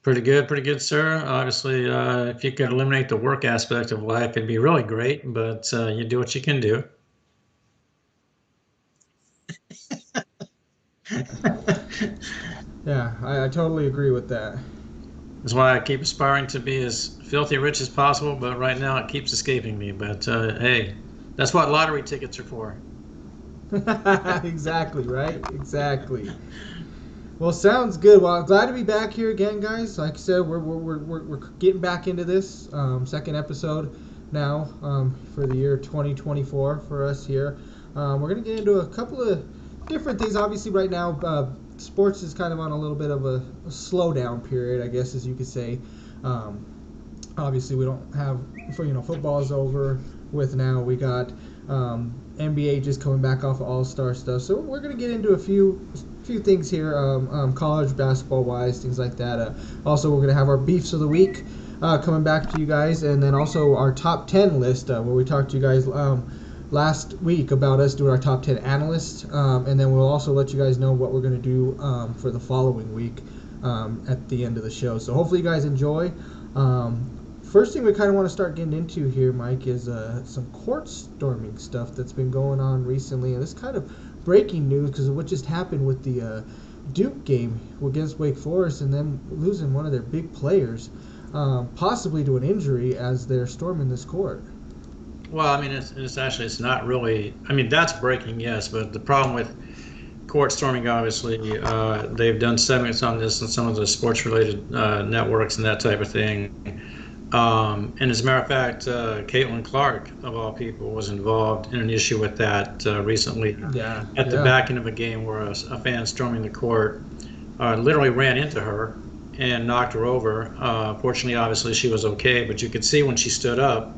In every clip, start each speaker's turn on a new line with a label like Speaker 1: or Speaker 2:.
Speaker 1: Pretty good, sir. Obviously, if you could eliminate the work aspect of life, it'd be really great, but you do what you can do.
Speaker 2: Yeah, I totally agree with that.
Speaker 1: That's why I keep aspiring to be as filthy rich as possible, but right now it keeps escaping me. But hey, that's what lottery tickets are for.
Speaker 2: Exactly, right? Exactly. Well, sounds good. Well, I'm glad to be back here again, guys. Like I said, we're getting back into this second episode now for the year 2024 for us here. We're going to get into a couple of different things. Obviously, right now, sports is kind of on a little bit of a slowdown period, I guess, as you could say. Um, Obviously, we don't have, for football is over with now. We got NBA just coming back off of All Star stuff. So we're gonna get into a few things here, college basketball wise, things like that. Also, we're gonna have our beefs of the week coming back to you guys, and then also our top 10 list where we talked to you guys last week about us doing our top 10 analysts, and then we'll also let you guys know what we're going to do for the following week at the end of the show. So hopefully you guys enjoy. First thing we kind of want to start getting into here, Mike, is some court storming stuff that's been going on recently, and this kind of breaking news because of what just happened with the Duke game against Wake Forest, and then losing one of their big players, possibly to an injury as they're storming this court.
Speaker 1: Well, I mean, it's not really. I mean, that's breaking, yes, but the problem with court storming, obviously, they've done segments on this and some of the sports-related networks and that type of thing. And as a matter of fact, Caitlyn Clark, of all people, was involved in an issue with that recently
Speaker 2: Yeah,
Speaker 1: at the
Speaker 2: yeah.
Speaker 1: back end of a game where a fan storming the court literally ran into her and knocked her over. Fortunately, obviously, she was okay, but you could see when she stood up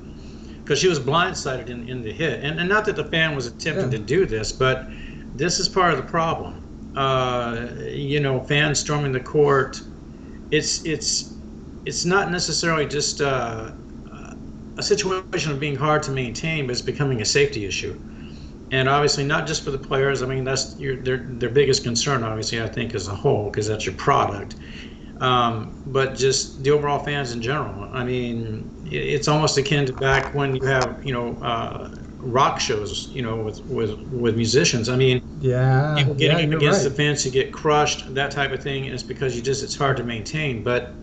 Speaker 1: because she was blindsided in the hit. And not that the fan was attempting
Speaker 2: Yeah.
Speaker 1: to do this, but this is part of the problem. Fans storming the court. It's it's it's not necessarily just a situation of being hard to maintain, but it's becoming a safety issue. And obviously, not just for the players. I mean, that's their biggest concern, obviously, I think, as a whole, because that's your product. But just the overall fans in general. I mean, it's almost akin to back when you have rock shows, with musicians. I mean,
Speaker 2: Yeah,
Speaker 1: people
Speaker 2: yeah,
Speaker 1: getting up
Speaker 2: you're
Speaker 1: against
Speaker 2: right.
Speaker 1: the fence, you get crushed, that type of thing, is because it's hard to maintain. But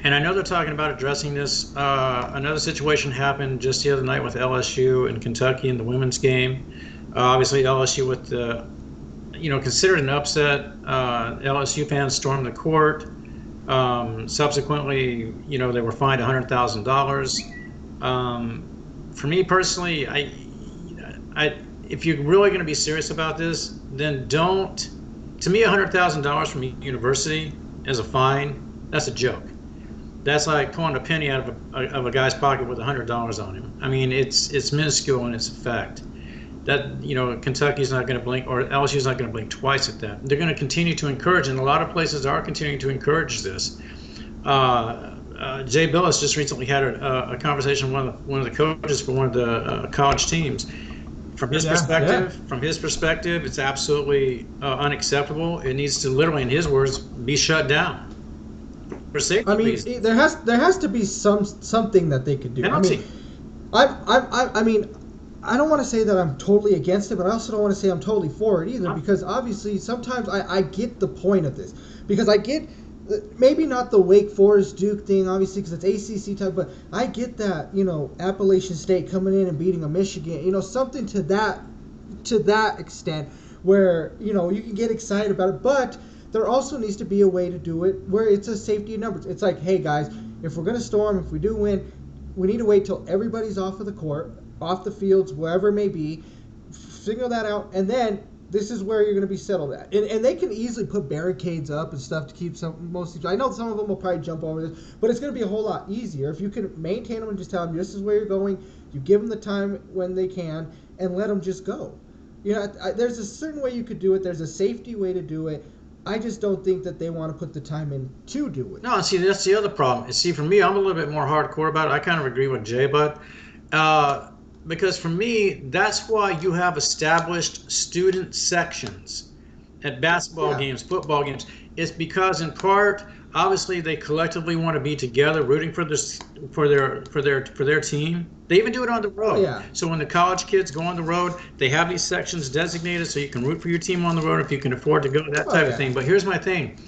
Speaker 1: and I know they're talking about addressing this. Another situation happened just the other night with LSU and Kentucky in the women's game. Obviously, LSU with the considered an upset. LSU fans stormed the court. Subsequently, they were fined $100,000. For me personally, if you're really going to be serious about this, then don't. To me, $100,000 from a university as a fine, that's a joke. That's like pulling a penny out of a guy's pocket with $100 on him. I mean, it's minuscule in its effect. That Kentucky's not going to blink, or LSU's not going to blink twice at that. They're going to continue to encourage, and a lot of places are continuing to encourage this. Jay Billis just recently had a conversation with one of the coaches for one of the college teams.
Speaker 2: Yeah, yeah.
Speaker 1: From his perspective, it's absolutely unacceptable. It needs to literally, in his words, be shut down for
Speaker 2: I
Speaker 1: safety
Speaker 2: mean,
Speaker 1: reasons.
Speaker 2: there has to be something that they could do. I mean,
Speaker 1: Penalty.
Speaker 2: I mean, I don't want to say that I'm totally against it, but I also don't want to say I'm totally for it either, because obviously sometimes I get the point of this, because I get maybe not the Wake Forest Duke thing, obviously, because it's ACC type, but I get that Appalachian State coming in and beating a Michigan, something to that extent where you can get excited about it, but there also needs to be a way to do it where it's a safety in numbers. It's like, hey guys, if we're gonna storm, if we do win, we need to wait till everybody's off of the court, off the fields, wherever it may be, figure that out, and then this is where you're going to be settled at. And they can easily put barricades up and stuff to keep most. I know some of them will probably jump over this, but it's going to be a whole lot easier if you can maintain them and just tell them this is where you're going. You give them the time when they can, and let them just go. There's a certain way you could do it. There's a safety way to do it. I just don't think that they want to put the time in to do it.
Speaker 1: No, see, that's the other problem. See, for me, I'm a little bit more hardcore about it. I kind of agree with Jay, but uh, because for me, that's why you have established student sections at basketball
Speaker 2: Yeah,
Speaker 1: games, football games. It's because, in part, obviously they collectively want to be together, rooting for this for their team. They even do it on the
Speaker 2: Oh
Speaker 1: road.
Speaker 2: yeah.
Speaker 1: So when the college kids go on the road, they have these sections designated so you can root for your team on the road if you can afford to go, that
Speaker 2: Oh
Speaker 1: type of
Speaker 2: yeah.
Speaker 1: thing. But here's my thing: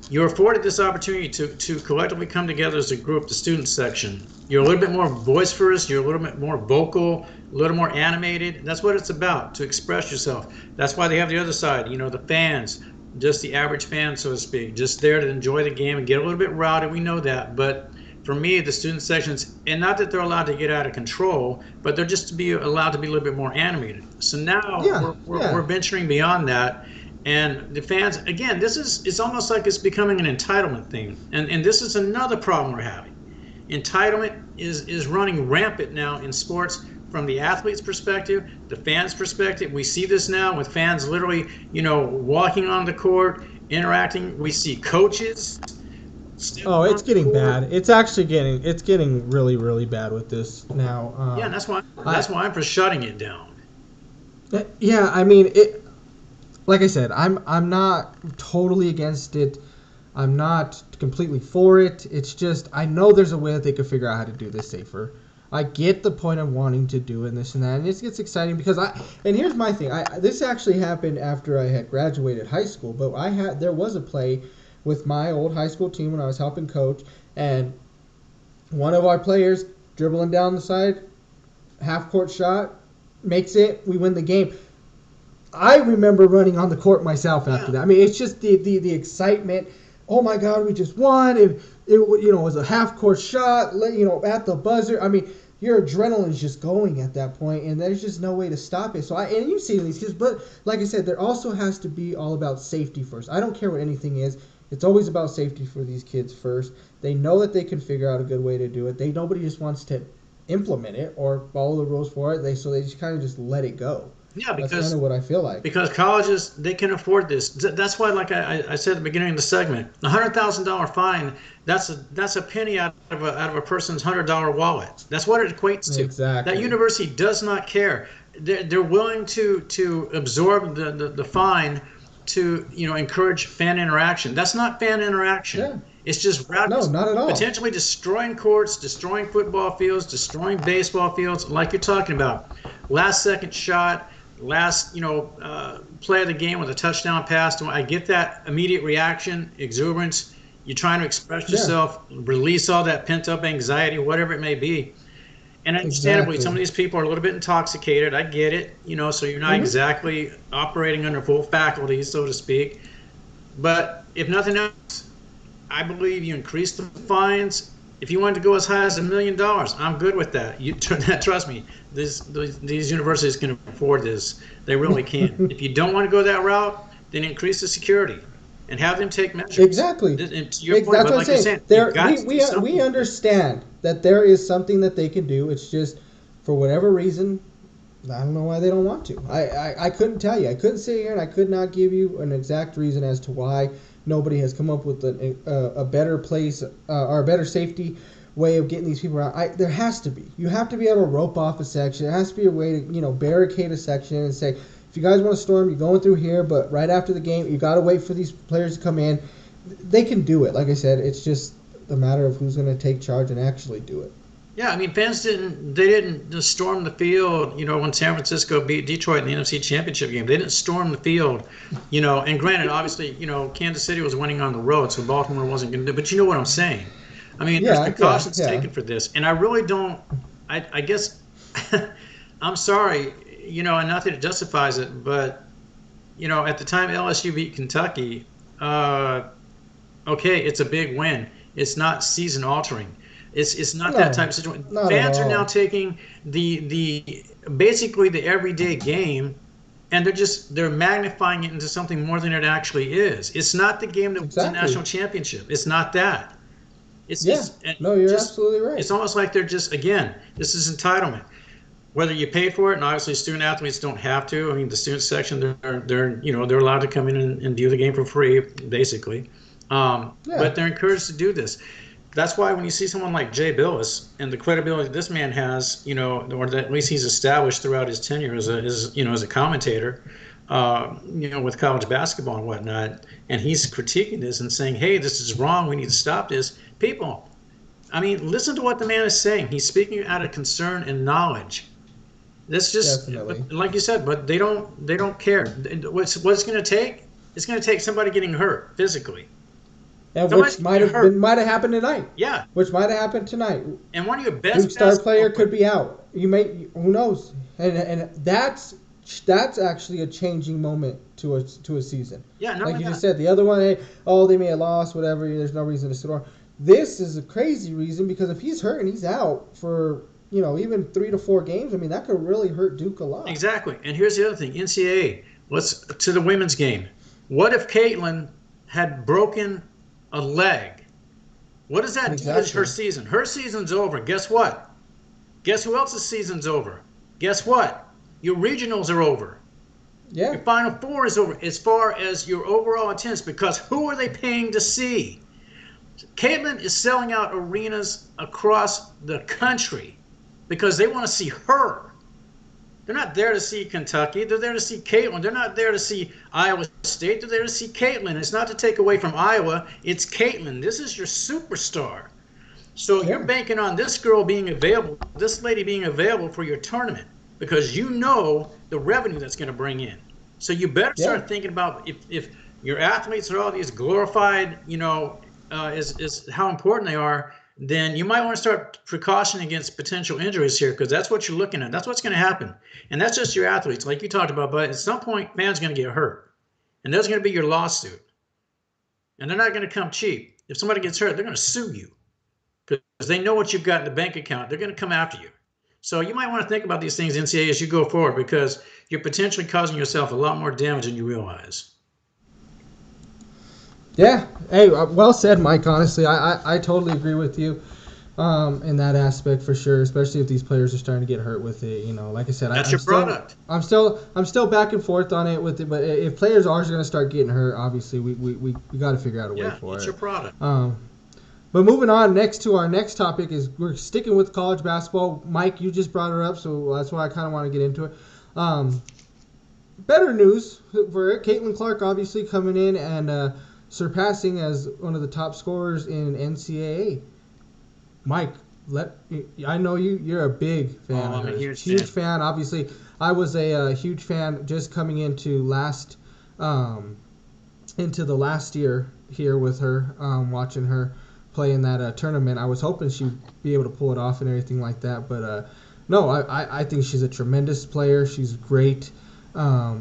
Speaker 1: you're afforded this opportunity to collectively come together as a group, the student section. You're a little bit more boisterous, you're a little bit more vocal, a little more animated. That's what it's about, to express yourself. That's why they have the other side, the fans, just the average fan, so to speak, just there to enjoy the game and get a little bit rowdy. We know that. But for me, the student sections, and not that they're allowed to get out of control, but they're just to be allowed to be a little bit more animated. So now
Speaker 2: Yeah.
Speaker 1: we're venturing beyond that, and the fans, again, this is, it's almost like it's becoming an entitlement thing. And this is another problem we're having. Entitlement is running rampant now in sports, from the athlete's perspective, the fans' perspective. We see this now with fans literally, walking on the court, interacting. We see coaches
Speaker 2: Oh,
Speaker 1: stepping
Speaker 2: it's
Speaker 1: on the
Speaker 2: getting
Speaker 1: court.
Speaker 2: bad. It's getting really really bad with this now.
Speaker 1: Yeah, and
Speaker 2: I
Speaker 1: that's why I'm for shutting it down.
Speaker 2: yeah, I mean it. Like I said, I'm not totally against it. I'm not completely for it. It's just I know there's a way that they could figure out how to do this safer. I get the point of wanting to do it and this and that, and it gets exciting because and here's my thing. This actually happened after I had graduated high school, but there was a play with my old high school team when I was helping coach, and one of our players dribbling down the side, half court shot, makes it, we win the game. I remember running on the court myself after
Speaker 1: Yeah.
Speaker 2: that. I mean, it's just the excitement. Oh my God, we just won! And it was a half court shot. At the buzzer. I mean, your adrenaline's just going at that point, and there's just no way to stop it. And you see these kids, but like I said, there also has to be all about safety first. I don't care what anything is. It's always about safety for these kids first. They know that they can figure out a good way to do it. Nobody just wants to implement it or follow the rules for it. So they just kind of just let it go.
Speaker 1: Yeah,
Speaker 2: That's kind
Speaker 1: because
Speaker 2: of what I feel like.
Speaker 1: colleges, they can afford this. That's why, like I said at the beginning of the segment, $100,000 fine. That's a penny out of a person's $100 wallet. That's what it equates to.
Speaker 2: Exactly.
Speaker 1: That university does not care. They're willing to absorb the fine to encourage fan interaction. That's not fan interaction.
Speaker 2: Yeah.
Speaker 1: It's just
Speaker 2: No, not at all.
Speaker 1: potentially destroying courts, destroying football fields, destroying baseball fields, like you're talking about. Last second shot, last play of the game with a touchdown pass. I get that immediate reaction, exuberance. You're trying to express
Speaker 2: Yeah.
Speaker 1: yourself, release all that pent up anxiety, whatever it may be. And understandably,
Speaker 2: Exactly.
Speaker 1: some of these people are a little bit intoxicated. I get it, so you're not
Speaker 2: Mm-hmm.
Speaker 1: exactly operating under full faculties, so to speak. But if nothing else, I believe you increase the fines. If you want to go as high as $1 million, I'm good with that. Trust me, these universities can afford this. They really can. If you don't want to go that route, then increase the security and have them take measures.
Speaker 2: Exactly.
Speaker 1: And to your point,
Speaker 2: That's
Speaker 1: but
Speaker 2: what
Speaker 1: like
Speaker 2: I'm
Speaker 1: you're
Speaker 2: saying.
Speaker 1: saying, you've got to do
Speaker 2: We
Speaker 1: something.
Speaker 2: understand that there is something that they can do. It's just for whatever reason, I don't know why they don't want to. I couldn't tell you. I couldn't sit here and I could not give you an exact reason as to why nobody has come up with a better place or a better safety way of getting these people out. There has to be. You have to be able to rope off a section. There has to be a way to barricade a section and say, if you guys want to storm, you're going through here, but right after the game, you got to wait for these players to come in. They can do it. Like I said, it's just a matter of who's going to take charge and actually do it.
Speaker 1: Yeah, I mean, fans didn't just storm the field, when San Francisco beat Detroit in the NFC Championship game. They didn't storm the field, and granted, obviously, Kansas City was winning on the road, so Baltimore wasn't going to do, but you know what I'm saying. I mean, there's precautions taken for this, and I really don't, I guess, I'm sorry, and nothing that justifies it, but, at the time LSU beat Kentucky, okay, it's a big win. It's not season altering. It's not that type of situation. Fans are now taking the basically the everyday game, and they're magnifying it into something more than it actually is. It's not the game that wins the national championship. It's not that.
Speaker 2: You're absolutely right.
Speaker 1: It's almost like they're just, again, this is entitlement. Whether you pay for it, and obviously student athletes don't have to. I mean, the student section, they're allowed to come in and view the game for free, basically. But they're encouraged to do this. That's why when you see someone like Jay Billis and the credibility this man has, or that at least he's established throughout his tenure as a commentator, with college basketball and whatnot, and he's critiquing this and saying, "Hey, this is wrong. We need to stop this." People, I mean, listen to what the man is saying. He's speaking out of concern and knowledge. That's just
Speaker 2: Definitely.
Speaker 1: like you said, but they don't care. What's going to take? It's going to take somebody getting hurt physically.
Speaker 2: And
Speaker 1: Somebody's
Speaker 2: which might
Speaker 1: getting
Speaker 2: have
Speaker 1: hurt.
Speaker 2: might have happened tonight.
Speaker 1: Yeah,
Speaker 2: Which might have happened tonight.
Speaker 1: and one of your
Speaker 2: Duke
Speaker 1: best
Speaker 2: star
Speaker 1: basketball
Speaker 2: player could
Speaker 1: players.
Speaker 2: be out. Who knows? And that's actually a changing moment to a season.
Speaker 1: Yeah, not
Speaker 2: Like
Speaker 1: only
Speaker 2: you just
Speaker 1: that.
Speaker 2: said, the other one, hey, oh, they may have lost, whatever. There's no reason to score. This is a crazy reason because if he's hurt and he's out for even 3 to 4 games, I mean that could really hurt Duke a lot.
Speaker 1: Exactly. And here's the other thing: NCAA. Let's to the women's game. What if Caitlyn had broken a leg? What does that do to
Speaker 2: Exactly.
Speaker 1: her season? Her season's over. Guess what? Guess who else's season's over? Guess what? Your regionals are over.
Speaker 2: Yeah.
Speaker 1: Your Final Four is over as far as your overall attendance because who are they paying to see? Caitlyn is selling out arenas across the country because they want to see her. They're not there to see Kentucky. They're there to see Caitlyn. They're not there to see Iowa State. They're there to see Caitlyn. It's not to take away from Iowa. It's Caitlyn. This is your superstar. So
Speaker 2: Yeah.
Speaker 1: you're banking on this girl being available, this lady being available for your tournament because you know the revenue that's going to bring in. So you better
Speaker 2: Yeah.
Speaker 1: start thinking about if your athletes are all these glorified, is how important they are, then you might want to start precaution against potential injuries here because that's what you're looking at. That's what's going to happen. And that's just your athletes, like you talked about. But at some point, man's going to get hurt. And there's going to be your lawsuit. And they're not going to come cheap. If somebody gets hurt, they're going to sue you because they know what you've got in the bank account. They're going to come after you. So you might want to think about these things, NCAA, as you go forward because you're potentially causing yourself a lot more damage than you realize.
Speaker 2: Yeah. Hey, well said, Mike. Honestly, I totally agree with you in that aspect for sure. Especially if these players are starting to get hurt with it. Like I said,
Speaker 1: That's
Speaker 2: I'm
Speaker 1: your
Speaker 2: still,
Speaker 1: product.
Speaker 2: I'm still back and forth on it with it. But if players are going to start getting hurt, obviously we got to figure out a way
Speaker 1: Yeah,
Speaker 2: for
Speaker 1: it's
Speaker 2: it.
Speaker 1: your product.
Speaker 2: But moving on, next to our next topic is we're sticking with college basketball. Mike, you just brought it up, so that's why I kind of want to get into it. Better news for it. Caitlin Clark obviously coming in and surpassing as one of the top scorers in NCAA. Mike, I know you're a big fan.
Speaker 1: I'm a
Speaker 2: of
Speaker 1: huge
Speaker 2: hers. Fan. Obviously, I was a huge fan just coming into the last year here with her, watching her play in that tournament. I was hoping she'd be able to pull it off and everything like that, but no, I think she's a tremendous player. She's great. How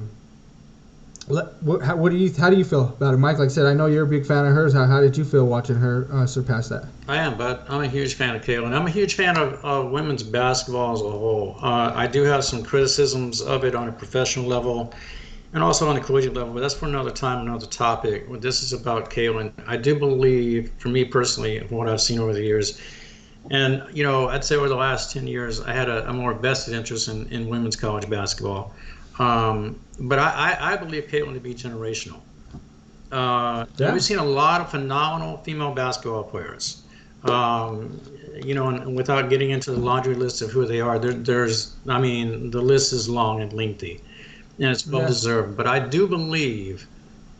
Speaker 2: do you feel about it, Mike? Like I said, I know you're a big fan of hers. How did you feel watching her surpass that?
Speaker 1: I am, but I'm a huge fan of Caitlyn. I'm a huge fan of women's basketball as a whole. I do have some criticisms of it on a professional level and also on the collegiate level, but that's for another time, another topic. This is about Caitlyn. I do believe, for me personally, from what I've seen over the years, and I'd say over the last 10 years, I had a more vested interest in women's college basketball. But I believe Caitlyn to be generational.
Speaker 2: Yeah.
Speaker 1: We've seen a lot of phenomenal female basketball players. And without getting into the laundry list of who they are, the list is long and lengthy, and it's well deserved. But I do believe,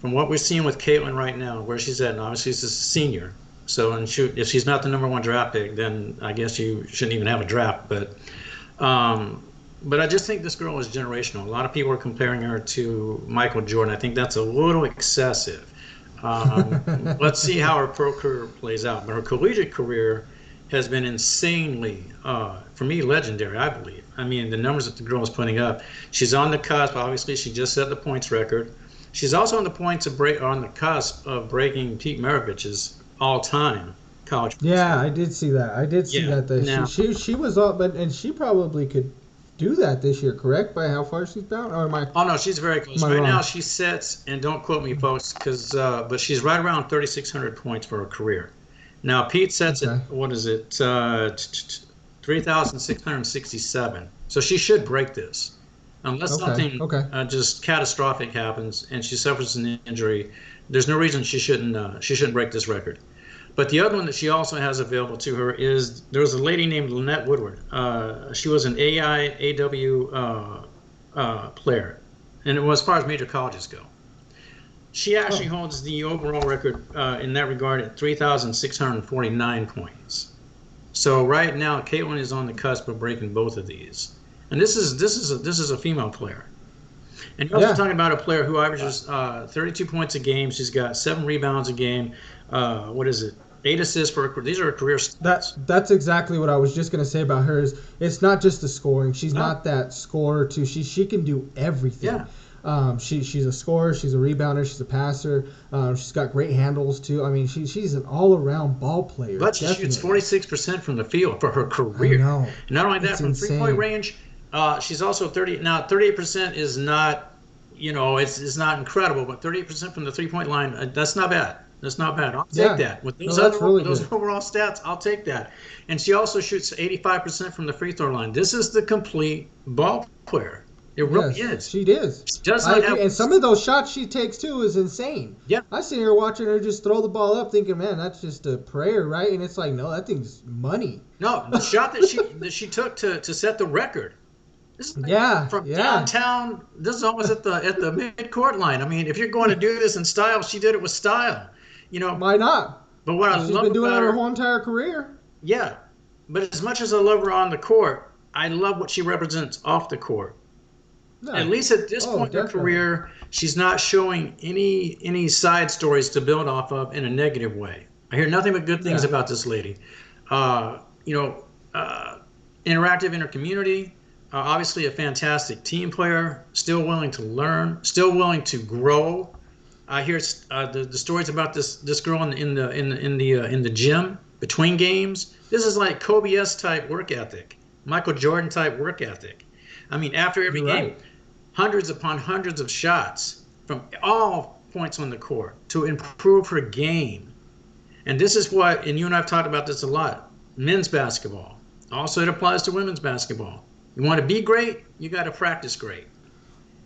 Speaker 1: from what we're seeing with Caitlyn right now, where she's at, and obviously she's a senior. So, if she's not the #1 draft pick, then I guess you shouldn't even have a draft. But I just think this girl is generational. A lot of people are comparing her to Michael Jordan. I think that's a little excessive. Let's see how her pro career plays out. But her collegiate career has been insanely, for me, legendary, I believe. I mean, the numbers that the girl is putting up. She's on the cusp. Obviously, she just set the points record. She's also on the cusp of breaking Pete Maravich's all-time college.
Speaker 2: Yeah, I did see that.
Speaker 1: Now,
Speaker 2: She was up, and she probably could do that this year, correct? By how far she's down, or am I?
Speaker 1: Oh no, she's very close.
Speaker 2: Am I
Speaker 1: Right
Speaker 2: wrong?
Speaker 1: now, she sits, and don't quote me, folks, but she's right around 3,600 points for her career. Now Pete sets
Speaker 2: Okay.
Speaker 1: at what is it, 3,667. So she should break this, unless something just catastrophic happens and she suffers an injury. There's no reason she shouldn't break this record. But the other one that she also has available to her is there's a lady named Lynette Woodward. She was an AIAW player, And as far as major colleges go, she actually
Speaker 2: Oh,
Speaker 1: holds the overall record in that regard at 3,649 points. So right now, Caitlyn is on the cusp of breaking both of these. And this is a female player. And you're also
Speaker 2: yeah.
Speaker 1: talking about a player who
Speaker 2: Uh,
Speaker 1: averages 32 points a game. She's got 7 rebounds a game. What is it? 8 assists for her. These are her career stats.
Speaker 2: that's exactly what I was just gonna say about her. Is it's not just the scoring. She's
Speaker 1: No,
Speaker 2: not that scorer too. She can do everything.
Speaker 1: yeah,
Speaker 2: She's a scorer. She's a rebounder. She's a passer. She's got great handles too. I mean, she's an all around ball player.
Speaker 1: but she shoots
Speaker 2: Definitely.
Speaker 1: 46% from the field for her
Speaker 2: I
Speaker 1: career.
Speaker 2: know.
Speaker 1: And not only that,
Speaker 2: It's
Speaker 1: from 3 point
Speaker 2: insane.
Speaker 1: range, she's also 30. Now, 38% is not, it's not incredible, but 38% from the 3 point line, that's not bad. That's not bad. I'll take
Speaker 2: Yeah.
Speaker 1: that. With
Speaker 2: No,
Speaker 1: those
Speaker 2: that's
Speaker 1: other
Speaker 2: really
Speaker 1: those
Speaker 2: good.
Speaker 1: overall stats, I'll take that. And she also shoots 85% from the free throw line. This is the complete ball player. It really
Speaker 2: Yes,
Speaker 1: is.
Speaker 2: she is.
Speaker 1: She does
Speaker 2: I
Speaker 1: not
Speaker 2: agree.
Speaker 1: have.
Speaker 2: And some of those shots she takes too is insane.
Speaker 1: Yeah.
Speaker 2: I sit here watching her just throw the ball up, thinking, "Man, that's just a prayer, right?" And it's like, no, that thing's money.
Speaker 1: No, the shot that she took to set the record. This is like
Speaker 2: Yeah,
Speaker 1: from
Speaker 2: yeah.
Speaker 1: downtown. This is almost at the mid court line. I mean, if you're going to do this in style, she did it with style. You know,
Speaker 2: Why not?
Speaker 1: but what I
Speaker 2: She's
Speaker 1: love
Speaker 2: been doing it
Speaker 1: about
Speaker 2: her
Speaker 1: her,
Speaker 2: whole entire career.
Speaker 1: yeah. But as much as I love her on the court, I love what she represents off the court.
Speaker 2: Yeah.
Speaker 1: At least at this
Speaker 2: Oh,
Speaker 1: point in her
Speaker 2: definitely.
Speaker 1: career, she's not showing any side stories to build off of in a negative way. I hear nothing but good things
Speaker 2: Yeah.
Speaker 1: about this lady. Uh, you know, interactive in her community. Obviously, a fantastic team player. Still willing to learn. Still willing to grow. I hear the stories about this girl in the gym between games. This is like Kobe S type work ethic, Michael Jordan type work ethic. I mean, after every
Speaker 2: You're
Speaker 1: game,
Speaker 2: right.
Speaker 1: hundreds upon hundreds of shots from all points on the court to improve her game. And this is what, and you and I have talked about this a lot, men's basketball. Also, it applies to women's basketball. You want to be great, you got to practice great.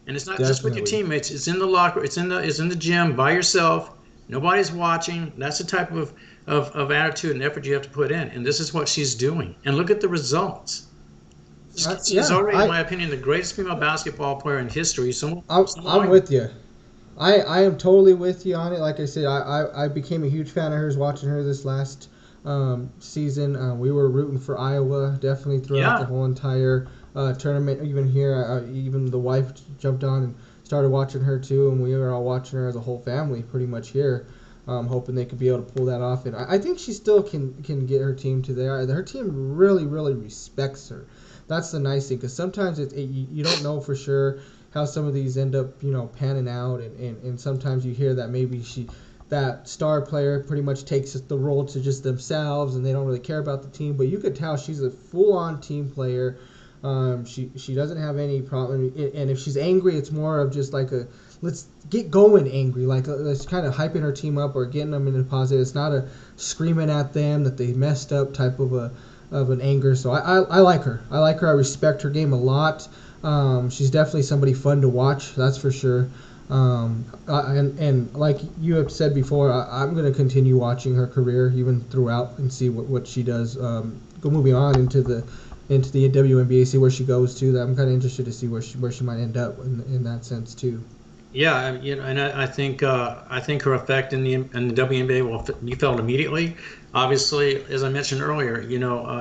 Speaker 1: And it's not just with your
Speaker 2: Definitely.
Speaker 1: teammates, it's in the locker, it's in the gym by yourself. Nobody's watching. That's the type of attitude and effort you have to put in. And this is what she's doing. And look at the results. She's
Speaker 2: Yeah.
Speaker 1: already, in my opinion, the greatest female basketball player in history.
Speaker 2: I'm with you. I am totally with you on it. Like I said, I became a huge fan of hers watching her this last season. We were rooting for Iowa definitely throughout the
Speaker 1: Yeah,
Speaker 2: whole entire tournament. Even here, even the wife jumped on and started watching her too, and we were all watching her as a whole family pretty much here. Hoping they could be able to pull that off, and I think she still can get her team to there. Her team really respects her. That's the nice thing, because sometimes you don't know for sure how some of these end up panning out, and sometimes you hear that maybe that star player pretty much takes the role to just themselves and they don't really care about the team, but you could tell she's a full-on team player. She doesn't have any problem, and if she's angry, it's more of just like a let's get going angry, like let's kind of hyping her team up or getting them in a positive. It's not a screaming at them that they messed up type of an anger. So I like her. I like her. I respect her game a lot. She's definitely somebody fun to watch. That's for sure. And like you have said before, I'm going to continue watching her career even throughout and see what she does. Go moving on into the WNBA, see where she goes to. That I'm kind of interested to see where she might end up in that sense too.
Speaker 1: yeah, and I think her effect in the WNBA will be felt immediately. Obviously, as I mentioned earlier,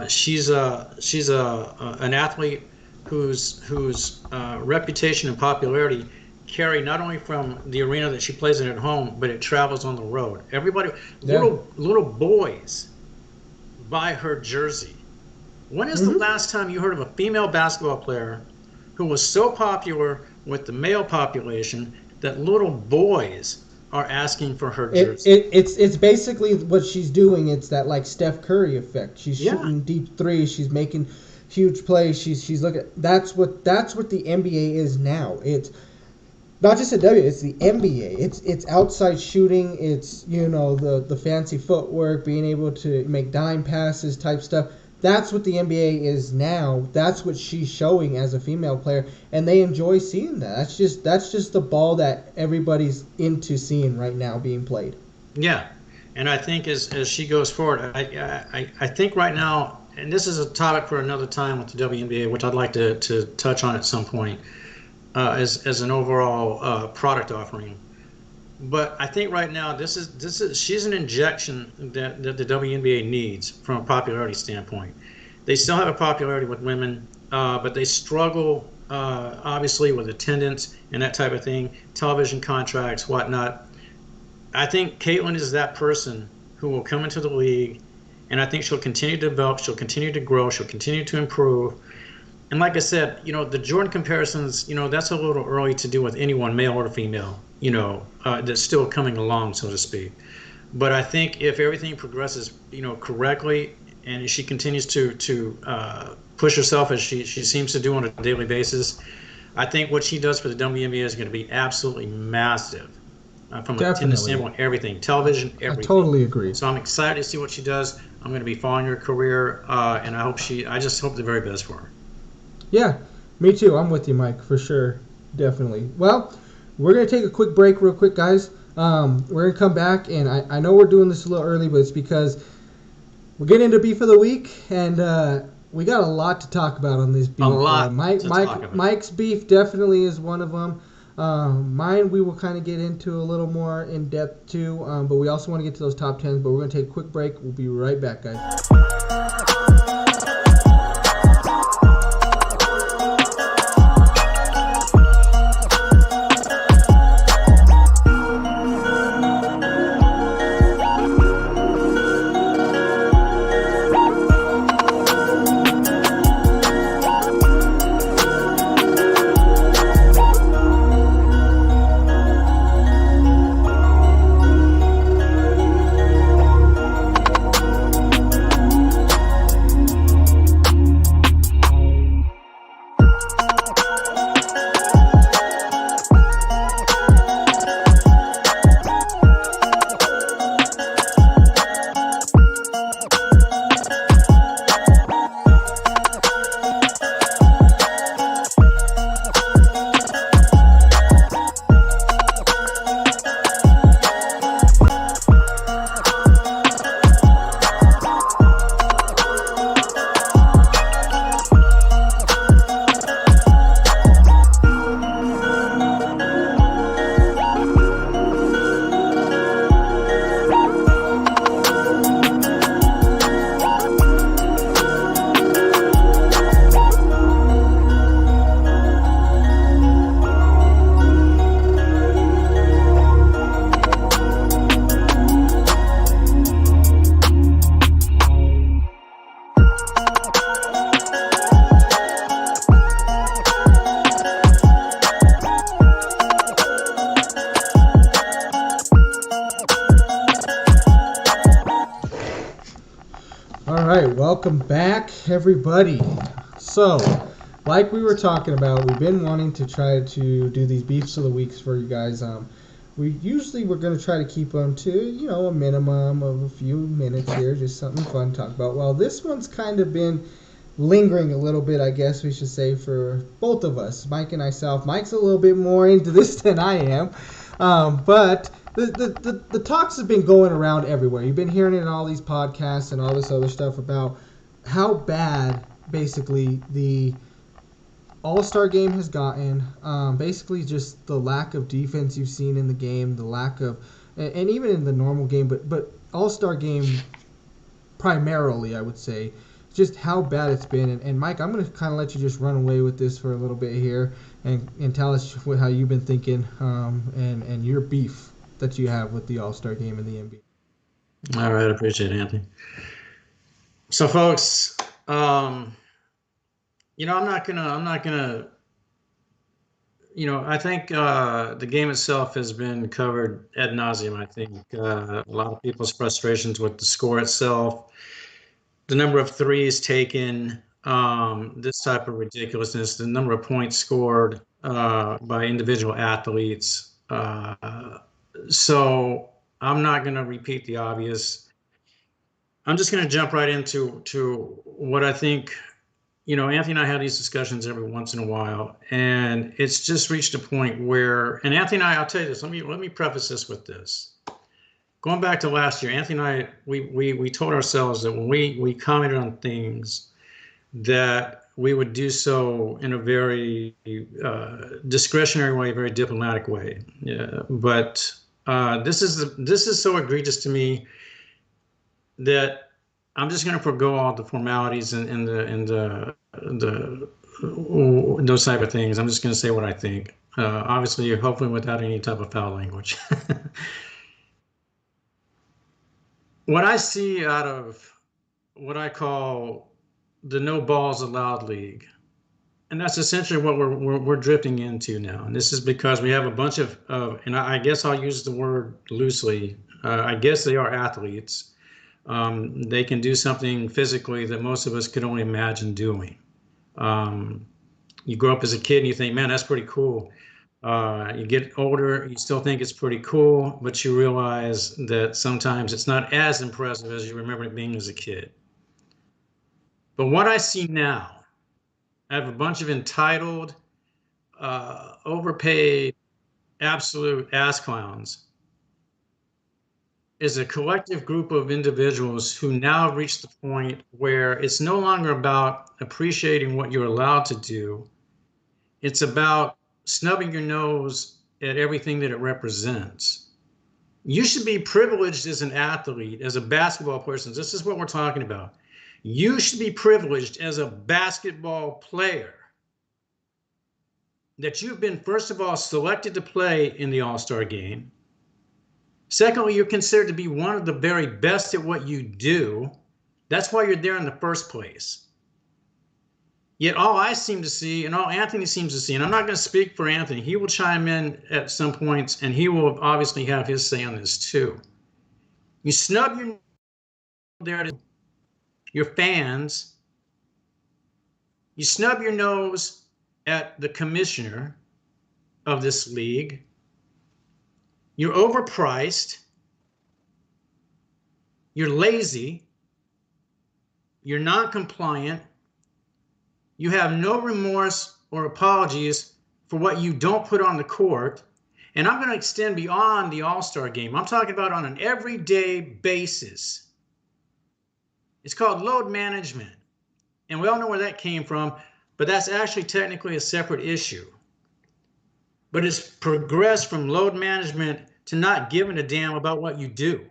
Speaker 1: she's an athlete whose reputation and popularity carry not only from the arena that she plays in at home, but it travels on the road. Everybody,
Speaker 2: Yeah.
Speaker 1: little boys buy her jersey. When is the
Speaker 2: hmm
Speaker 1: last time you heard of a female basketball player who was so popular with the male population that little boys are asking for her jersey?
Speaker 2: It's basically what she's doing. It's that like Steph Curry effect. She's
Speaker 1: Yeah,
Speaker 2: shooting deep threes. She's making huge plays. She's looking. That's what the NBA is now. It's not just a W. It's the NBA. It's outside shooting. It's the fancy footwork, being able to make dime passes type stuff. That's what the NBA is now. That's what she's showing as a female player, and they enjoy seeing that. That's just the ball that everybody's into seeing right now being played.
Speaker 1: yeah. And I think as she goes forward, I think right now, and this is a topic for another time with the WNBA, which I'd like to touch on at some point. as an overall product offering. But I think right now this is she's an injection that the WNBA needs from a popularity standpoint. They still have a popularity with women, but they struggle obviously with attendance and that type of thing, television contracts, whatnot. I think Caitlyn is that person who will come into the league, and I think she'll continue to develop, she'll continue to grow, she'll continue to improve. And like I said, the Jordan comparisons, that's a little early to do with anyone, male or female, that's still coming along, so to speak. But I think if everything progresses, correctly, and she continues to push herself as she seems to do on a daily basis, I think what she does for the WNBA is going to be absolutely massive from attendance
Speaker 2: Definitely.
Speaker 1: standpoint, everything, television,
Speaker 2: I
Speaker 1: everything.
Speaker 2: totally agree.
Speaker 1: So I'm excited to see what she does. I'm going to be following her career, and I just hope the very best for her.
Speaker 2: Yeah, me too. I'm with you, Mike, for sure. Definitely. Well, we're going to take a quick break real quick, guys. We're going to come back, and I know we're doing this a little early, but it's because we're getting into Beef of the Week, and we got a lot to talk about on this beef.
Speaker 1: A lot to talk about.
Speaker 2: Mike's beef definitely is one of them. Mine we will kind of get into a little more in depth too, but we also want to get to those top 10s, but we're going to take a quick break. We'll be right back, guys. Welcome back, everybody. So, like we were talking about, we've been wanting to try to do these beefs of the weeks for you guys. We're going to try to keep them to, a minimum of a few minutes here, just something fun to talk about. Well, this one's kind of been lingering a little bit, I guess we should say, for both of us, Mike and myself. Mike's a little bit more into this than I am, but the talks have been going around everywhere. You've been hearing it in all these podcasts and all this other stuff about how bad basically the All-Star game has gotten. Basically just the lack of defense you've seen in the game, the lack of, and even in the normal game, but All-Star game primarily, I would say, just how bad it's been. And Mike, I'm going to kind of let you just run away with this for a little bit here and tell us how you've been thinking and your beef that you have with the All-Star game in the NBA.
Speaker 1: All right, I appreciate it, Anthony. So, folks, I'm not gonna. I think the game itself has been covered ad nauseum. I think a lot of people's frustrations with the score itself, the number of threes taken, this type of ridiculousness, the number of points scored by individual athletes. So I'm not going to repeat the obvious. I'm just going to jump right into what I think. Anthony and I have these discussions every once in a while, and it's just reached a point where, and Anthony and I'll tell you this, let me preface this with this. Going back to last year, Anthony and I, we told ourselves that when we commented on things that we would do so in a very discretionary way, very diplomatic way. Yeah, but this is so egregious to me that I'm just going to forego all the formalities and the those type of things. I'm just going to say what I think. Obviously, hopefully, without any type of foul language. What I see out of what I call the no balls allowed league, and that's essentially what we're drifting into now. And this is because we have a bunch and I guess I'll use the word loosely. I guess they are athletes. They can do something physically that most of us could only imagine doing. Um, you grow up as a kid and you think, man, that's pretty cool. You get older, you still think it's pretty cool, but you realize that sometimes it's not as impressive as you remember it being as a kid. But what I see now, I have a bunch of entitled, overpaid, absolute ass clowns is a collective group of individuals who now reach the point where it's no longer about appreciating what you're allowed to do. It's about snubbing your nose at everything that it represents. You should be privileged as an athlete, as a basketball person. This is what we're talking about. You should be privileged as a basketball player that you've been, first of all, selected to play in the All-Star game. Secondly, you're considered to be one of the very best at what you do. That's why you're there in the first place. Yet all I seem to see, and all Anthony seems to see, and I'm not going to speak for Anthony, he will chime in at some points, and he will obviously have his say on this too. You snub your fans, you snub your nose at the commissioner of this league. You're overpriced. You're lazy. You're non-compliant. You have no remorse or apologies for what you don't put on the court. And I'm going to extend beyond the All-Star game. I'm talking about on an everyday basis. It's called load management. And we all know where that came from, but that's actually technically a separate issue. But it's progressed from load management to not giving a damn about what you do.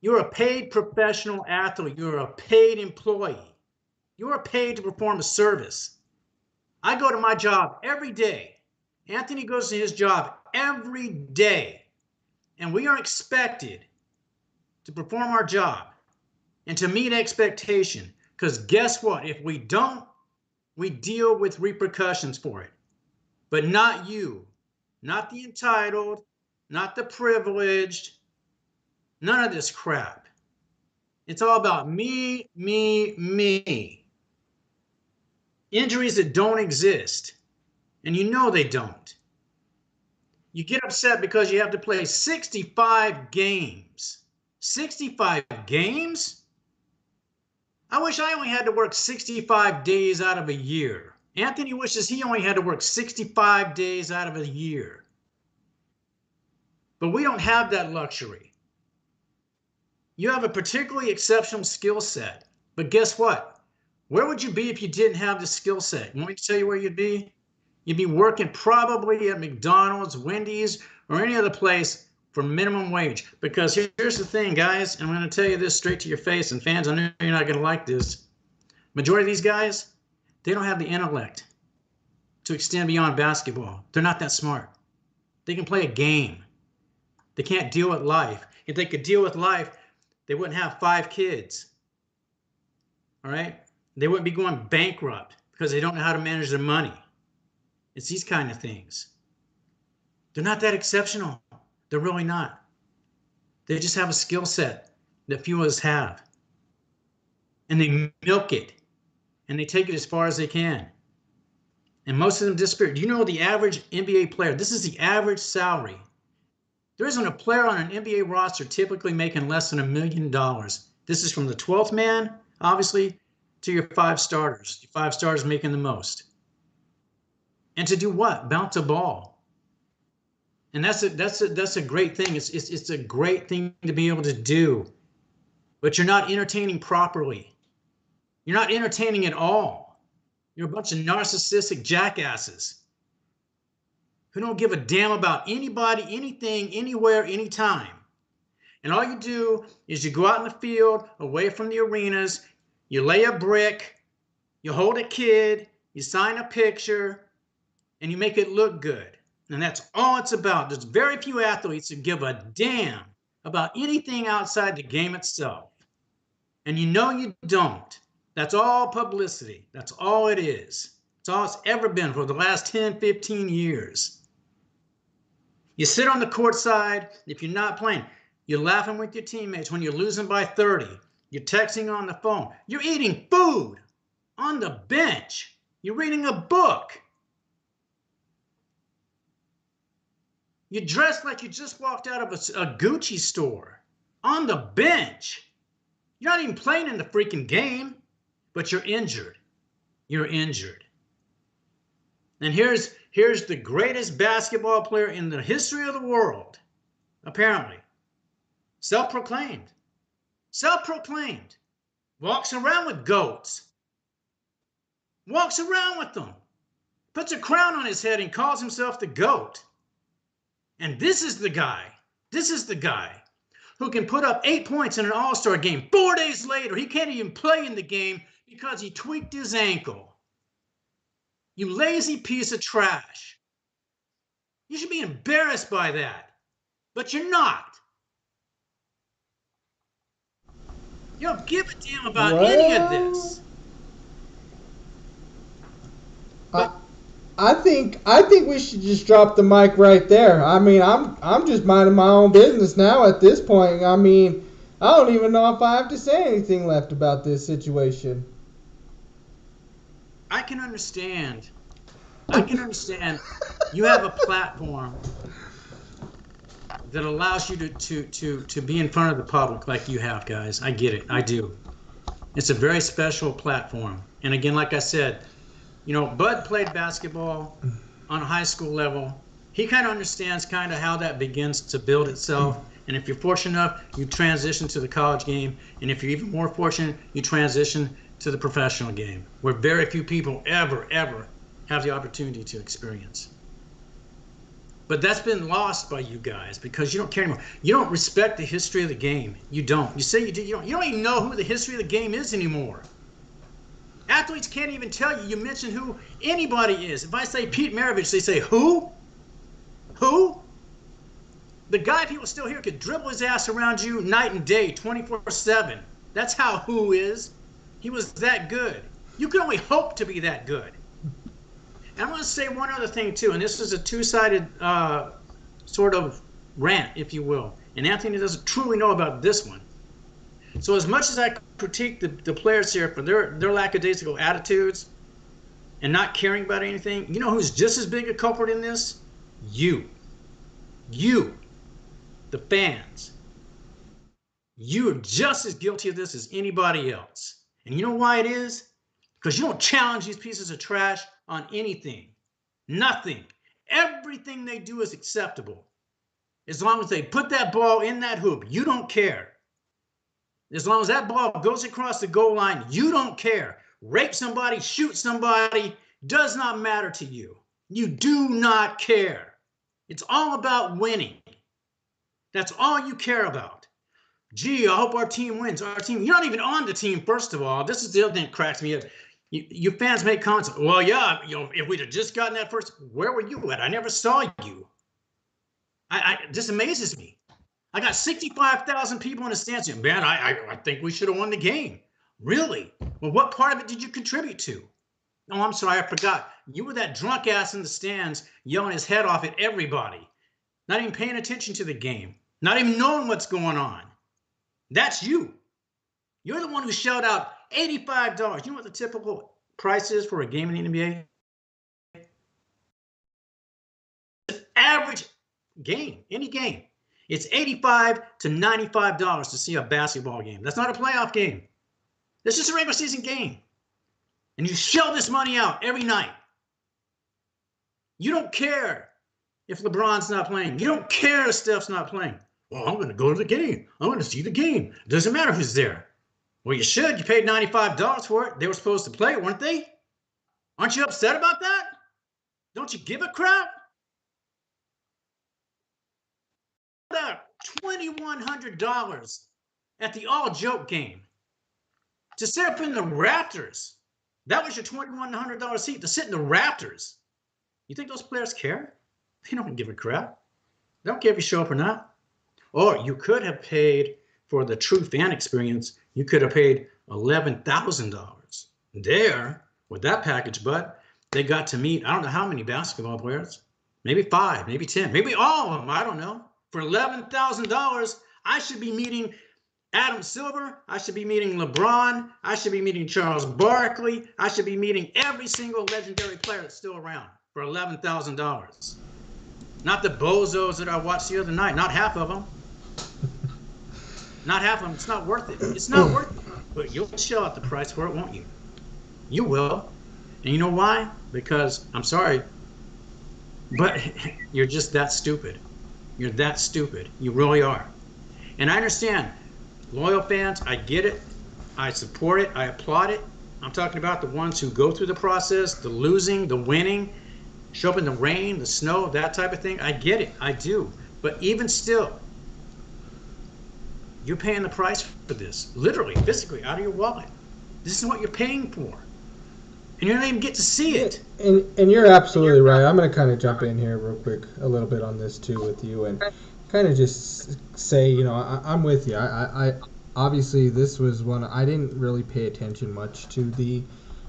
Speaker 1: You're a paid professional athlete. You're a paid employee. You're paid to perform a service. I go to my job every day. Anthony goes to his job every day. And we are expected to perform our job and to meet expectation. Because guess what? If we don't, we deal with repercussions for it. But not you, not the entitled, not the privileged, none of this crap. It's all about me, me, me. Injuries that don't exist, and you know they don't. You get upset because you have to play 65 games. 65 games? I wish I only had to work 65 days out of a year. Anthony wishes he only had to work 65 days out of a year. But we don't have that luxury. You have a particularly exceptional skill set. But guess what? Where would you be if you didn't have the skill set? You want me to tell you where you'd be? You'd be working probably at McDonald's, Wendy's, or any other place for minimum wage. Because here's the thing, guys, and I'm going to tell you this straight to your face, and fans, I know you're not going to like this. Majority of these guys, they don't have the intellect to extend beyond basketball. They're not that smart. They can play a game. They can't deal with life. If they could deal with life, they wouldn't have 5 kids. All right? They wouldn't be going bankrupt because they don't know how to manage their money. It's these kind of things. They're not that exceptional. They're really not. They just have a skill set that few of us have. And they milk it. And they take it as far as they can. And most of them disappear. Do you know the average NBA player? This is the average salary. There isn't a player on an NBA roster typically making less than $1 million. This is from the 12th man, obviously, to your 5 starters. Your 5 starters making the most. And to do what? Bounce a ball. And that's a great thing. It's a great thing to be able to do. But you're not entertaining properly. You're not entertaining at all. You're a bunch of narcissistic jackasses who don't give a damn about anybody, anything, anywhere, anytime. And all you do is you go out in the field, away from the arenas, you lay a brick, you hold a kid, you sign a picture, and you make it look good. And that's all it's about. There's very few athletes who give a damn about anything outside the game itself. And you know you don't. That's all publicity. That's all it is. It's all it's ever been for the last 10, 15 years. You sit on the court side if you're not playing. You're laughing with your teammates when you're losing by 30. You're texting on the phone. You're eating food on the bench. You're reading a book. You're dressed like you just walked out of a Gucci store on the bench. You're not even playing in the freaking game, but you're injured. You're injured. And here's the greatest basketball player in the history of the world, apparently. Self-proclaimed. Self-proclaimed. Walks around with goats. Walks around with them. Puts a crown on his head and calls himself the GOAT. And this is the guy who can put up 8 points in an all-star game. 4 days later, he can't even play in the game because he tweaked his ankle. You lazy piece of trash. You should be embarrassed by that, but you're not. You don't give a damn about any of this.
Speaker 2: I think we should just drop the mic right there. I mean, I'm just minding my own business now at this point. I mean, I don't even know if I have to say anything left about this situation.
Speaker 1: I can understand. You have a platform that allows you to be in front of the public like you have, guys. I get it. I do. It's a very special platform. And again, like I said, you know, Bud played basketball on a high school level. He kind of understands kind of how that begins to build itself. And if you're fortunate enough, you transition to the college game. And if you're even more fortunate, you transition to the professional game, where very few people ever have the opportunity to experience. But that's been lost by you guys because you don't care anymore. You don't respect the history of the game. You don't. You say you do. You don't even know who the history of the game is anymore. Athletes can't even tell you. You mention who anybody is. If I say Pete Maravich, they say, who? Who? The guy people still here could dribble his ass around you night and day, 24/7. That's how who is. He was that good. You can only hope to be that good. And I want to say one other thing, too, and this is a two-sided sort of rant, if you will. And Anthony doesn't truly know about this one. So as much as I critique the players here for their lackadaisical attitudes and not caring about anything, you know who's just as big a culprit in this? You. You. The fans. You are just as guilty of this as anybody else. And you know why it is? Because you don't challenge these pieces of trash on anything. Nothing. Everything they do is acceptable. As long as they put that ball in that hoop, you don't care. As long as that ball goes across the goal line, you don't care. Rape somebody, shoot somebody, does not matter to you. You do not care. It's all about winning. That's all you care about. Gee, I hope our team wins. Our team, you're not even on the team, first of all. This is the other thing that cracks me up. You fans make comments. Well, yeah, you know, if we'd have just gotten that first, where were you at? I never saw you. This amazes me. I got 65,000 people in the stands. Man, I think we should have won the game. Really? Well, what part of it did you contribute to? Oh, I'm sorry, I forgot. You were that drunk ass in the stands yelling his head off at everybody. Not even paying attention to the game. Not even knowing what's going on. That's you. You're the one who shelled out $85. You know what the typical price is for a game in the NBA? Average game, any game. It's $85 to $95 to see a basketball game. That's not a playoff game. That's just a regular season game. And you shell this money out every night. You don't care if LeBron's not playing. You don't care if Steph's not playing. Well, I'm going to go to the game. I'm going to see the game. It doesn't matter who's there. Well, you should. You paid $95 for it. They were supposed to play it, weren't they? Aren't you upset about that? Don't you give a crap? About $2,100 at the all joke game to sit up in the Raptors. That was your $2,100 seat to sit in the Raptors. You think those players care? They don't give a crap. They don't care if you show up or not. Or you could have paid for the true fan experience. You could have paid $11,000. There, with that package, bud, they got to meet, I don't know how many basketball players, maybe 5, maybe 10, maybe all of them, I don't know. For $11,000, I should be meeting Adam Silver. I should be meeting LeBron. I should be meeting Charles Barkley. I should be meeting every single legendary player that's still around for $11,000. Not the bozos that I watched the other night. Not half of them. Not half of them. It's not worth it. It's not worth it. But you'll shell out the price for it, won't you? You will. And you know why? Because, I'm sorry, but you're just that stupid. You're that stupid. You really are. And I understand. Loyal fans, I get it. I support it. I applaud it. I'm talking about the ones who go through the process, the losing, the winning, show up in the rain, the snow, that type of thing. I get it. I do. But even still, you're paying the price for this, literally, physically, out of your wallet. This is what you're paying for. And you don't even get to see it.
Speaker 2: And you're absolutely right. I'm going to kind of jump in here real quick a little bit on this too with you and kind of just say, I'm with you. I obviously this was one I didn't really pay attention much to the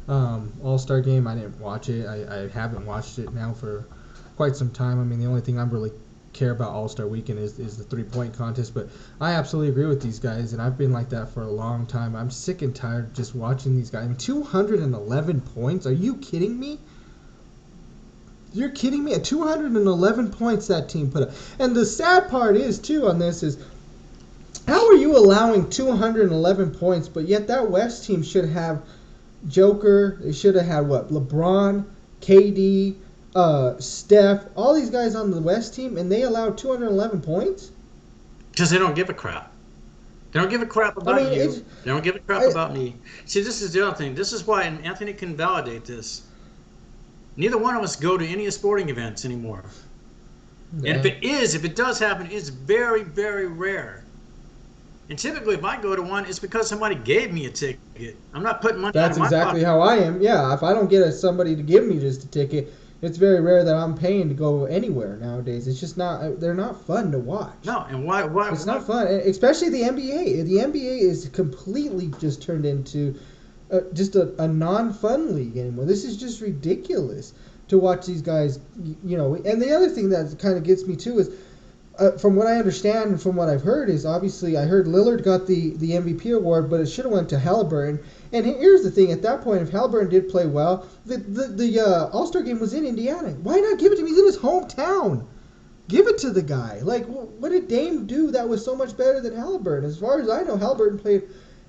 Speaker 2: All-Star game. I didn't watch it. I haven't watched it now for quite some time. I mean, the only thing I'm really care about All-Star Weekend is the three-point contest, but I absolutely agree with these guys, and I've been like that for a long time. I'm sick and tired of just watching these guys. I mean, 211 points? Are you kidding me? You're kidding me? At 211 points that team put up. And the sad part is, too, on this is, how are you allowing 211 points, but yet that West team should have Joker, they should have had, what, LeBron, KD, Steph, all these guys on the West team, and they allowed 211 points?
Speaker 1: Because they don't give a crap. They don't give a crap about you. They don't give a crap about me. See, this is the other thing. This is why, and Anthony can validate this, neither one of us go to any sporting events anymore. Yeah. And if it does happen, it's very, very rare. And typically, if I go to one, it's because somebody gave me a ticket. I'm not putting money out of my pocket.
Speaker 2: That's exactly how I am. Yeah, if I don't get somebody to give me just a ticket, it's very rare that I'm paying to go anywhere nowadays. It's just not. They're not fun to watch.
Speaker 1: No, and why?
Speaker 2: It's not fun, especially the NBA. The NBA is completely just turned into just a non-fun league anymore. This is just ridiculous to watch these guys. And the other thing that kind of gets me too is, from what I understand and from what I've heard, is obviously I heard Lillard got the MVP award, but it should have went to Halliburton. And here's the thing: at that point, if Halliburton did play well, the All-Star game was in Indiana. Why not give it to him? He's in his hometown. Give it to the guy. Like, what did Dame do that was so much better than Halliburton? As far as I know, Halliburton played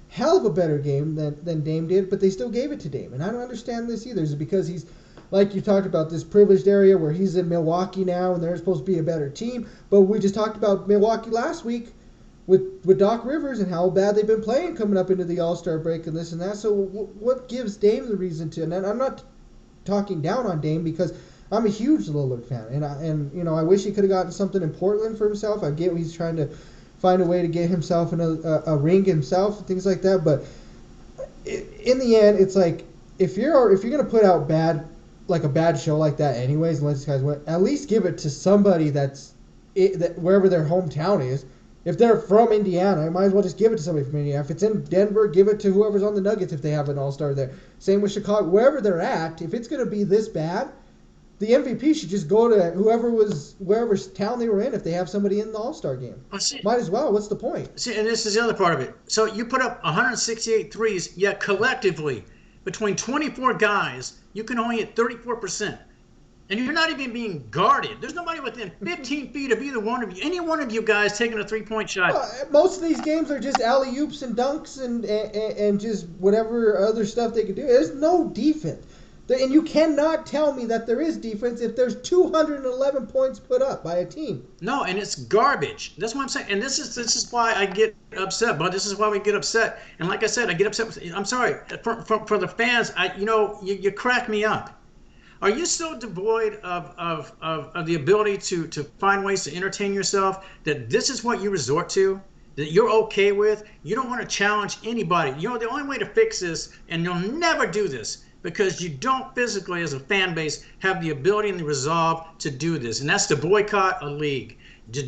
Speaker 2: hell of a better game than Dame did, but they still gave it to Dame. And I don't understand this either. Is it because he's, like you talked about, this privileged area where he's in Milwaukee now and they're supposed to be a better team? But we just talked about Milwaukee last week with Doc Rivers and how bad they've been playing coming up into the All-Star break and this and that. So what gives Dame the reason to? And I'm not talking down on Dame because I'm a huge Lillard fan, and I wish he could have gotten something in Portland for himself. I get he's trying to find a way to get himself in a ring himself and things like that. But in the end, it's like if you're gonna put out a bad show like that, anyways, and let these guys win, at least give it to somebody that wherever their hometown is. If they're from Indiana, I might as well just give it to somebody from Indiana. If it's in Denver, give it to whoever's on the Nuggets if they have an all-star there. Same with Chicago. Wherever they're at, if it's going to be this bad, the MVP should just go to wherever town they were in if they have somebody in the all-star game. Might as well. What's the point?
Speaker 1: See, and this is the other part of it. So you put up 168 threes, yet collectively, between 24 guys, you can only hit 34%. And you're not even being guarded. There's nobody within 15 feet of either one of you. Any one of you guys taking a three-point shot.
Speaker 2: Most of these games are just alley-oops and dunks and just whatever other stuff they could do. There's no defense. And you cannot tell me that there is defense if there's 211 points put up by a team.
Speaker 1: No, and it's garbage. That's what I'm saying. And this is why I get upset. But this is why we get upset. And like I said, I get upset. I'm sorry for the fans. You crack me up. Are you so devoid of the ability to find ways to entertain yourself that this is what you resort to? That you're okay with? You don't want to challenge anybody. You know, the only way to fix this, and you'll never do this, because you don't physically, as a fan base, have the ability and the resolve to do this. And that's to boycott a league.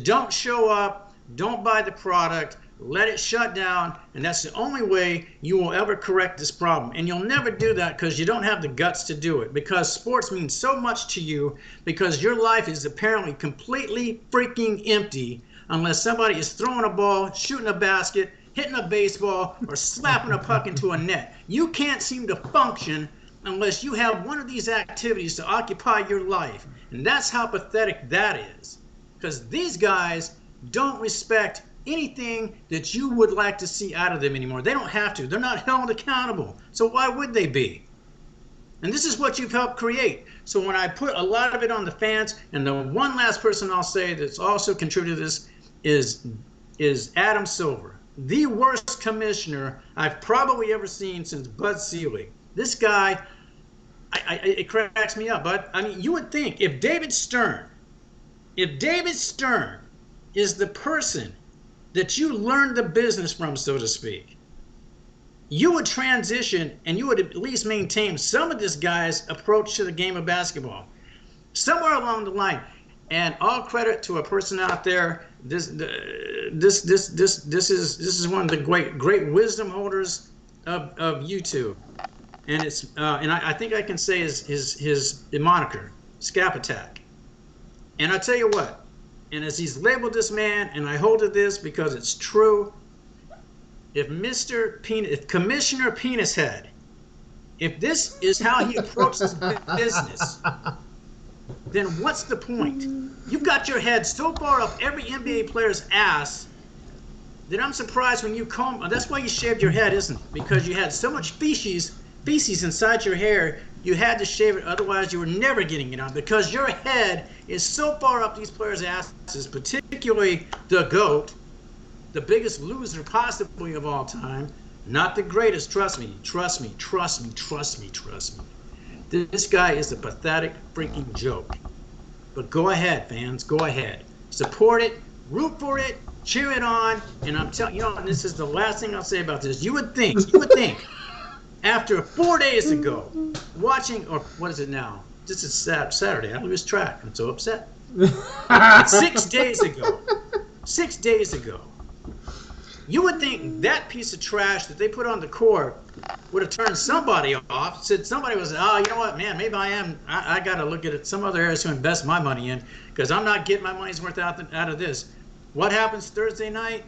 Speaker 1: Don't show up. Don't buy the product. Let it shut down. And that's the only way you will ever correct this problem. And you'll never do that because you don't have the guts to do it. Because sports means so much to you, because your life is apparently completely freaking empty unless somebody is throwing a ball, shooting a basket, hitting a baseball, or slapping a puck into a net. You can't seem to function unless you have one of these activities to occupy your life. And that's how pathetic that is. Because these guys don't respect anything that you would like to see out of them anymore. They don't have to. They're not held accountable. So why would they be? And this is what you've helped create. So when I put a lot of it on the fans, and the one last person I'll say that's also contributed to this is Adam Silver, the worst commissioner I've probably ever seen since Bud Selig. This guy, it cracks me up, bud. I mean, you would think if David Stern is the person that you learned the business from, so to speak, you would transition and you would at least maintain some of this guy's approach to the game of basketball somewhere along the line. And all credit to a person out there. This is one of the great wisdom holders of YouTube, and it's and I think I can say his moniker, Scap Attack. And I tell you what, and as he's labeled this man, and I hold to this because it's true. If Commissioner Penis Head, if this is how he approaches business, then what's the point? You've got your head so far up every NBA player's ass that I'm surprised when you comb. That's why you shaved your head, isn't it? Because you had so much feces inside your hair, you had to shave it. Otherwise, you were never getting it on, because your head is so far up these players' asses, particularly the GOAT, the biggest loser possibly of all time. Not the greatest, trust me. This guy is a pathetic freaking joke. But go ahead, fans, go ahead. Support it, root for it, cheer it on, and I'm telling you, and this is the last thing I'll say about this. You would think, after 4 days ago, watching, or what is it now? This is Saturday, I lose track, I'm so upset. 6 days ago, you would think that piece of trash that they put on the court would have turned somebody off. Said somebody was, oh, you know what, man, maybe I got to look at some other areas to invest my money in, because I'm not getting my money's worth out of this. What happens Thursday night?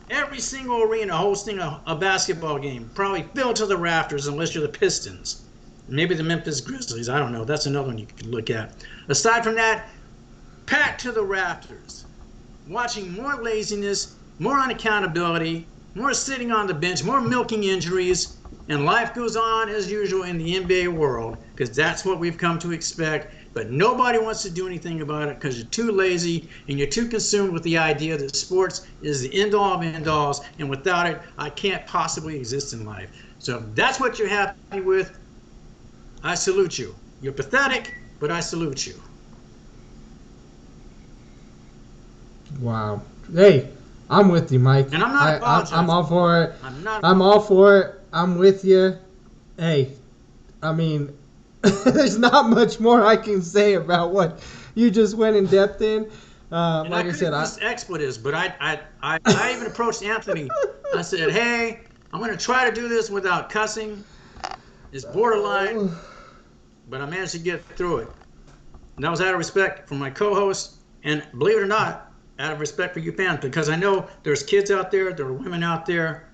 Speaker 1: Every single arena hosting a basketball game, probably filled to the rafters, unless you're the Pistons. Maybe the Memphis Grizzlies, I don't know. That's another one you could look at. Aside from that, packed to the rafters. Watching more laziness, more unaccountability, more sitting on the bench, more milking injuries, and life goes on as usual in the NBA world, because that's what we've come to expect. But nobody wants to do anything about it because you're too lazy and you're too consumed with the idea that sports is the end-all of end-alls, and without it, I can't possibly exist in life. So if that's what you're happy with, I salute you. You're pathetic, but I salute you.
Speaker 2: Wow. Hey, I'm with you, Mike.
Speaker 1: And I'm not apologizing.
Speaker 2: I'm all for it. I'm all for it. I'm with you. Hey, I mean, there's not much more I can say about what you just went in depth in. Like I said,
Speaker 1: expletives, but I even approached Anthony. I said, hey, I'm going to try to do this without cussing. It's borderline, but I managed to get through it. And that was out of respect for my co-host, and believe it or not, out of respect for you fans, because I know there's kids out there, there are women out there,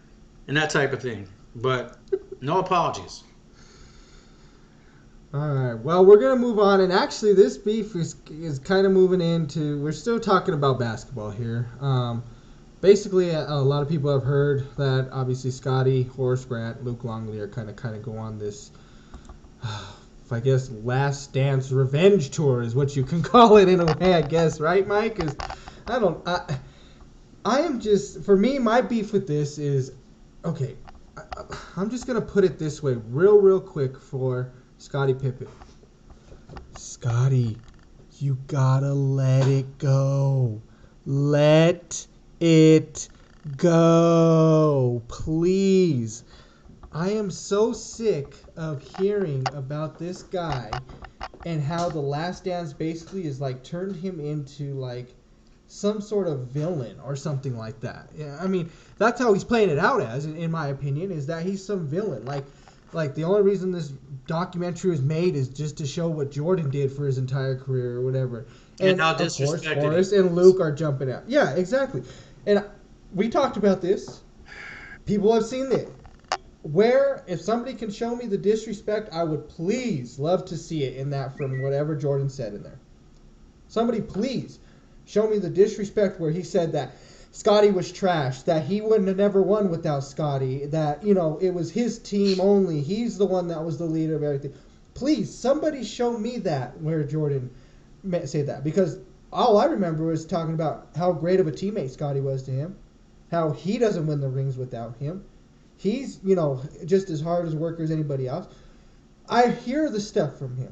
Speaker 1: and that type of thing. But no apologies.
Speaker 2: All right. Well, we're going to move on. And actually, this beef is kind of moving into, we're still talking about basketball here. Basically, a lot of people have heard that obviously Scotty, Horace Grant, Luke Longley are kind of go on this I guess, last dance revenge tour is what you can call it in a way, I guess, right, Mike? 'Cause I don't. I am just, for me, my beef with this is, okay, I'm just gonna put it this way, real quick for Scottie Pippen. Scotty, you gotta let it go. Let it go. Please. I am so sick of hearing about this guy and how The Last Dance basically is like turned him into like some sort of villain or something like that. Yeah, I mean, that's how he's playing it out as, in my opinion, is that he's some villain. Like the only reason this documentary was made is just to show what Jordan did for his entire career or whatever.
Speaker 1: And
Speaker 2: And
Speaker 1: how
Speaker 2: of course,
Speaker 1: disrespected
Speaker 2: Forrest
Speaker 1: he
Speaker 2: and
Speaker 1: was.
Speaker 2: Luke are jumping out. Yeah, exactly. And we talked about this. People have seen it. Where, if somebody can show me the disrespect, I would please love to see it in that from whatever Jordan said in there. Somebody please show me the disrespect where he said that Scotty was trash, that he wouldn't have never won without Scotty, that, it was his team only. He's the one that was the leader of everything. Please, somebody show me that where Jordan said that. Because all I remember was talking about how great of a teammate Scotty was to him, how he doesn't win the rings without him. He's, just as hard as a worker as anybody else. I hear the stuff from him.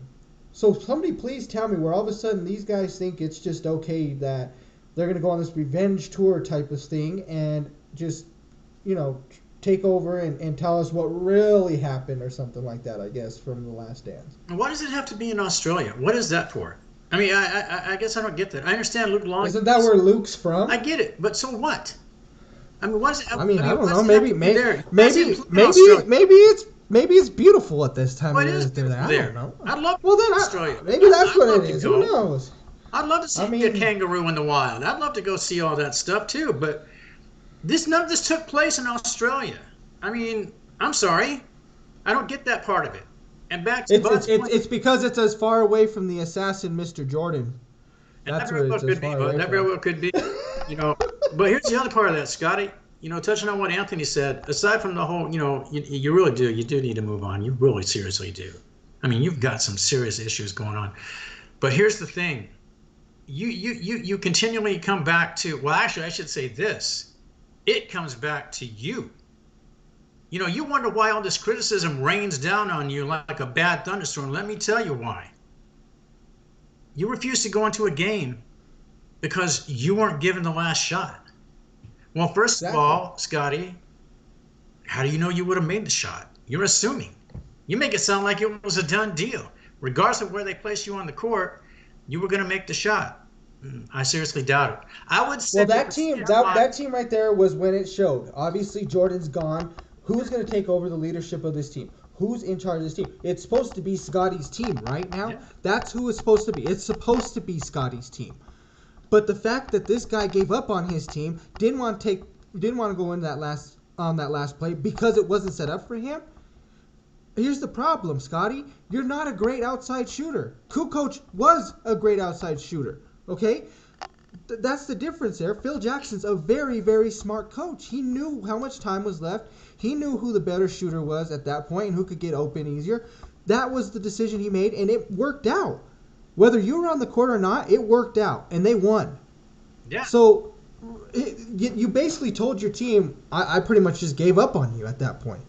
Speaker 2: So somebody please tell me where all of a sudden these guys think it's just okay that they're going to go on this revenge tour type of thing and just, take over and tell us what really happened or something like that, I guess, from The Last Dance.
Speaker 1: And why does it have to be in Australia? What is that for? I mean, I guess I don't get that. I understand Luke Long.
Speaker 2: Isn't that where Luke's from?
Speaker 1: I get it, but so what? I mean, what is it?
Speaker 2: I mean, I don't
Speaker 1: why
Speaker 2: know.
Speaker 1: does it have
Speaker 2: Maybe,
Speaker 1: to be there? Why does it
Speaker 2: maybe,
Speaker 1: include
Speaker 2: maybe,
Speaker 1: Australia?
Speaker 2: maybe it's beautiful at this time
Speaker 1: Well,
Speaker 2: of
Speaker 1: it
Speaker 2: year
Speaker 1: is
Speaker 2: that they're there. I
Speaker 1: beautiful
Speaker 2: don't
Speaker 1: there.
Speaker 2: know.
Speaker 1: I'd love to
Speaker 2: Well,
Speaker 1: go
Speaker 2: then
Speaker 1: to Australia.
Speaker 2: maybe that's
Speaker 1: I'd
Speaker 2: what
Speaker 1: love
Speaker 2: it
Speaker 1: to
Speaker 2: is.
Speaker 1: go.
Speaker 2: Who knows?
Speaker 1: I'd love to see
Speaker 2: I
Speaker 1: a
Speaker 2: mean,
Speaker 1: kangaroo in the wild. I'd love to go see all that stuff too. But none of this took place in Australia. I mean, I'm sorry, I don't get that part of it. And back to
Speaker 2: it's
Speaker 1: Bud's
Speaker 2: it's it's
Speaker 1: point,
Speaker 2: it's because it's as far away from the assassin, Mr. Jordan.
Speaker 1: and that
Speaker 2: That's
Speaker 1: very
Speaker 2: what
Speaker 1: well
Speaker 2: it's as
Speaker 1: could be,
Speaker 2: far
Speaker 1: Bud.
Speaker 2: away
Speaker 1: That very
Speaker 2: from.
Speaker 1: well could be. You know, but here's the other part of that, Scotty. Touching on what Anthony said, aside from the whole, you really do, you do need to move on. You really seriously do. I mean, you've got some serious issues going on. But here's the thing. You continually come back to, well, actually, I should say this. It comes back to you. You wonder why all this criticism rains down on you like a bad thunderstorm. Let me tell you why. You refused to go into a game because you weren't given the last shot. Well, first of
Speaker 2: Exactly.
Speaker 1: all, Scotty, how do you know you would have made the shot? You're assuming. You make it sound like it was a done deal. Regardless of where they placed you on the court, you were going to make the shot. I seriously doubt it. I would say
Speaker 2: Well, that team, that team right there was when it showed. Obviously, Jordan's gone. Who's going to take over the leadership of this team? Who's in charge of this team? It's supposed to be Scotty's team right now.
Speaker 1: Yeah.
Speaker 2: That's who it's supposed to be. It's supposed to be Scotty's team. But the fact that this guy gave up on his team, didn't want to go in that last play because it wasn't set up for him. Here's the problem, Scotty. You're not a great outside shooter. Kukoc was a great outside shooter. Okay? That's the difference there. Phil Jackson's a very, very smart coach. He knew how much time was left. He knew who the better shooter was at that point and who could get open easier. That was the decision he made, and it worked out. Whether you were on the court or not, it worked out, and they won.
Speaker 1: Yeah.
Speaker 2: So you basically told your team, I pretty much just gave up on you at that point.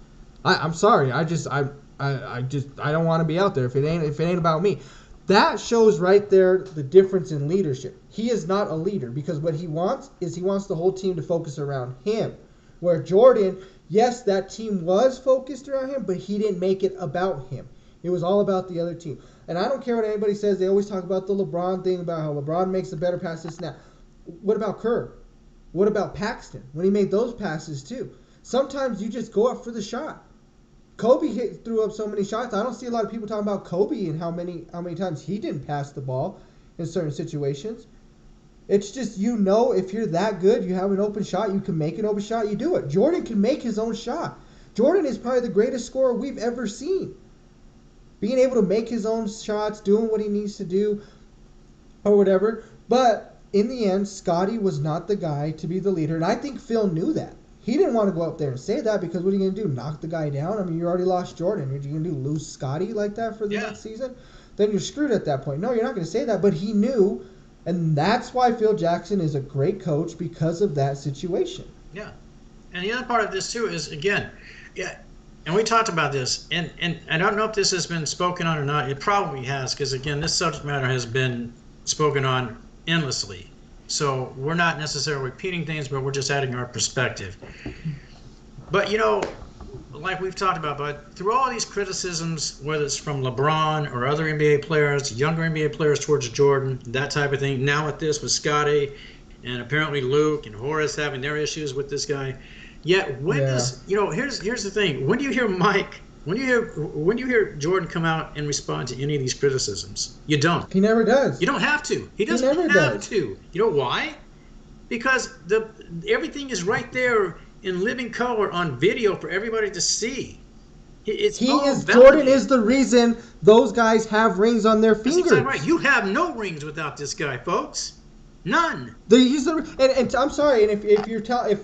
Speaker 2: I'm sorry. I don't want to be out there if it ain't about me. That shows right there the difference in leadership. He is not a leader because what he wants is he wants the whole team to focus around him. Where Jordan, yes, that team was focused around him, but he didn't make it about him. It was all about the other team. And I don't care what anybody says. They always talk about the LeBron thing, about how LeBron makes the better passes now. What about Kerr? What about Paxton when he made those passes too? Sometimes you just go up for the shot. Kobe threw up so many shots. I don't see a lot of people talking about Kobe and how many times he didn't pass the ball in certain situations. It's just, if you're that good, you have an open shot, you can make an open shot, you do it. Jordan can make his own shot. Jordan is probably the greatest scorer we've ever seen. Being able to make his own shots, doing what he needs to do, or whatever. But in the end, Scotty was not the guy to be the leader, and I think Phil knew that. He didn't want to go up there and say that because what are you going to do? Knock the guy down? I mean, you already lost Jordan. What are you going to do? Lose Scotty like that for the next season? Then you're screwed at that point. No, you're not going to say that. But he knew, and that's why Phil Jackson is a great coach because of that situation.
Speaker 1: Yeah. And the other part of this, too, is, again, and we talked about this, and I don't know if this has been spoken on or not. It probably has because, again, this subject matter has been spoken on endlessly. So we're not necessarily repeating things, but we're just adding our perspective. But, like we've talked about, but through all these criticisms, whether it's from LeBron or other NBA players, younger NBA players towards Jordan, that type of thing, now with this, with Scotty, and apparently Luke and Horace having their issues with this guy. Yet when does, here's the thing. When do you hear when do you hear Jordan come out and respond to any of these criticisms? You don't.
Speaker 2: He never does.
Speaker 1: You don't have to. He doesn't have to. You know why? Because everything is right there in living color on video for everybody to see.
Speaker 2: Jordan is the reason those guys have rings on their fingers.
Speaker 1: That's exactly right. You have no rings without this guy, folks. None.
Speaker 2: And I'm sorry, and if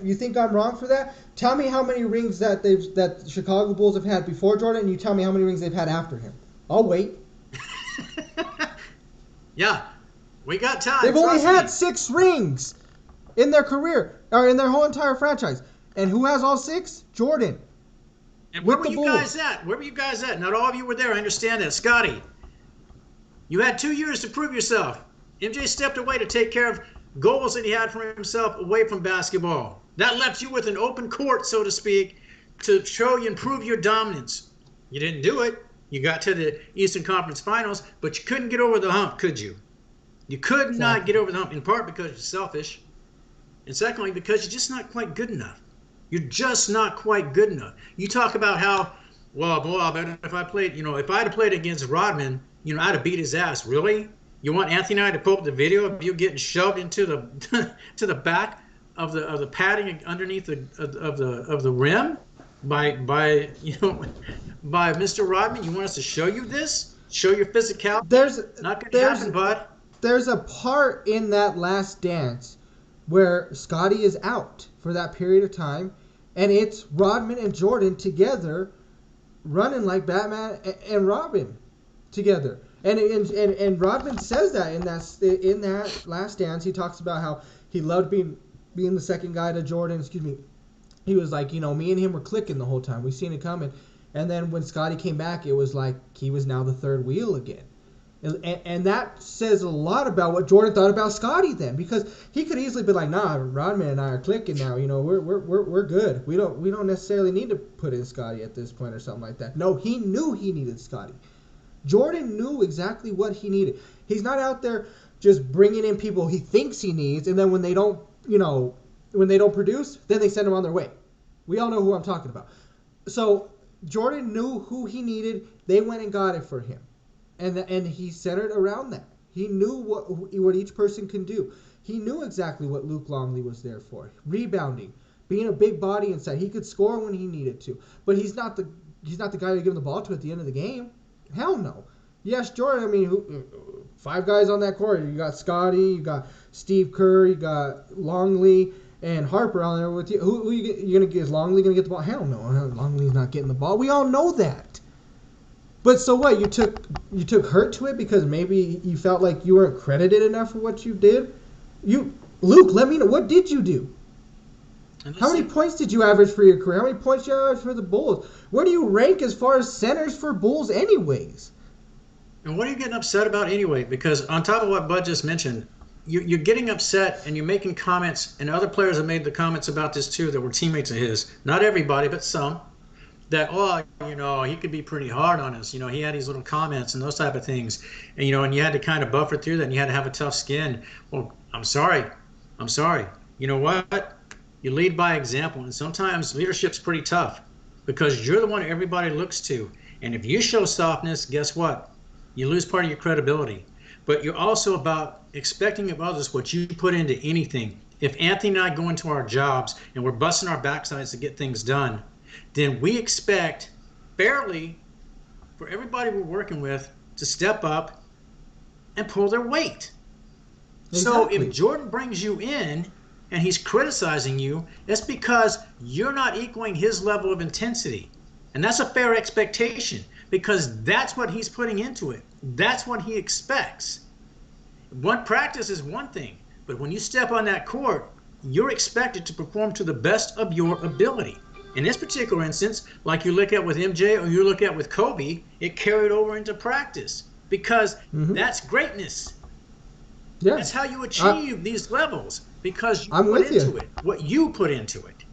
Speaker 2: you think I'm wrong for that, tell me how many rings that Chicago Bulls have had before Jordan, and you tell me how many rings they've had after him. I'll wait.
Speaker 1: Yeah, we got time.
Speaker 2: They've only had 6 rings in their career, or in their whole entire franchise. And who has all 6? Jordan.
Speaker 1: And where were you guys at? Where were you guys at? Not all of you were there. I understand that. Scotty, you had 2 years to prove yourself. MJ stepped away to take care of goals that he had for himself away from basketball. That left you with an open court, so to speak, to show you and prove your dominance. You didn't do it. You got to the Eastern Conference Finals, but you couldn't get over the hump, could you? You could not get over the hump, in part because you're selfish, and secondly, because you're just not quite good enough. You're just not quite good enough. You talk about how, well, boy, I bet if I played, if I had played against Rodman, I'd have beat his ass. Really? You want Anthony and I to pull up the video of you getting shoved into the to the back of the padding underneath of the rim by Mr. Rodman? You want us to show you this? Show your physicality? Not going to happen, bud.
Speaker 2: There's a part in that Last Dance where Scotty is out for that period of time, and it's Rodman and Jordan together running like Batman and Robin together. And Rodman says that in that Last Dance. He talks about how he loved being the second guy to Jordan. He was like, me and him were clicking the whole time. We seen it coming. And then when Scotty came back, it was like he was now the third wheel again. And that says a lot about what Jordan thought about Scotty then, because he could easily be like, nah, Rodman and I are clicking now. We're good. We don't necessarily need to put in Scotty at this point or something like that. No, he knew he needed Scotty. Jordan knew exactly what he needed. He's not out there just bringing in people he thinks he needs, and then when they don't produce, then they send them on their way. We all know who I'm talking about. So Jordan knew who he needed. They went and got it for him, and he centered around that. He knew what each person can do. He knew exactly what Luke Longley was there for: rebounding, being a big body inside. He could score when he needed to, but he's not the guy to give him the ball to at the end of the game. Hell no. Yes, Jordan, 5 guys on that court. You got Scotty, you got Steve Kerr, you got Longley, and Harper on there with you. Who you going to get? Is Longley going to get the ball? Hell no. Longley's not getting the ball. We all know that. But so what? You took hurt to it because maybe you felt like you weren't credited enough for what you did? Luke, let me know. What did you do? How many points did you average for your career? How many points did you average for the Bulls? Where do you rank as far as centers for Bulls anyways?
Speaker 1: And what are you getting upset about anyway? Because on top of what Bud just mentioned, you're getting upset and you're making comments, and other players have made the comments about this too that were teammates of his. Not everybody, but some. That, he could be pretty hard on us. He had these little comments and those type of things. And, and you had to kind of buffer through that and you had to have a tough skin. Well, I'm sorry. You know what? You lead by example, and sometimes leadership's pretty tough because you're the one everybody looks to. And if you show softness, guess what? You lose part of your credibility. But you're also about expecting of others what you put into anything. If Anthony and I go into our jobs and we're busting our backsides to get things done, then we expect fairly for everybody we're working with to step up and pull their weight. Exactly. So if Jordan brings you in and he's criticizing you, it's because you're not equaling his level of intensity. And that's a fair expectation because that's what he's putting into it. That's what he expects. One practice is one thing, but when you step on that court, you're expected to perform to the best of your ability. In this particular instance, like you look at with MJ or you look at with Kobe, it carried over into practice because that's greatness.
Speaker 2: Yeah.
Speaker 1: That's how you achieve these levels because you
Speaker 2: I'm
Speaker 1: put
Speaker 2: with
Speaker 1: into
Speaker 2: you.
Speaker 1: it what you put into it.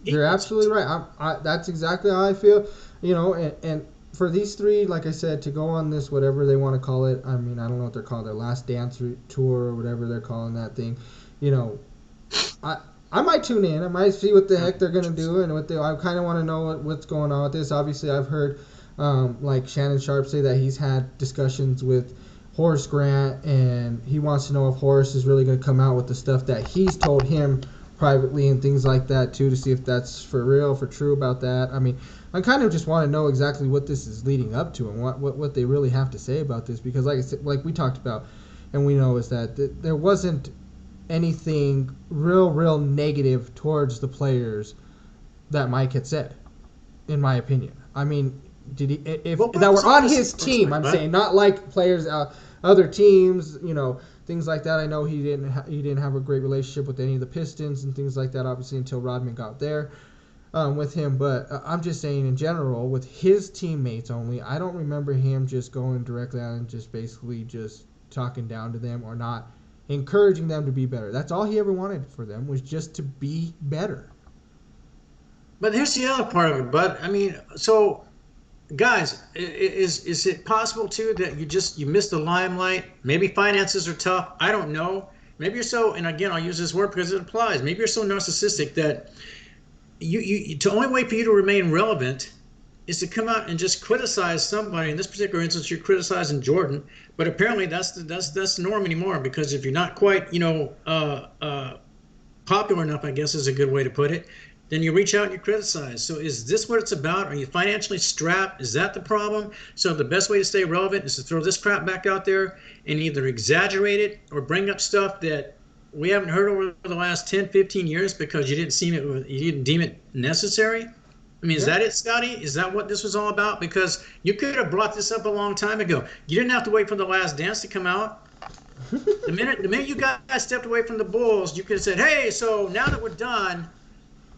Speaker 2: You're absolutely right. That's exactly how I feel. And for these three, like I said, to go on this, whatever they want to call it, I mean, I don't know what they're called, their last dance tour or whatever they're calling that thing. I might tune in. I might see what the heck they're gonna do and I kind of want to know what's going on with this. Obviously, I've heard like Shannon Sharp say that he's had discussions with Horace Grant, and he wants to know if Horace is really going to come out with the stuff that he's told him privately and things like that too, to see if that's for real, for true about that. I mean, I kind of just want to know exactly what this is leading up to and what they really have to say about this, because like I said, like we talked about and we know, is that there wasn't anything real negative towards the players that Mike had said, in my opinion. I mean, did he, if that were on his team, I'm saying, not like players other teams, things like that. I know he didn't have a great relationship with any of the Pistons and things like that, obviously, until Rodman got there with him. But I'm just saying, in general, with his teammates only, I don't remember him just going directly out and just basically just talking down to them or not encouraging them to be better. That's all he ever wanted for them, was just to be better.
Speaker 1: But here's the other part of it, Bud. I mean, so guys, is it possible too that you missed the limelight? Maybe finances are tough. I don't know. Maybe you're so, and again, I'll use this word because it applies. Maybe you're so narcissistic that the only way for you to remain relevant is to come out and just criticize somebody. In this particular instance, you're criticizing Jordan, but apparently that's the norm anymore, because if you're not quite popular enough, I guess is a good way to put it, then you reach out and you criticize. So is this what it's about? Are you financially strapped? Is that the problem? So the best way to stay relevant is to throw this crap back out there and either exaggerate it or bring up stuff that we haven't heard over the last 10, 15 years because you didn't deem it necessary? I mean, is that it, Scotty? Is that what this was all about? Because you could have brought this up a long time ago. You didn't have to wait for The Last Dance to come out. The minute you guys stepped away from the Bulls, you could have said, hey, so now that we're done,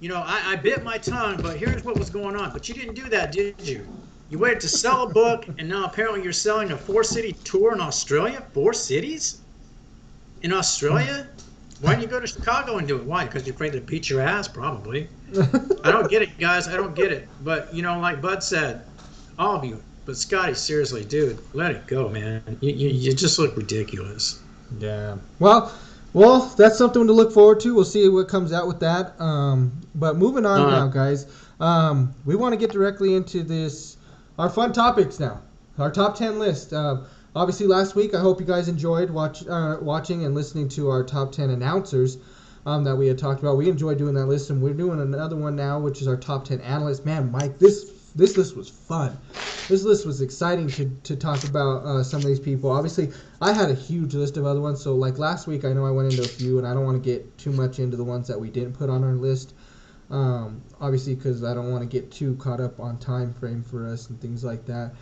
Speaker 1: I bit my tongue, but here's what was going on. But you didn't do that, did you? You waited to sell a book, and now apparently you're selling a 4-city tour in Australia? 4 cities? In Australia? Why didn't you go to Chicago and do it? Why? Because you're afraid to beat your ass? Probably. I don't get it, guys. I don't get it. But, like Bud said, all of you. But Scotty, seriously, dude, let it go, man. You just look ridiculous.
Speaker 2: Yeah. Well, that's something to look forward to. We'll see what comes out with that. But moving on now, guys. We want to get directly into our fun topics now. Our top 10 list. Obviously, last week, I hope you guys enjoyed watching and listening to our top 10 announcers that we had talked about. We enjoyed doing that list, and we're doing another one now, which is our top 10 analysts. Man, Mike, this list was fun. This list was exciting to talk about some of these people. Obviously, I had a huge list of other ones. So, like last week, I know I went into a few, and I don't want to get too much into the ones that we didn't put on our list. Obviously, because I don't want to get too caught up on time frame for us and things like that.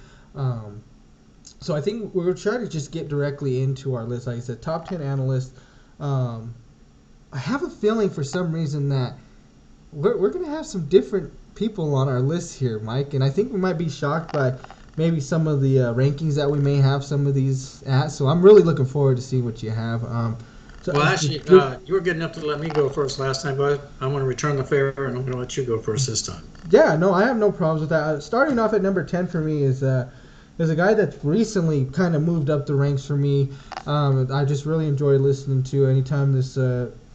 Speaker 2: So I think we're going to try to just get directly into our list. Like I said, top 10 analysts. I have a feeling for some reason that we're going to have some different people on our list here, Mike. And I think we might be shocked by maybe some of the rankings that we may have some of these at. So I'm really looking forward to see what you have.
Speaker 1: Actually, you were good enough to let me go first last time, but I want to return the favor, and I'm going to let you go first this time.
Speaker 2: Yeah, no, I have no problems with that. Starting off at number 10 for me is a guy that's recently kind of moved up the ranks for me. I just really enjoy listening to anytime this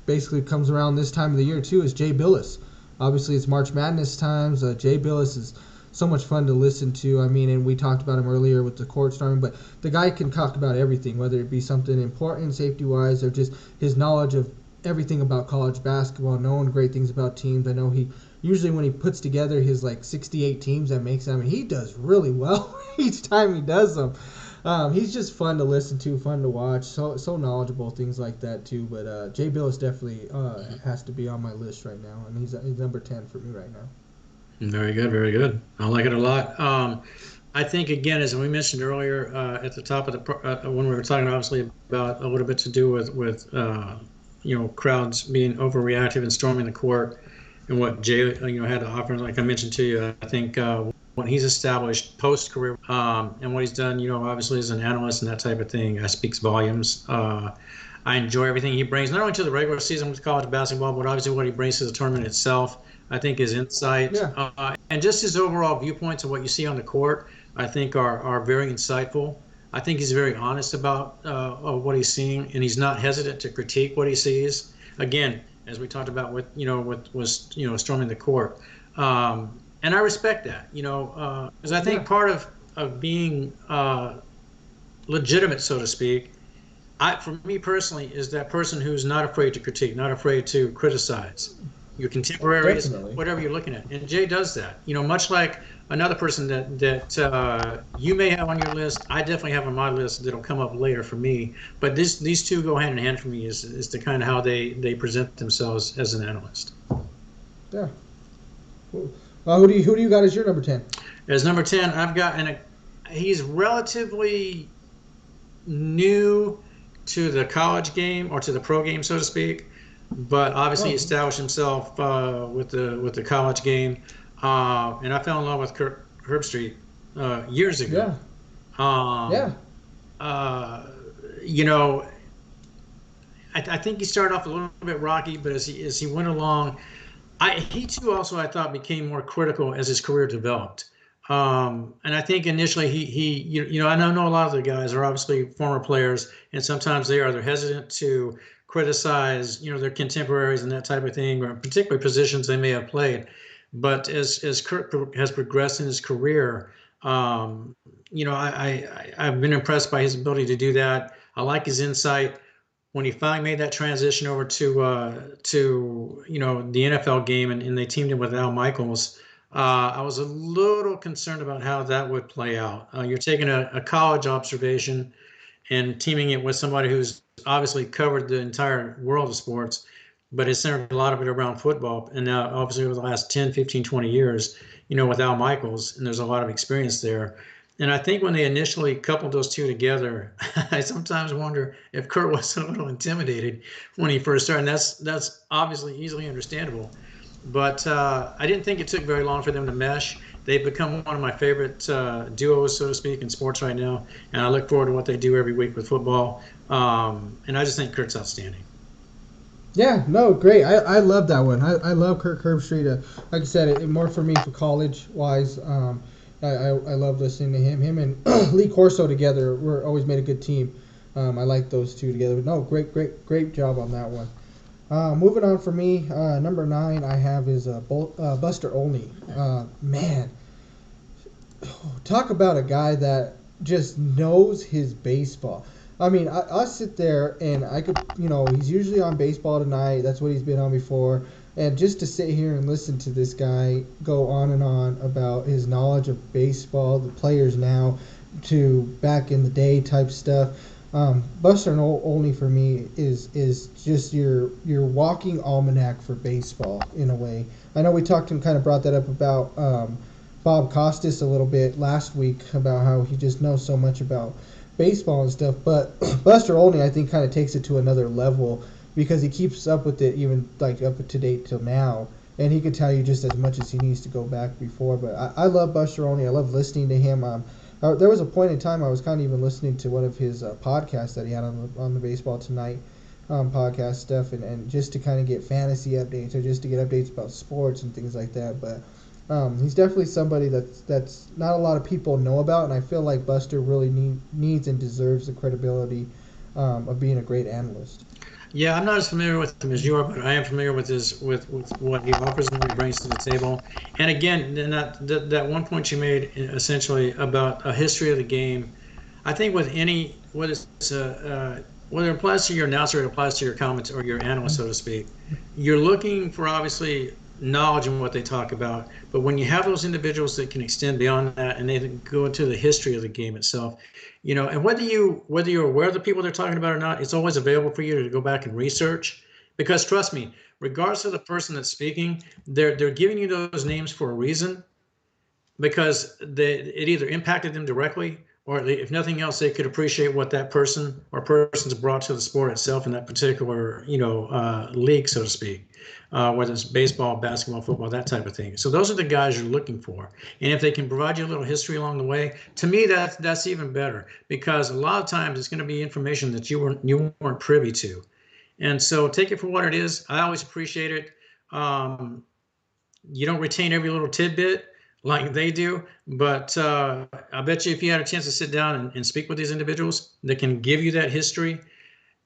Speaker 2: basically comes around this time of the year, too, is Jay Billis. Obviously, it's March Madness times. Jay Billis is so much fun to listen to. I mean, and we talked about him earlier with the court storming, but the guy can talk about everything, whether it be something important safety-wise or just his knowledge of everything about college basketball, knowing great things about teams. I know he usually when he puts together his 68 teams that makes them, he does really well each time he does them. He's just fun to listen to, fun to watch, so knowledgeable, things like that too. But Jay Bill is definitely has to be on my list right now, and he's number 10 for me right now.
Speaker 1: Very good, very good. I like it a lot. I think again, as we mentioned earlier at the top of when we were talking, obviously about a little bit to do with crowds being overreactive and storming the court, and what Jay had to offer. Like I mentioned to you, I think what he's established post career and what he's done, obviously as an analyst and that type of thing, speaks volumes. I enjoy everything he brings, not only to the regular season with college basketball, but obviously what he brings to the tournament itself. I think his insight
Speaker 2: Yeah,
Speaker 1: and just his overall viewpoints of what you see on the court, I think are very insightful. I think he's very honest about what he's seeing, and he's not hesitant to critique what he sees. Again, as we talked about with storming the court, and I respect that, because I think
Speaker 2: yeah,
Speaker 1: part of being legitimate, so to speak, for me personally, is that person who's not afraid to critique, not afraid to criticize your contemporaries,
Speaker 2: definitely.
Speaker 1: whatever you're looking at. And Jay does that. Much like another person that you may have on your list, I definitely have on my list that'll come up later for me. But these two go hand in hand for me is the kind of how they present themselves as an analyst.
Speaker 2: Yeah. Cool. Who do you got as your number 10?
Speaker 1: As number 10, I've got he's relatively new to the college game or to the pro game, so to speak. But obviously, he
Speaker 2: Oh,
Speaker 1: established himself with the college game, and I fell in love with Herbstreit years ago.
Speaker 2: yeah,
Speaker 1: Um,
Speaker 2: yeah.
Speaker 1: uh, you know, I think he started off a little bit rocky, but as he went along, he too also I thought became more critical as his career developed. And I think initially I know a lot of the guys are obviously former players, and sometimes they're hesitant to criticize their contemporaries and that type of thing, or particularly positions they may have played. But as Kurt has progressed in his career, I've been impressed by his ability to do that. I like his insight when he finally made that transition over to the NFL game, and they teamed him with Al Michaels. I was a little concerned about how that would play out. You're taking a college observation and teaming it with somebody who's obviously covered the entire world of sports, but has centered a lot of it around football. And now, obviously, over the last 10, 15, 20 years, with Al Michaels, and there's a lot of experience there. And I think when they initially coupled those two together, I sometimes wonder if Kurt was a little intimidated when he first started. And that's obviously easily understandable. But I didn't think it took very long for them to mesh. They've become one of my favorite duos, so to speak, in sports right now. And I look forward to what they do every week with football. And I just think Kurt's outstanding.
Speaker 2: Yeah, no, great. I love that one. I love Kirk Herbstreit. Like I said, more for me for college wise. I love listening to him. Him and Lee Corso together were always made a good team. I like those two together. But no, great job on that one. Moving on for me, number 9 I have is Buster Olney. Man, talk about a guy that just knows his baseball. I mean, I sit there and I could, he's usually on Baseball Tonight. That's what he's been on before. And just to sit here and listen to this guy go on and on about his knowledge of baseball, the players now, to back in the day type stuff. Buster Olney for me is just your walking almanac for baseball in a way. I know we talked and kind of brought that up about Bob Costas a little bit last week about how he just knows so much about baseball and stuff, but Buster Olney I think kind of takes it to another level because he keeps up with it even like up to date till now, and he can tell you just as much as he needs to go back before. But I love Buster Olney. I love listening to him. There was a point in time I was kind of even listening to one of his podcasts that he had on the Baseball Tonight podcast stuff, and just to kind of get fantasy updates or just to get updates about sports and things like that. But he's definitely somebody that's not a lot of people know about, and I feel like Buster really needs and deserves the credibility of being a great analyst.
Speaker 1: Yeah, I'm not as familiar with him as you are, but I am familiar with with what he offers and what he brings to the table. And again, that one point you made essentially about a history of the game, I think with whether whether it applies to your announcer, it applies to your comments or your analyst, so to speak. You're looking for obviously knowledge in what they talk about. But when you have those individuals that can extend beyond that and they go into the history of the game itself, and whether you're aware of the people they're talking about or not, it's always available for you to go back and research. Because trust me, regardless of the person that's speaking, they're giving you those names for a reason because it either impacted them directly or if nothing else, they could appreciate what that person or persons brought to the sport itself in that particular, league, so to speak, whether it's baseball, basketball, football, that type of thing. So those are the guys you're looking for. And if they can provide you a little history along the way, to me, that's even better because a lot of times it's going to be information that you weren't privy to. And so take it for what it is. I always appreciate it. Um, you don't retain every little tidbit like they do, but I bet you if you had a chance to sit down and speak with these individuals that can give you that history,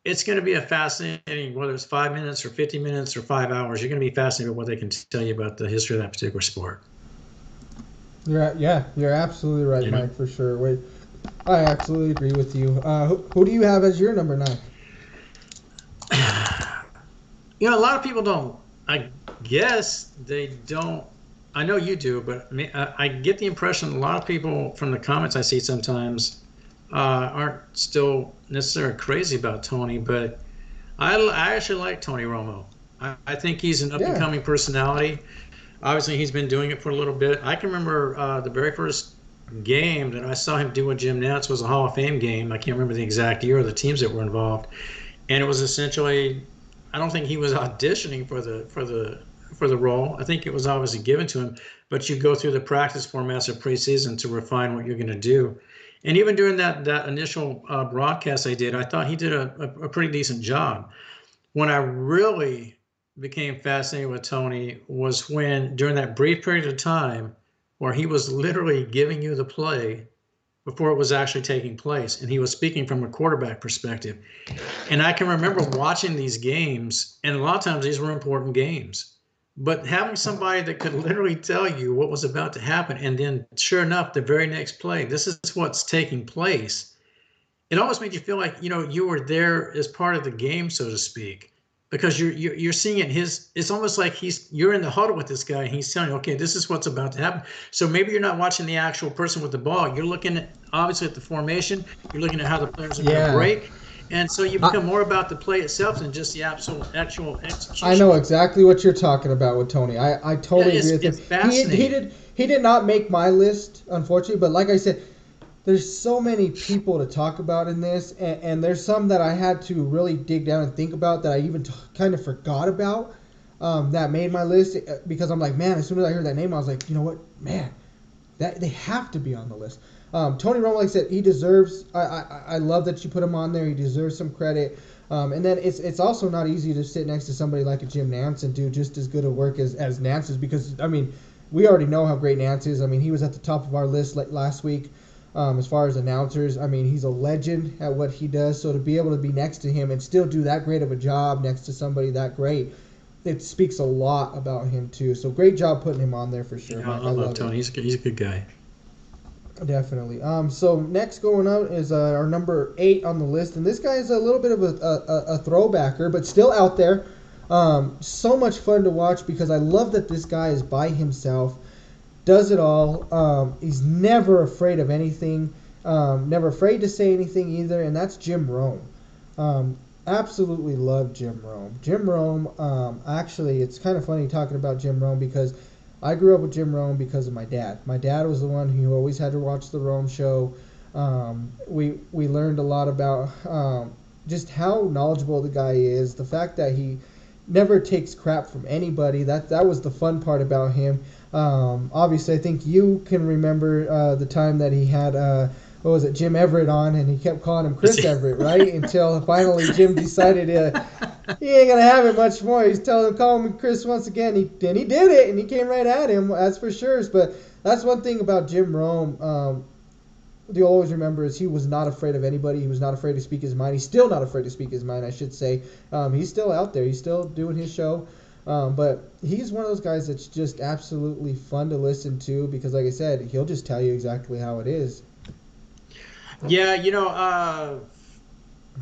Speaker 1: it's going to be a fascinating, whether it's 5 minutes or 50 minutes or 5 hours, you're going to be fascinated with what they can tell you about the history of that particular sport.
Speaker 2: You're absolutely right,
Speaker 1: You know,
Speaker 2: Mike, for sure. Wait, I absolutely agree with you. Who do you have as your number 9?
Speaker 1: a lot of people don't. I guess they don't. I know you do, but I get the impression a lot of people from the comments I see sometimes aren't still necessarily crazy about Tony, but I actually like Tony Romo. I think he's an up and
Speaker 2: Yeah,
Speaker 1: coming personality. Obviously, he's been doing it for a little bit. I can remember the very first game that I saw him do with Jim Nantz was a Hall of Fame game. I can't remember the exact year or the teams that were involved, and it was essentially. I don't think he was auditioning for the role. I think it was obviously given to him, but you go through the practice formats of preseason to refine what you're going to do. And even during that initial broadcast I did, I thought he did a pretty decent job. When I really became fascinated with Tony was when during that brief period of time where he was literally giving you the play before it was actually taking place, and he was speaking from a quarterback perspective. And I can remember watching these games, and a lot of times these were important games. But having somebody that could literally tell you what was about to happen, and then sure enough, the very next play, this is what's taking place. It almost made you feel like you were there as part of the game, so to speak, because you're seeing it. It's almost like you're in the huddle with this guy, and he's telling you, okay, this is what's about to happen. So maybe you're not watching the actual person with the ball. You're looking at obviously at the formation. You're looking at how the players are going to
Speaker 2: yeah.
Speaker 1: break. And so you
Speaker 2: I,
Speaker 1: become more about the play itself than just the actual
Speaker 2: I
Speaker 1: execution.
Speaker 2: know exactly what you're talking about with Tony. I
Speaker 1: Yeah,
Speaker 2: totally agree with
Speaker 1: it's
Speaker 2: him.
Speaker 1: fascinating.
Speaker 2: He did not make my list, unfortunately, but like I said, there's so many people to talk about in this, and there's some that I had to really dig down and think about that I even kind of forgot about, that made my list because I'm like, man, as soon as I heard that name, I was like, you know what, man, that they have to be on the list. Tony Romo, like I said, he deserves. I love that you put him on there. He deserves some credit. And then it's also not easy to sit next to somebody like a Jim Nantz and do just as good a work as Nantz is because I mean we already know how great Nantz is. I mean he was at the top of our list last week as far as announcers. I mean he's a legend at what he does. So to be able to be next to him and still do that great of a job next to somebody that great, it speaks a lot about him too. So great job putting him on there for sure,
Speaker 1: Yeah,
Speaker 2: Mike.
Speaker 1: I
Speaker 2: I
Speaker 1: love
Speaker 2: love it.
Speaker 1: Tony. He's a good guy.
Speaker 2: Definitely. So next going out is our number 8 on the list, and this guy is a little bit of a throwbacker, but still out there. So much fun to watch because I love that this guy is by himself, does it all. He's never afraid of anything, never afraid to say anything either, and that's Jim Rome. Absolutely love Jim Rome. Jim Rome, actually, it's kind of funny talking about Jim Rome because I grew up with Jim Rome because of my dad. My dad was the one who always had to watch the Rome show. We learned a lot about just how knowledgeable the guy is. The fact that he never takes crap from anybody. That was the fun part about him. Obviously, I think you can remember the time that he had what was it, Jim Everett on, and he kept calling him Chris Everett, right? Until finally Jim decided he ain't gonna have it much more. He's telling him, call him Chris once again. He did it, and he came right at him. That's for sure. But that's one thing about Jim Rome. You'll always remember is he was not afraid of anybody. He was not afraid to speak his mind. He's still not afraid to speak his mind, I should say. He's still out there. He's still doing his show. But he's one of those guys that's just absolutely fun to listen to because, like I said, he'll just tell you exactly how it is.
Speaker 1: Yeah,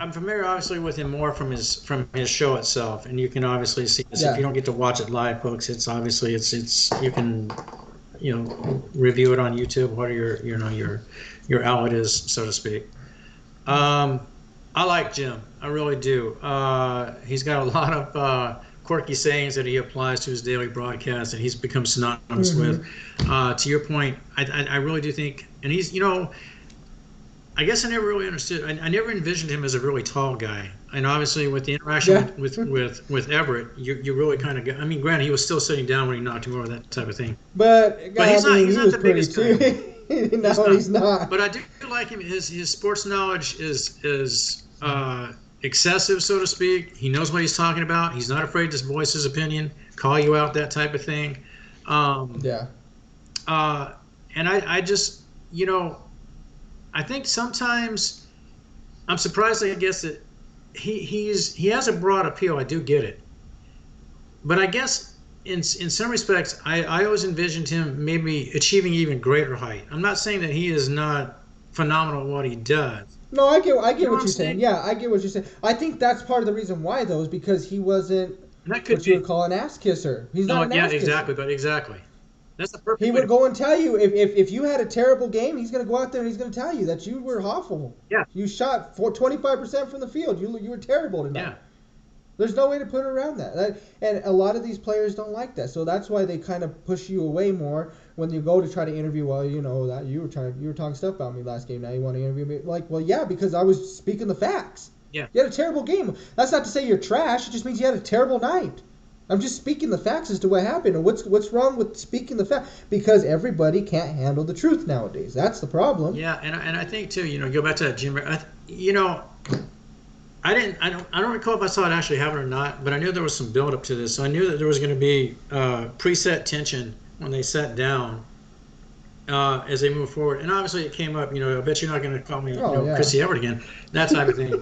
Speaker 1: I'm familiar, obviously, with him more from his show itself, and you can obviously see this. If you
Speaker 2: Yeah.
Speaker 1: don't get to watch it live, folks, it's you can review it on YouTube, whatever your outlet is, so to speak. Um, I like Jim. I really do. He's got a lot of quirky sayings that he applies to his daily broadcast, and he's become synonymous with.
Speaker 2: Mm-hmm.
Speaker 1: To your point, I really do think, and he's, I guess I never really understood. I never envisioned him as a really tall guy, and obviously with the interaction
Speaker 2: Yeah.
Speaker 1: with Everett, you really kind of. I mean, granted, he was still sitting down when he knocked him over, that type of thing.
Speaker 2: But
Speaker 1: But he's
Speaker 2: I
Speaker 1: not
Speaker 2: mean,
Speaker 1: he's
Speaker 2: he
Speaker 1: not
Speaker 2: was
Speaker 1: the
Speaker 2: pretty
Speaker 1: biggest guy.
Speaker 2: too.
Speaker 1: He's
Speaker 2: No,
Speaker 1: not.
Speaker 2: he's not.
Speaker 1: But I do like him. His sports knowledge is excessive, so to speak. He knows what he's talking about. He's not afraid to voice his opinion, call you out, that type of thing. Um,
Speaker 2: Yeah.
Speaker 1: uh, and I just, I think sometimes I'm surprised. I guess that he has a broad appeal. I do get it, but I guess in some respects, I always envisioned him maybe achieving even greater height. I'm not saying that he is not phenomenal at what he does.
Speaker 2: No, I get
Speaker 1: You know
Speaker 2: what
Speaker 1: what I'm
Speaker 2: you're saying.
Speaker 1: saying?
Speaker 2: Yeah, I get what you're saying. I think that's part of the reason why though is because he wasn't
Speaker 1: And that could
Speaker 2: what you would
Speaker 1: be.
Speaker 2: call an ass kisser. He's not
Speaker 1: No,
Speaker 2: an
Speaker 1: yeah,
Speaker 2: ass kisser.
Speaker 1: exactly, but exactly. That's the
Speaker 2: He
Speaker 1: perfect way
Speaker 2: would
Speaker 1: to.
Speaker 2: go and tell you if you had a terrible game, he's going to go out there and he's going to tell you that you were awful.
Speaker 1: Yeah,
Speaker 2: You shot for 25% from the field. You were terrible tonight.
Speaker 1: yeah,
Speaker 2: There's no way to put around that. And a lot of these players don't like that. So that's why they kind of push you away more when you go to try to interview. Well, that you were talking stuff about me last game. Now you want to interview me? Like, well, yeah, because I was speaking the facts.
Speaker 1: yeah.
Speaker 2: You had a terrible game. That's not to say you're trash. It just means you had a terrible night. I'm just speaking the facts as to what happened and what's wrong with speaking the fact because everybody can't handle the truth nowadays. That's the problem.
Speaker 1: Yeah, and I think too, go back to that Jim. I don't recall if I saw it actually happen or not, but I knew there was some build up to this, so I knew that there was going to be preset tension when they sat down as they move forward. And obviously, it came up. I bet you're not going to call me,
Speaker 2: Oh, yeah.
Speaker 1: Chrissy Everett again, that type of thing.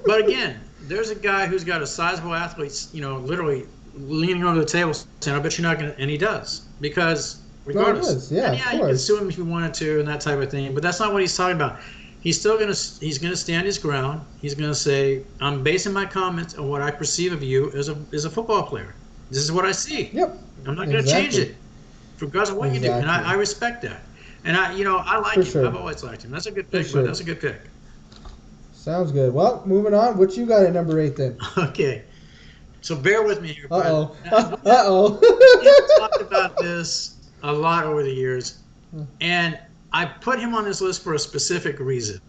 Speaker 1: But again, there's a guy who's got a sizable athlete, literally leaning over the table saying, "I bet you're not going to," and he does because regardless,
Speaker 2: does, yeah,
Speaker 1: and
Speaker 2: of
Speaker 1: yeah, you could
Speaker 2: course.
Speaker 1: sue him if you wanted to and that type of thing. But that's not what he's talking about. He's gonna stand his ground. He's gonna say, "I'm basing my comments on what I perceive of you as a football player. This is what I see.
Speaker 2: Yep.
Speaker 1: I'm not gonna change
Speaker 2: Exactly.
Speaker 1: it regardless of what you do." And
Speaker 2: Exactly.
Speaker 1: I respect that. And I like
Speaker 2: For
Speaker 1: him.
Speaker 2: sure.
Speaker 1: I've always liked him. That's a good pick,
Speaker 2: sure.
Speaker 1: bud. That's a good pick.
Speaker 2: Sounds good. Well, moving on. What you got at number 8 then?
Speaker 1: Okay. So bear with me here, Brett.
Speaker 2: Uh-oh.
Speaker 1: We have
Speaker 2: Uh-oh.
Speaker 1: talked about this a lot over the years, and I put him on this list for a specific reason.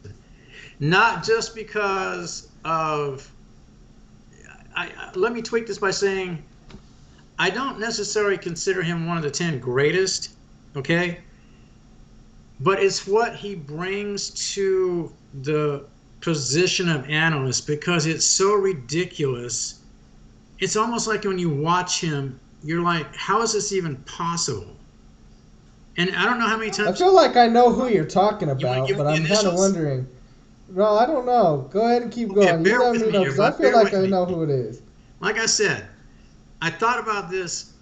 Speaker 1: Not just because of. Let me tweak this by saying I don't necessarily consider him one of the 10 greatest, okay? But it's what he brings to the position of analyst because it's so ridiculous. It's almost like when you watch him, you're like, how is this even possible? And I don't know how many
Speaker 2: I
Speaker 1: times.
Speaker 2: feel like I know who you're talking
Speaker 1: wanna
Speaker 2: about,
Speaker 1: give
Speaker 2: but
Speaker 1: me
Speaker 2: I'm kind of
Speaker 1: initials?
Speaker 2: wondering. No, I don't know. Go ahead and keep
Speaker 1: Okay,
Speaker 2: going. You
Speaker 1: bear
Speaker 2: let
Speaker 1: with
Speaker 2: me
Speaker 1: me
Speaker 2: know
Speaker 1: here,
Speaker 2: because I
Speaker 1: bud.
Speaker 2: feel
Speaker 1: Bear
Speaker 2: like
Speaker 1: with
Speaker 2: I
Speaker 1: me.
Speaker 2: know who it is.
Speaker 1: Like I said, I thought about this,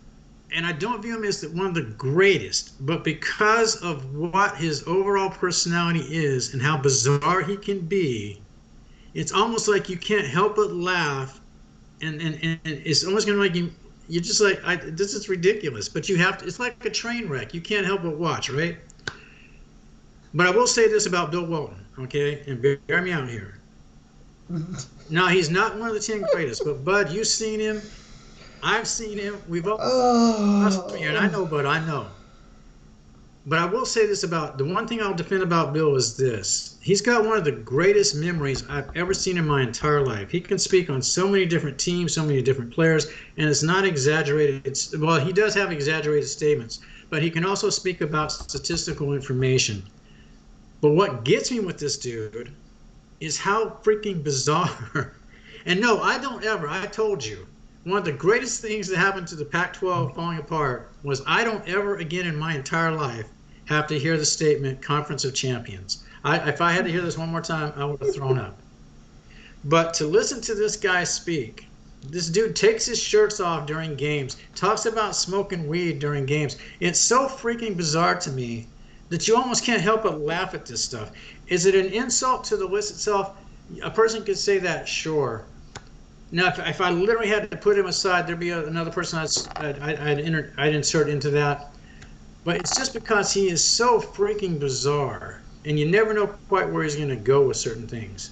Speaker 1: and I don't view him as one of the greatest, but because of what his overall personality is and how bizarre he can be, it's almost like you can't help but laugh, and it's almost going to make you're just like, this is ridiculous, but you have to, it's like a train wreck. You can't help but watch, right? But I will say this about Bill Walton, okay, and bear me out here. Now, he's not one of the 10 greatest, but Bud, you've seen him. I've seen him. We've all trust me, and I know, Bud, I know. But I will say this about the one thing I'll defend about Bill is this. He's got one of the greatest memories I've ever seen in my entire life. He can speak on so many different teams, so many different players, and it's not exaggerated. Well, he does have exaggerated statements, but he can also speak about statistical information. But what gets me with this dude is how freaking bizarre. And no, I told you, one of the greatest things that happened to the Pac-12 falling apart was I don't ever again in my entire life have to hear the statement Conference of Champions. If I had to hear this one more time, I would have thrown up. But to listen to this guy speak, this dude takes his shirts off during games, talks about smoking weed during games. It's so freaking bizarre to me that you almost can't help but laugh at this stuff. Is it an insult to the list itself? A person could say that, sure. Now, if I literally had to put him aside, there'd be another person I'd insert into that. But it's just because he is so freaking bizarre, and you never know quite where he's going to go with certain things.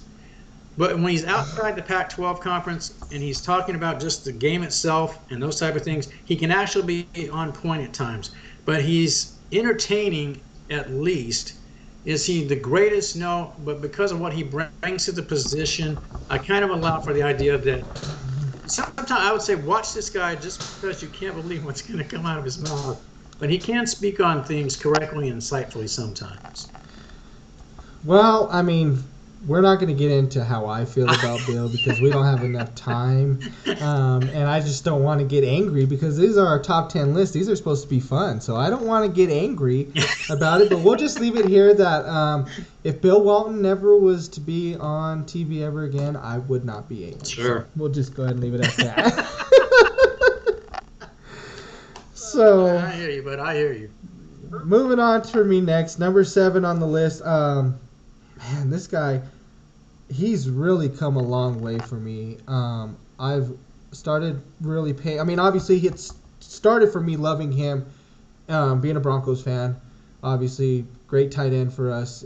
Speaker 1: But when he's outside the Pac-12 conference and he's talking about just the game itself and those type of things, he can actually be on point at times. But he's entertaining at least. Is he the greatest? No, but because of what he brings to the position, I kind of allow for the idea that sometimes I would say watch this guy just because you can't believe what's going to come out of his mouth. But he can speak on things correctly and insightfully sometimes.
Speaker 2: Well, I mean, we're not going to get into how I feel about Bill because we don't have enough time. And I just don't want to get angry because these are our top 10 lists. These are supposed to be fun. So I don't want to get angry about it. But we'll just leave it here that if Bill Walton never was to be on TV ever again, I would not be angry.
Speaker 1: Sure.
Speaker 2: So we'll just go ahead and leave it at that. So
Speaker 1: I hear you, but I hear you.
Speaker 2: Moving on for me next, number 7 on the list. Man, this guy, he's really come a long way for me. I've started really paying. I mean, obviously, it's started for me loving him, being a Broncos fan. Obviously, great tight end for us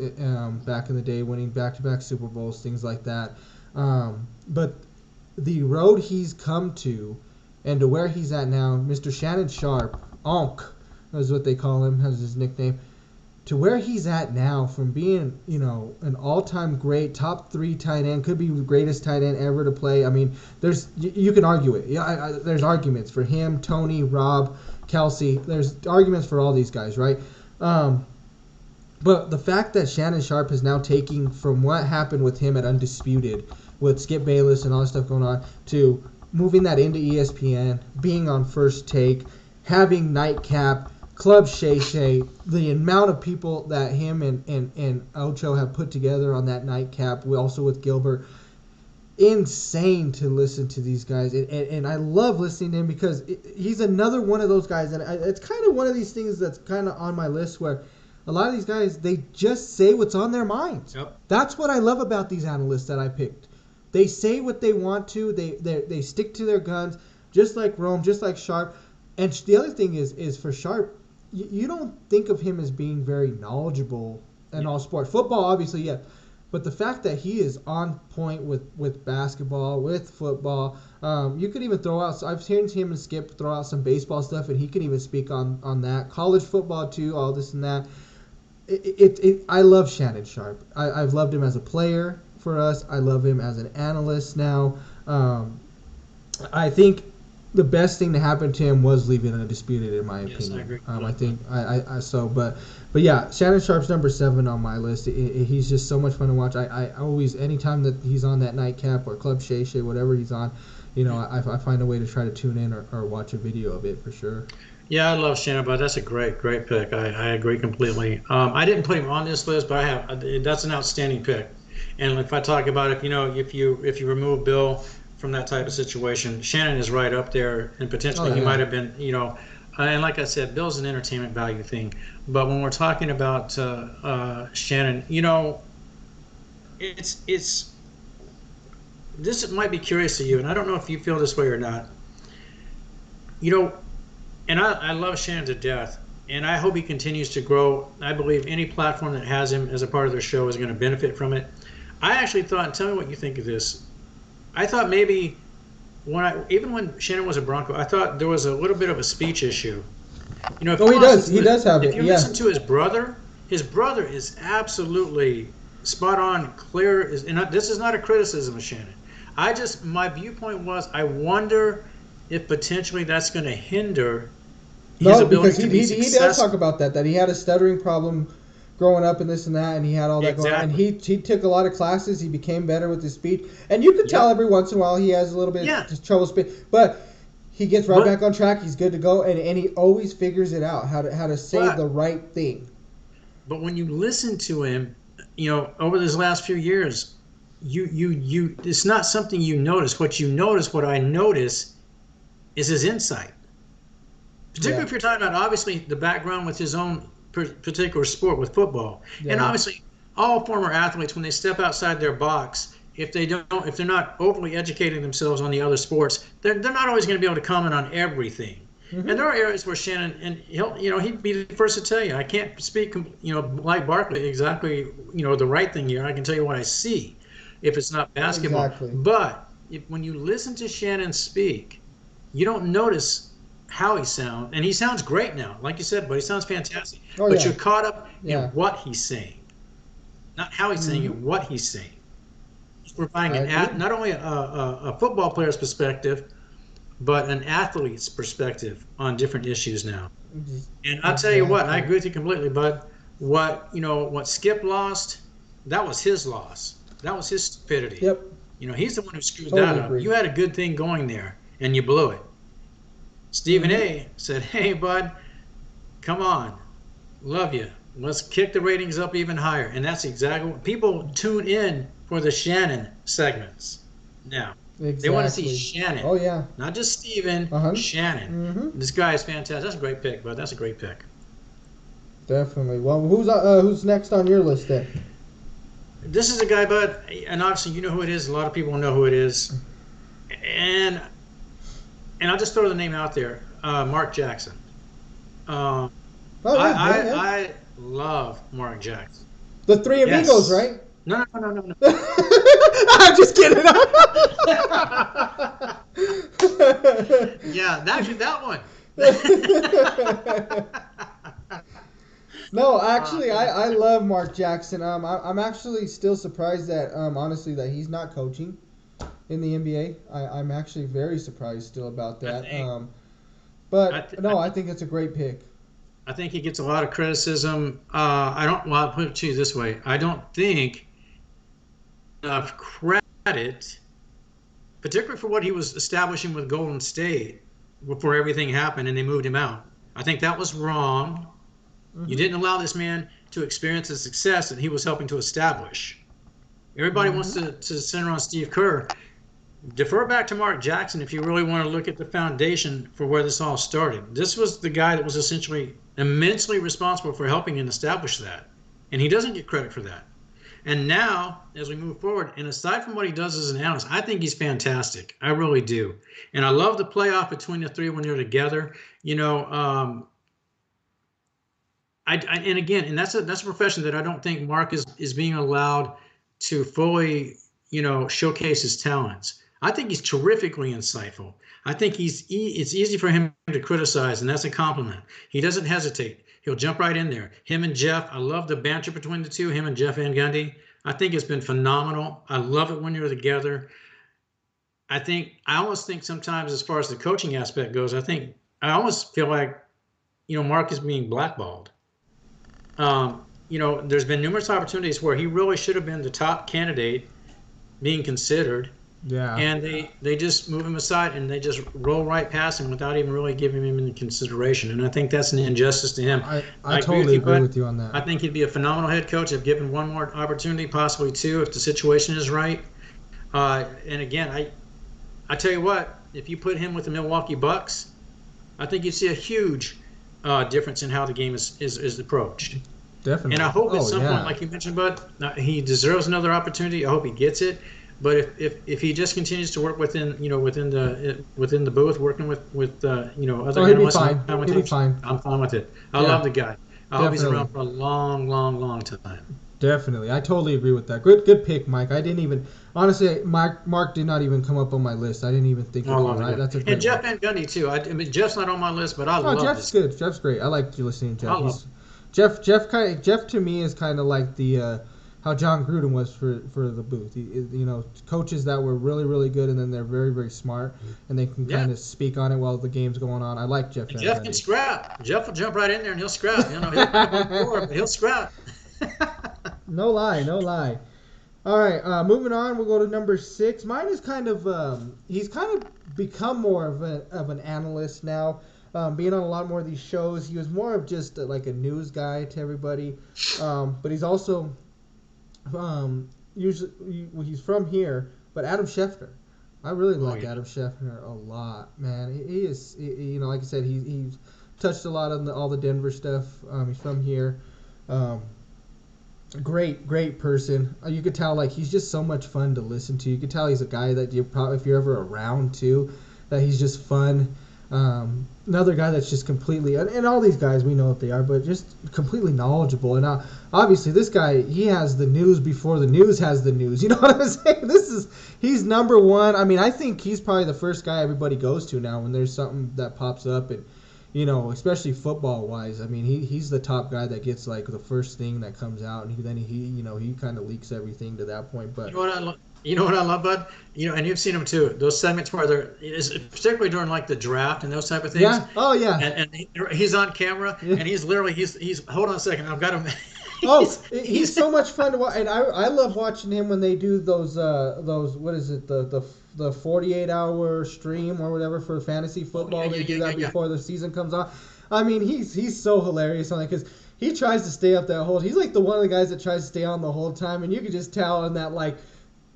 Speaker 2: back in the day, winning back-to-back Super Bowls, things like that. But the road he's come to and to where he's at now, Mr. Shannon Sharpe, Onk, is what they call him, has his nickname, to where he's at now, from being, an all-time great top 3 tight end, could be the greatest tight end ever to play. I mean, you can argue it. Yeah, there's arguments for him, Tony, Rob, Kelsey. There's arguments for all these guys, right? But the fact that Shannon Sharpe is now taking from what happened with him at Undisputed, with Skip Bayless and all that stuff going on, to moving that into ESPN, being on First Take, having Nightcap, Club Shay Shay, the amount of people that him and Ocho have put together on that Nightcap, also with Gilbert, insane to listen to these guys. And I love listening to him because he's another one of those guys. And it's kind of one of these things that's kind of on my list where a lot of these guys, they just say what's on their minds.
Speaker 1: Yep.
Speaker 2: That's what I love about these analysts that I picked. They say what they want to. They stick to their guns, just like Rome, just like Sharpe. And the other thing is for Sharpe, you don't think of him as being very knowledgeable in all sports. Football, obviously, yeah. But the fact that he is on point with basketball, with football, you could even throw out, I've heard him and Skip throw out some baseball stuff, and he can even speak on that. College football, too, all this and that. I love Shannon Sharpe. I've loved him as a player for us. I love him as an analyst now. I think the best thing to happen to him was leaving Undisputed, in my opinion.
Speaker 1: Yes, I agree.
Speaker 2: I think but yeah, Shannon Sharpe's number 7 on my list. He's just so much fun to watch. I always, anytime that he's on that Nightcap or Club Shay Shay, whatever he's on, I find a way to try to tune in or watch a video of it for sure.
Speaker 1: Yeah, I love Shannon, but that's a great pick. I agree completely. I didn't put him on this list, but I have. That's an outstanding pick. And if I talk about if you remove Bill from that type of situation, Shannon is right up there, and potentially he might have been, and like I said, Bill's an entertainment value thing. But when we're talking about Shannon, it's this might be curious to you, and I don't know if you feel this way or not. And I love Shannon to death, and I hope he continues to grow. I believe any platform that has him as a part of their show is going to benefit from it. I actually thought, and tell me what you think of this, I thought maybe even when Shannon was a Bronco, I thought there was a little bit of a speech issue. He
Speaker 2: does have it.
Speaker 1: If you listen to his brother is absolutely spot on, clear. And this is not a criticism of Shannon. My viewpoint was, I wonder if potentially that's going to hinder his ability to be successful.
Speaker 2: He does talk about that he had a stuttering problem growing up and this and that, and he had all that going on. And he took a lot of classes. He became better with his speech. And you could tell every once in a while he has a little bit of trouble speaking. But he gets back on track. He's good to go. And he always figures it out, how to say the right thing. But
Speaker 1: when you listen to him, over these last few years, you it's not something you notice. What I notice is his insight. Particularly if you're talking about, obviously, the background with his own particular sport with football. And obviously, all former athletes, when they step outside their box if they're not overly educating themselves on the other sports, they're not always going to be able to comment on everything. And
Speaker 2: Mm-hmm.
Speaker 1: there are areas where Shannon, and he'd be the first to tell you, I can't speak, like Barkley, exactly, the right thing here. I can tell you what I see if it's not basketball.
Speaker 2: Exactly.
Speaker 1: But when you listen to Shannon speak, you don't notice how he sounds, and he sounds great now, like you said, but he sounds fantastic.
Speaker 2: Oh
Speaker 1: But
Speaker 2: yeah.
Speaker 1: you're caught up in
Speaker 2: Yeah.
Speaker 1: what he's saying, not how he's saying it,
Speaker 2: Mm-hmm.
Speaker 1: what he's saying. He's providing
Speaker 2: I agree.
Speaker 1: not only a football player's perspective, but an athlete's perspective on different issues now. And I'll tell you what, I
Speaker 2: Exactly.
Speaker 1: agree with you completely, bud. What Skip lost, that was his loss. That was his stupidity.
Speaker 2: Yep.
Speaker 1: He's the one who screwed that
Speaker 2: Totally
Speaker 1: up.
Speaker 2: agree.
Speaker 1: You had a good thing going there, and you blew it. Stephen
Speaker 2: Mm-hmm.
Speaker 1: A said, "Hey, bud, come on, love you. Let's kick the ratings up even higher." And that's exactly what people tune in for the Shannon segments now. They want to see
Speaker 2: Exactly.
Speaker 1: Shannon,
Speaker 2: Oh yeah.
Speaker 1: not just Steven,
Speaker 2: Uh-huh.
Speaker 1: Shannon.
Speaker 2: Mm-hmm.
Speaker 1: This guy is fantastic. That's a great pick, bud. That's a great pick.
Speaker 2: Definitely. Well, who's next on your list then?
Speaker 1: This is a guy, bud, and obviously you know who it is. A lot of people know who it is. And I'll just throw the name out there, Mark Jackson. Um,
Speaker 2: Oh
Speaker 1: I,
Speaker 2: yeah, yeah,
Speaker 1: I
Speaker 2: yeah.
Speaker 1: I love Mark Jackson.
Speaker 2: The Three Amigos,
Speaker 1: Yes.
Speaker 2: right?
Speaker 1: No, no, no, no, no.
Speaker 2: I'm just kidding.
Speaker 1: Yeah, that one.
Speaker 2: No, actually, I love Mark Jackson. I'm actually still surprised that honestly that he's not coaching in the NBA. I'm actually very surprised still about
Speaker 1: I
Speaker 2: that.
Speaker 1: think I,
Speaker 2: But
Speaker 1: th-
Speaker 2: no, I think it's a great pick.
Speaker 1: I think he gets a lot of criticism. I don't. Well, I'll put it to you this way: I don't think enough credit, particularly for what he was establishing with Golden State before everything happened and they moved him out. I think that was wrong. You
Speaker 2: Mhm.
Speaker 1: didn't allow this man to experience the success that he was helping to establish. Everybody wants
Speaker 2: Mhm.
Speaker 1: to center on Steve Kerr. Defer back to Mark Jackson if you really want to look at the foundation for where this all started. This was the guy that was essentially immensely responsible for helping and establish that. And he doesn't get credit for that. And now, as we move forward, and aside from what he does as an analyst, I think he's fantastic. I really do. And I love the playoff between the three when they're together. You know, and again, and that's a profession that I don't think Mark is being allowed to fully, showcase his talents. I think he's terrifically insightful. I think it's easy for him to criticize, and that's a compliment. He doesn't hesitate. He'll jump right in there. Him and Jeff, I love the banter between the two. Him and Jeff Van Gundy, I think it's been phenomenal. I love it when you're together. I almost think sometimes, as far as the coaching aspect goes, I almost feel like Mark is being blackballed. There's been numerous opportunities where he really should have been the top candidate being considered,
Speaker 2: Yeah,
Speaker 1: and they just move him aside and they just roll right past him without even really giving him any consideration. And I think that's an injustice to him.
Speaker 2: I
Speaker 1: I agree with
Speaker 2: totally
Speaker 1: you,
Speaker 2: agree
Speaker 1: bud.
Speaker 2: with you on
Speaker 1: I
Speaker 2: that.
Speaker 1: think he'd be a phenomenal head coach if given one more opportunity, possibly two, if the situation is right. And again, I tell you what, if you put him with the Milwaukee Bucks, I think you'd see a huge difference in how the game is approached. And I
Speaker 2: Definitely.
Speaker 1: hope at
Speaker 2: Oh
Speaker 1: some point,
Speaker 2: yeah.
Speaker 1: like you mentioned, Bud, he deserves another opportunity. I hope he gets it. But if he just continues to work within the booth, working with other
Speaker 2: Oh, he'll be
Speaker 1: analysts and
Speaker 2: fine. He'll be
Speaker 1: commentators,
Speaker 2: fine.
Speaker 1: I'm fine with it. I
Speaker 2: Yeah,
Speaker 1: love the guy. I hope he's
Speaker 2: definitely.
Speaker 1: around for a long, long, long time.
Speaker 2: Definitely. I totally agree with that. Good pick, Mike. I didn't even honestly Mark did not even come up on my list. I didn't even think
Speaker 1: I
Speaker 2: of
Speaker 1: love
Speaker 2: him.
Speaker 1: the
Speaker 2: Right?
Speaker 1: guy.
Speaker 2: That's a
Speaker 1: And
Speaker 2: great
Speaker 1: Jeff
Speaker 2: one.
Speaker 1: Van Gundy too. I mean, Jeff's not on my list, but I
Speaker 2: Oh,
Speaker 1: love
Speaker 2: Jeff's
Speaker 1: this guy.
Speaker 2: good. Jeff's great. I like listening to
Speaker 1: I
Speaker 2: Jeff.
Speaker 1: love.
Speaker 2: Jeff to me is kind of like the how John Gruden was for the booth. Coaches that were really good and then they're very smart and they can
Speaker 1: Yeah.
Speaker 2: kind of speak on it while the game's going on. I like Jeff
Speaker 1: And
Speaker 2: Van
Speaker 1: Jeff can
Speaker 2: Gundy.
Speaker 1: scrap. Jeff will jump right in there and he'll scrap. He'll put up a score, but he'll scrap.
Speaker 2: No lie, no lie. All right, moving on. We'll go to number 6. Mine is kind of he's kind of become more of an analyst now, being on a lot more of these shows. He was more of just like a news guy to everybody, but he's also usually he's from here. But Adam Schefter, I really
Speaker 1: Oh
Speaker 2: like
Speaker 1: yeah.
Speaker 2: Adam Schefter a lot, man. He is, like I said, he's touched a lot on all the Denver stuff. He's from here. Um, Great person. You could tell like he's just so much fun to listen to. You could tell he's a guy that you probably, if you're ever around too, that he's just fun. Another guy that's just completely, and all these guys we know what they are, but just completely knowledgeable. And obviously this guy, he has the news before the news has the news. You know what I'm saying? He's number one. I mean, I think he's probably the first guy everybody goes to now when there's something that pops up, and especially football wise. I mean, he's the top guy that gets like the first thing that comes out, and he kind of leaks everything to that point. But
Speaker 1: you know what I love, Bud? And you've seen them too. Those segments where particularly during like the draft and those type of things.
Speaker 2: Yeah. Oh yeah.
Speaker 1: And he's on camera, and he's literally he's. Hold on a second. I've got him.
Speaker 2: He's so much fun to watch, and I love watching him when they do those what is it, the 48-hour stream or whatever for fantasy football. They do that before the season comes on. I mean, he's so hilarious on it because he tries to stay up that whole. He's like one of the guys that tries to stay on the whole time, and you can just tell in that like.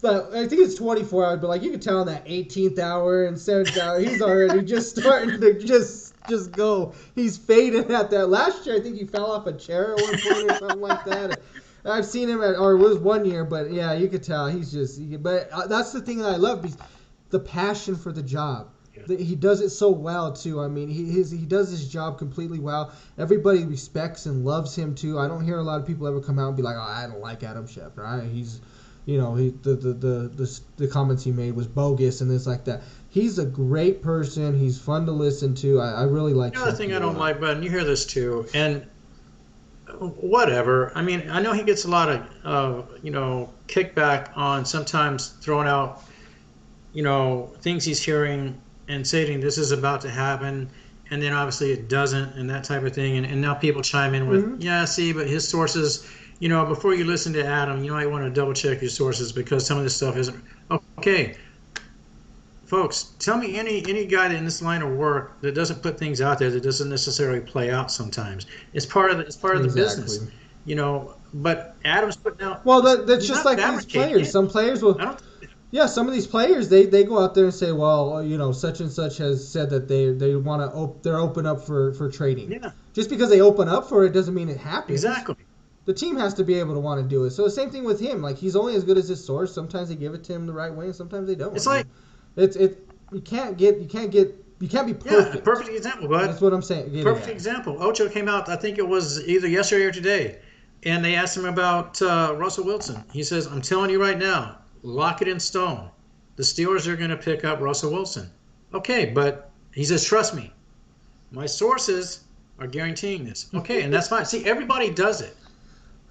Speaker 2: But I think it's 24 hours, but like you can tell in that 18th hour and 7th hour, he's already just starting to just go. He's fading at that. Last year, I think he fell off a chair at one point or something like that. I've seen him or it was 1 year, but yeah, you could tell he's just. But that's the thing that I love, because the passion for the job. Yeah. He does it so well too. I mean, he does his job completely well. Everybody respects and loves him too. I don't hear a lot of people ever come out and be like, "Oh, I don't like Adam Schefter. He's." The comments he made was bogus and this like that. He's a great person. He's fun to listen to. I really like.
Speaker 1: The other thing I don't like, but you hear this too, and whatever. I mean, I know he gets a lot of kickback on sometimes throwing out things he's hearing and saying this is about to happen, and then obviously it doesn't, and that type of thing. And now people chime in with, but his sources. Before you listen to Adam, you might want to double check your sources because some of this stuff isn't okay. Folks, tell me any guy in this line of work that doesn't put things out there that doesn't necessarily play out sometimes. It's part of the business, But Adam's putting out.
Speaker 2: Well, that's just like these players. Some players will. Some of these players they go out there and say, well, such and such has said that they want to they're open up for trading.
Speaker 1: Yeah.
Speaker 2: Just because they open up for it doesn't mean it happens.
Speaker 1: Exactly.
Speaker 2: The team has to be able to want to do it. So the same thing with him. Like he's only as good as his source. Sometimes they give it to him the right way, and sometimes they don't.
Speaker 1: It's like
Speaker 2: you can't be perfect.
Speaker 1: Yeah, a perfect example, bud.
Speaker 2: That's what I'm saying.
Speaker 1: Perfect example. Ocho came out. I think it was either yesterday or today, and they asked him about Russell Wilson. He says, "I'm telling you right now, lock it in stone. The Steelers are going to pick up Russell Wilson." Okay, but he says, "Trust me, my sources are guaranteeing this." Okay, and that's fine. See, everybody does it.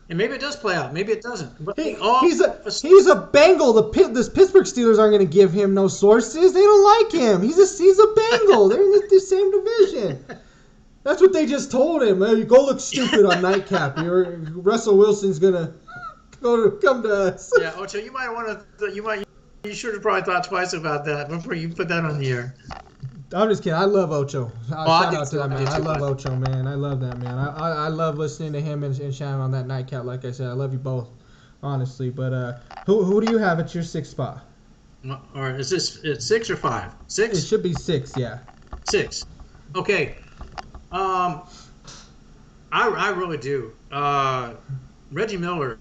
Speaker 1: And maybe it does play out. Maybe it doesn't. But
Speaker 2: he's a Bengal. This Pittsburgh Steelers aren't going to give him no sources. They don't like him. He's a Bengal. They're in the same division. That's what they just told him. Hey, go look stupid on Nightcap. Russell Wilson's going to come to us.
Speaker 1: Yeah, Ocho, you might want to. You should have probably thought twice about that before you put that on the air.
Speaker 2: I'm just kidding. I love Ocho. Shout out to that man. I love Ocho, man. I love that man. I love listening to him and Shannon on that nightcap. Like I said, I love you both, honestly. But who do you have at your sixth spot?
Speaker 1: Or is it's 6 or 5? 6?
Speaker 2: It should be 6. Yeah.
Speaker 1: 6. Okay. I really do. Reggie Miller.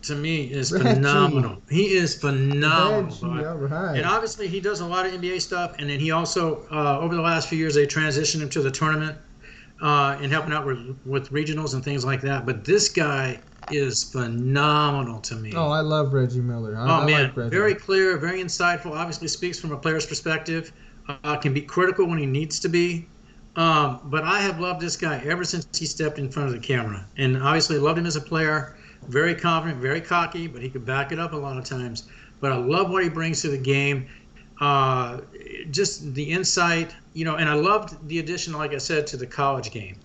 Speaker 1: To me, is phenomenal. He is phenomenal.
Speaker 2: Right.
Speaker 1: And obviously, he does a lot of NBA stuff. And then he also, over the last few years, they transitioned him to the tournament and helping out with regionals and things like that. But this guy is phenomenal to me.
Speaker 2: Oh, I love Reggie Miller. I like Reggie.
Speaker 1: Very clear, very insightful. Obviously, speaks from a player's perspective. Can be critical when he needs to be. But I have loved this guy ever since he stepped in front of the camera. And obviously, loved him as a player. Very confident, very cocky, but he could back it up a lot of times. But I love what he brings to the game. Just the insight, and I loved the addition, like I said, to the college game.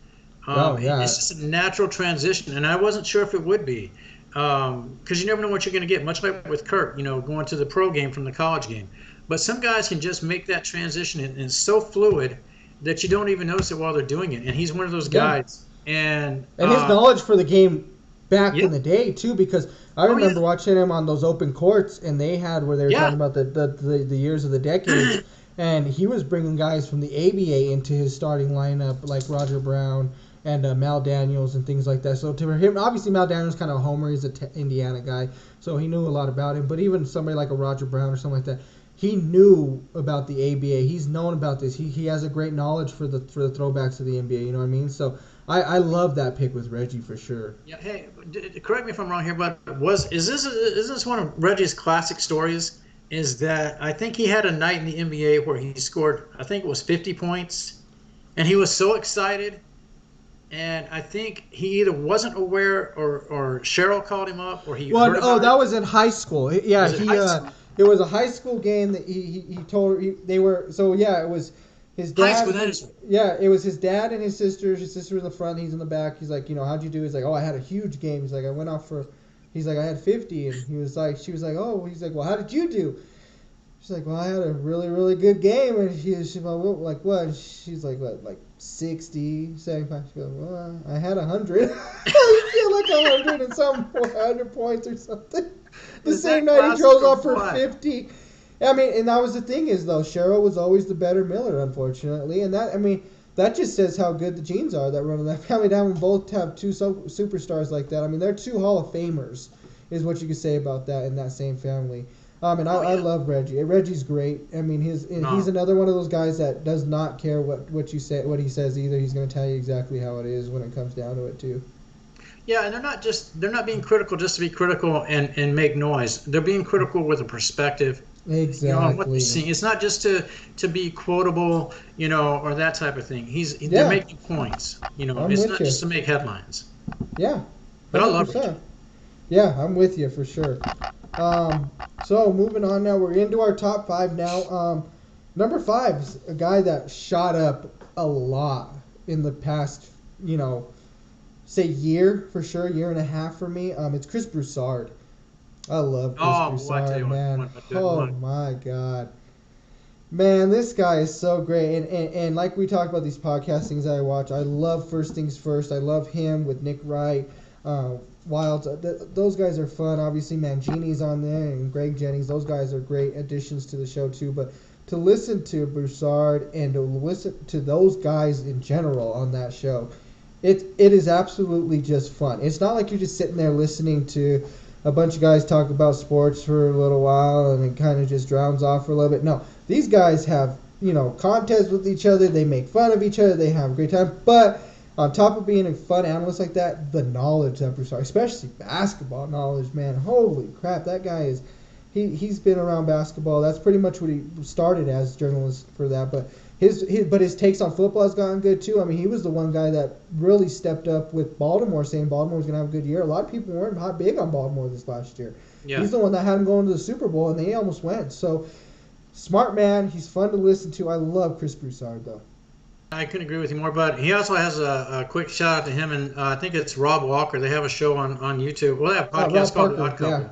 Speaker 1: It's just a natural transition, and I wasn't sure if it would be. Because you never know what you're going to get, much like with Kurt, going to the pro game from the college game. But some guys can just make that transition, and it's so fluid that you don't even notice it while they're doing it. And he's one of those guys. And
Speaker 2: his knowledge for the game back in the day too, because I remember watching him on those open courts, and they had where they were talking about the years of the decades, and he was bringing guys from the ABA into his starting lineup, like Roger Brown and Mal Daniels and things like that. So to him, obviously Mal Daniels kind of a homer. He's an Indiana guy, so he knew a lot about him. But even somebody like a Roger Brown or something like that, he knew about the ABA. He's known about this. He has a great knowledge for the throwbacks of the NBA. You know what I mean? So I love that pick with Reggie for sure.
Speaker 1: Yeah. Hey, correct me if I'm wrong here, but is this one of Reggie's classic stories? Is that I think he had a night in the NBA where he scored, I think it was 50 points, and he was so excited. And I think he either wasn't aware or Cheryl called him up or he heard about
Speaker 2: that
Speaker 1: it.
Speaker 2: was in high school. Yeah,
Speaker 1: Was it high school?
Speaker 2: it was a high school game that he told they were. So yeah, it was his dad.
Speaker 1: High school, that is.
Speaker 2: Yeah, it was his dad and his sister. His sister in the front, he's in the back. He's like, how'd you do? He's like, oh, I had a huge game. He's like, I went off for. He's like, I had 50, and she was like, oh, he's like, well, how did you do? She's like, well, I had a really, really good game. And she's like, what? And she's like, what, like 60, 75? She goes, well, I had 100. I feel like 100 and some 100 points or something. The same night he throws off for 50. I mean, and that was the thing is, though, Cheryl was always the better Miller, unfortunately. And that just says how good the genes are that run in that family down. We both have two superstars like that. I mean, they're two Hall of Famers, is what you could say about that in that same family. And I love Reggie. Reggie's great. I mean, he's another one of those guys that does not care what you say, what he says either. He's going to tell you exactly how it is when it comes down to it too.
Speaker 1: Yeah, and they're not being critical just to be critical and make noise. They're being critical with a perspective.
Speaker 2: Exactly.
Speaker 1: What they're seeing. It's not just to be quotable, or that type of thing. They're making points. It's not just to make headlines.
Speaker 2: Yeah. 100%.
Speaker 1: But I love it.
Speaker 2: Yeah, I'm with you for sure. So moving on now, we're into our top 5 now. Number 5 is a guy that shot up a lot in the past, say year for sure, year and a half for me. It's Chris Broussard. I love Chris Broussard, man. My God. Man, this guy is so great. And like we talked about these podcast things that I watch, I love First Things First. I love him with Nick Wright. Wilds, those guys are fun. Obviously, Mangini's on there and Greg Jennings. Those guys are great additions to the show too. But to listen to Broussard and to listen to those guys in general on that show, it is absolutely just fun. It's not like you're just sitting there listening to a bunch of guys talk about sports for a little while and it kind of just drowns off for a little bit. No, these guys have contests with each other. They make fun of each other. They have a great time. But on top of being a fun analyst like that, the knowledge that Broussard, especially basketball knowledge, man, holy crap, that guy is, he's been around basketball. That's pretty much what he started as journalist for that. But his takes on football has gotten good too. I mean, he was the one guy that really stepped up with Baltimore, saying Baltimore was going to have a good year. A lot of people weren't hot big on Baltimore this last year. Yeah. He's the one that had him going to the Super Bowl, and they almost went. So, smart man. He's fun to listen to. I love Chris Broussard, though.
Speaker 1: I couldn't agree with you more, but he also has a quick shout out to him, and I think it's Rob Walker. They have a show on YouTube. Well, they have a podcast called Odd Couple.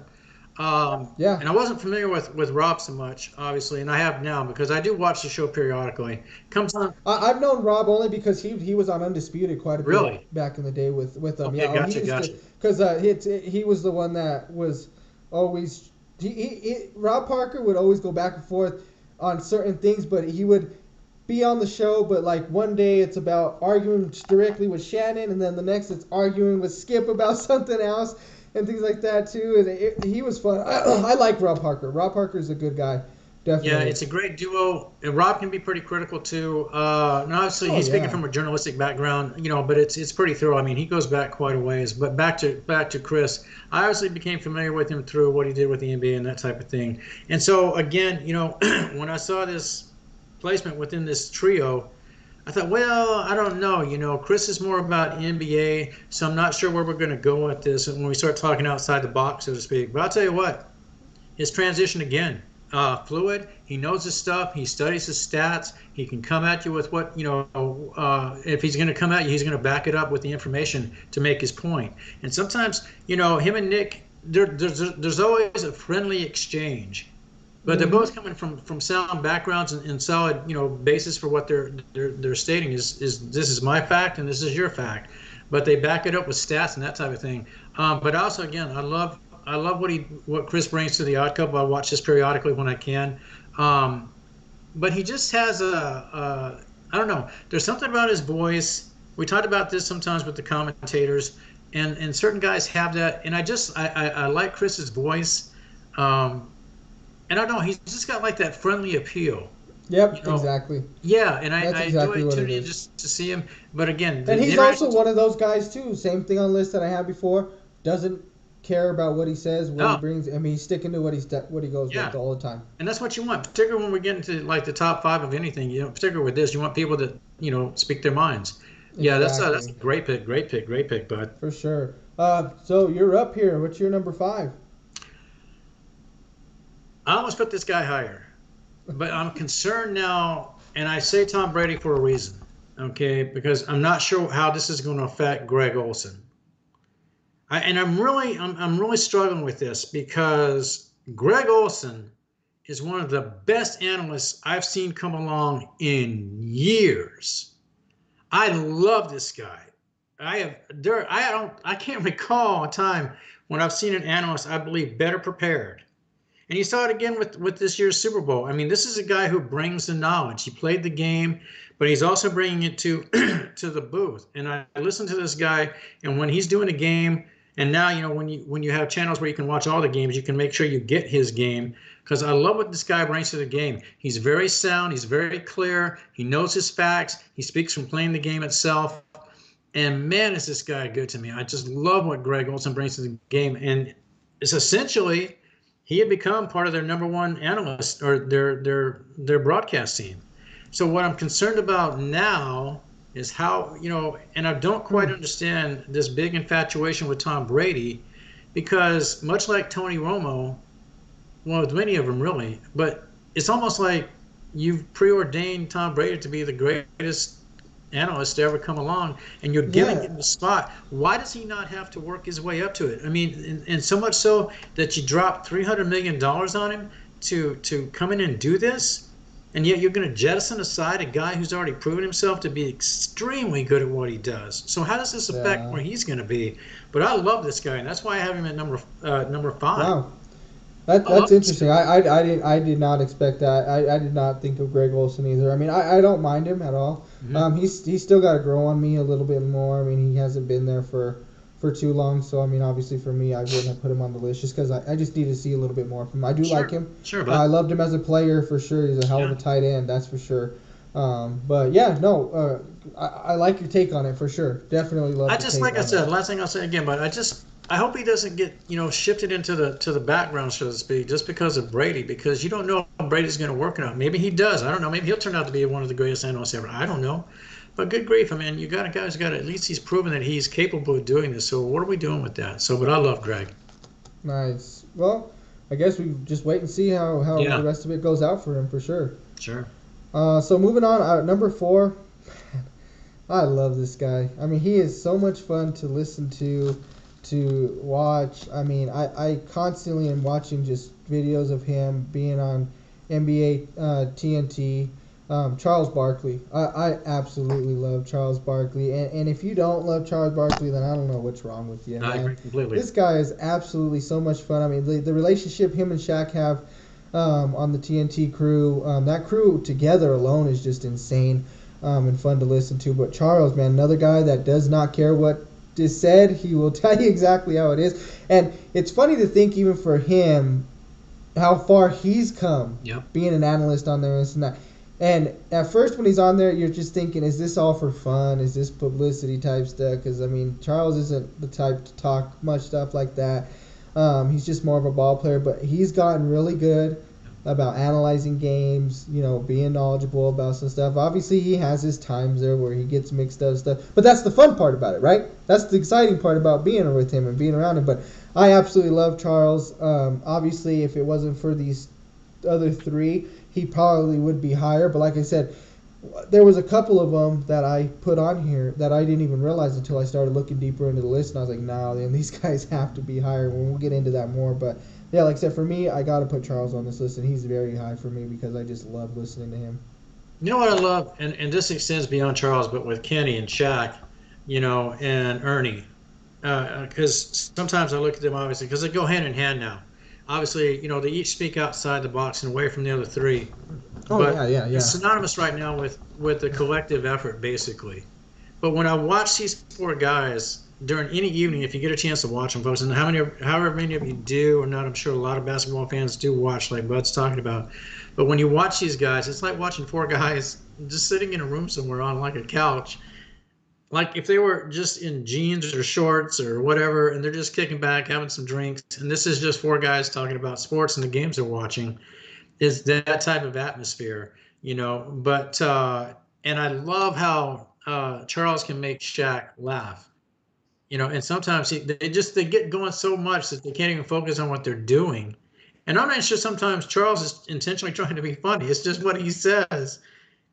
Speaker 1: Yeah. And I wasn't familiar with Rob so much, obviously, and I have now because I do watch the show periodically. Comes on.
Speaker 2: I've known Rob only because he was on Undisputed quite a bit back in the day with them.
Speaker 1: Okay, yeah, gotcha.
Speaker 2: Because he was the one that was always Rob Parker would always go back and forth on certain things, but he would be on the show, but like one day it's about arguing directly with Shannon, and then the next it's arguing with Skip about something else and things like that too. And he was fun. I like Rob Parker. Rob Parker is a good guy, definitely.
Speaker 1: Yeah, it's a great duo. And Rob can be pretty critical too. And obviously he's speaking from a journalistic background, but it's pretty thorough. I mean, he goes back quite a ways. But back to Chris, I obviously became familiar with him through what he did with the NBA and that type of thing. And so again, when I saw this placement within this trio, I thought, well, I don't know. Chris is more about NBA, so I'm not sure where we're going to go with this when we start talking outside the box, so to speak. But I'll tell you what, his transition again, fluid. He knows his stuff. He studies his stats. He can come at you with what, if he's going to come at you, he's going to back it up with the information to make his point. And sometimes, him and Nick, there's always a friendly exchange. But they're both coming from sound backgrounds and solid, basis for what they're stating is this is my fact and this is your fact. But they back it up with stats and that type of thing. But also, again, I love what Chris brings to the Odd Couple. I watch this periodically when I can. But he just has I don't know. There's something about his voice we talked about this sometimes with the commentators, and certain guys have that. And I like Chris's voice, um, and I don't know, he's just got like that friendly appeal, you
Speaker 2: Yep,
Speaker 1: know.
Speaker 2: exactly.
Speaker 1: Yeah, and
Speaker 2: That's
Speaker 1: I
Speaker 2: exactly
Speaker 1: enjoy
Speaker 2: what it
Speaker 1: tuning in
Speaker 2: is.
Speaker 1: just to see him. But again,
Speaker 2: And
Speaker 1: the
Speaker 2: he's also
Speaker 1: interactions.
Speaker 2: one of those guys too. Same thing on the list that I had before. Doesn't care about what he says, what he
Speaker 1: Oh,
Speaker 2: brings. I mean, he's sticking to what he goes with
Speaker 1: yeah.
Speaker 2: all the time.
Speaker 1: And that's what you want, particularly when we get into like the top five of anything. Particularly with this, you want people that speak their minds. Yeah, that's a
Speaker 2: Exactly,
Speaker 1: great pick, great pick, great pick, bud.
Speaker 2: for sure. So you're up here. What's your number five?
Speaker 1: I almost put this guy higher, but I'm concerned now, and I say Tom Brady for a reason, okay? Because I'm not sure how this is going to affect Greg Olson. I'm really struggling with this because Greg Olson is one of the best analysts I've seen come along in years. I love this guy. I can't recall a time when I've seen an analyst I believe better prepared. And you saw it again with this year's Super Bowl. I mean, this is a guy who brings the knowledge. He played the game, but he's also bringing it to to the booth. And I listen to this guy, and when he's doing a game, and now when you have channels where you can watch all the games, you can make sure you get his game because I love what this guy brings to the game. He's very sound. He's very clear. He knows his facts. He speaks from playing the game itself. And man, is this guy good to me. I just love what Greg Olson brings to the game. And it's essentially he had become part of their number one analyst or their broadcast team. So what I'm concerned about now is how, and I don't quite
Speaker 2: Hmm.
Speaker 1: understand this big infatuation with Tom Brady because much like Tony Romo, well, with many of them really, but it's almost like you've preordained Tom Brady to be the greatest analyst to ever come along, and you're giving
Speaker 2: Yeah,
Speaker 1: him the spot. Why does he not have to work his way up to it? I mean, and so much so that you drop $300 million on him to come in and do this, and yet you're going to jettison aside a guy who's already proven himself to be extremely good at what he does. So how does this affect
Speaker 2: yeah.
Speaker 1: where he's going to be? But I love this guy, and that's why I have him at number five.
Speaker 2: Wow. That
Speaker 1: I love
Speaker 2: that's
Speaker 1: this guy.
Speaker 2: interesting. I did not expect that. I did not think of Greg Olson either. I mean, I don't mind him at all.
Speaker 1: Mhm.
Speaker 2: He's still got to grow on me a little bit more. I mean, he hasn't been there for too long. So I mean, obviously for me, I wouldn't have put him on the list just because I just need to see a little bit more from him. I do like
Speaker 1: Sure,
Speaker 2: him.
Speaker 1: sure,
Speaker 2: I
Speaker 1: bud.
Speaker 2: loved him as a player for sure. He's a hell of
Speaker 1: Yeah.
Speaker 2: a tight end, that's for sure. But yeah, no, I like your take on it for sure. Definitely love
Speaker 1: I
Speaker 2: the
Speaker 1: just
Speaker 2: take
Speaker 1: like I
Speaker 2: on it.
Speaker 1: said, last thing I'll say again, but I hope he doesn't get shifted into the background, so to speak, just because of Brady, because you don't know if Brady's going to work or not. Maybe he does. I don't know. Maybe he'll turn out to be one of the greatest analysts ever. I don't know. But good grief, I mean, you got a guy who's got at least he's proven that he's capable of doing this. So what are we doing with that? So, but I love Greg.
Speaker 2: Nice. Well, I guess we just wait and see how the
Speaker 1: Yeah,
Speaker 2: rest of it goes out for him for sure.
Speaker 1: sure.
Speaker 2: So moving on, number four. I love this guy. I mean, he is so much fun to listen to watch. I mean, I constantly am watching just videos of him being on NBA TNT. Charles Barkley. I absolutely love Charles Barkley. And if you don't love Charles Barkley, then I don't know what's wrong with you,
Speaker 1: I
Speaker 2: man.
Speaker 1: agree completely.
Speaker 2: This guy is absolutely so much fun. I mean, the relationship him and Shaq have on the TNT crew, that crew together alone is just insane and fun to listen to. But Charles, man, another guy that does not care what is said. He will tell you exactly how it is. And it's funny to think, even for him, how far he's come
Speaker 1: Yep.
Speaker 2: being an analyst on there and this and that. And at first, when he's on there, you're just thinking, is this all for fun? Is this publicity type stuff? Because, I mean, Charles isn't the type to talk much stuff like that. He's just more of a ball player, but he's gotten really good about analyzing games, being knowledgeable about some stuff. Obviously, he has his times there where he gets mixed up stuff, but that's the fun part about it, right? That's the exciting part about being with him and being around him. But I absolutely love Charles. Obviously, if it wasn't for these other three, he probably would be higher. But like I said, there was a couple of them that I put on here that I didn't even realize until I started looking deeper into the list, and I was like, no, man, these guys have to be higher. We'll get into that more, but yeah, like I said, for me, I got to put Charles on this list, and he's very high for me because I just love listening to him.
Speaker 1: You know what I love, and this extends beyond Charles, but with Kenny and Shaq, and Ernie, because sometimes I look at them obviously because they go hand in hand now. Obviously, they each speak outside the box and away from the other three,
Speaker 2: Oh
Speaker 1: but
Speaker 2: yeah, yeah,
Speaker 1: it's
Speaker 2: yeah.
Speaker 1: synonymous right now with the collective effort, basically. But when I watch these four guys during any evening, if you get a chance to watch them, folks, and however many of you do or not, I'm sure a lot of basketball fans do watch, like Bud's talking about. But when you watch these guys, it's like watching four guys just sitting in a room somewhere on like a couch, like if they were just in jeans or shorts or whatever, and they're just kicking back, having some drinks, and this is just four guys talking about sports and the games they're watching, is that type of atmosphere, But and I love how Charles can make Shaq laugh, and sometimes they get going so much that they can't even focus on what they're doing. And I'm not sure sometimes Charles is intentionally trying to be funny. It's just what he says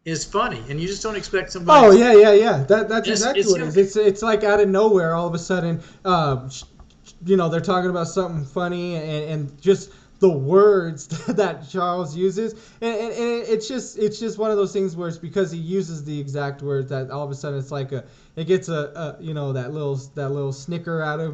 Speaker 1: is funny, and you just don't expect somebody.
Speaker 2: Oh yeah. That's exactly
Speaker 1: it's
Speaker 2: what it is. It's like out of nowhere, all of a sudden, they're talking about something funny, and just the words that Charles uses, and it's just one of those things where it's because he uses the exact words that all of a sudden it's like it gets that little snicker out of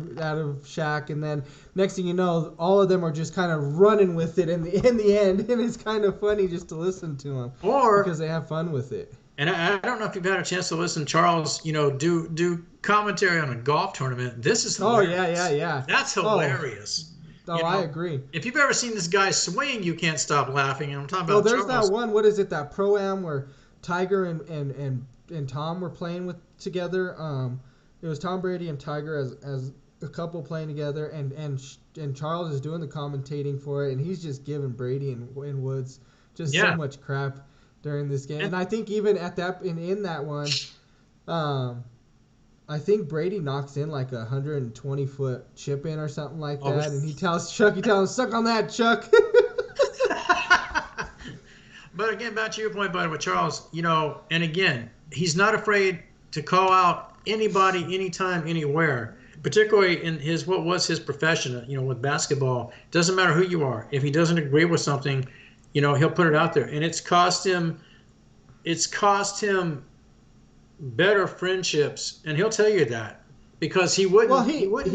Speaker 2: Shaq, and then next thing you know, all of them are just kind of running with it in the end, and it's kind of funny just to listen to them, because they have fun with it.
Speaker 1: And I don't know if you've had a chance to listen to Charles, do commentary on a golf tournament. This is hilarious.
Speaker 2: Oh yeah.
Speaker 1: That's hilarious.
Speaker 2: Oh, I agree.
Speaker 1: If you've ever seen this guy swing, you can't stop laughing. And I'm talking about.
Speaker 2: There's
Speaker 1: Charles.
Speaker 2: that one. What is it? That pro-am where Tiger and Tom were playing together. It was Tom Brady and Tiger as a couple playing together, and Charles is doing the commentating for it, and he's just giving Brady and Woods just so much crap during this game. And I think even at that in that one, I think Brady knocks in like 120-foot chip in or something like that, and he tells Chuck, suck on that, Chuck.
Speaker 1: But again, back to your point, Bud, with Charles, and again, he's not afraid to call out anybody, anytime, anywhere, particularly in what was his profession, with basketball. Doesn't matter who you are. If he doesn't agree with something, he'll put it out there. And it's cost him better friendships, and he'll tell you that, because he wouldn't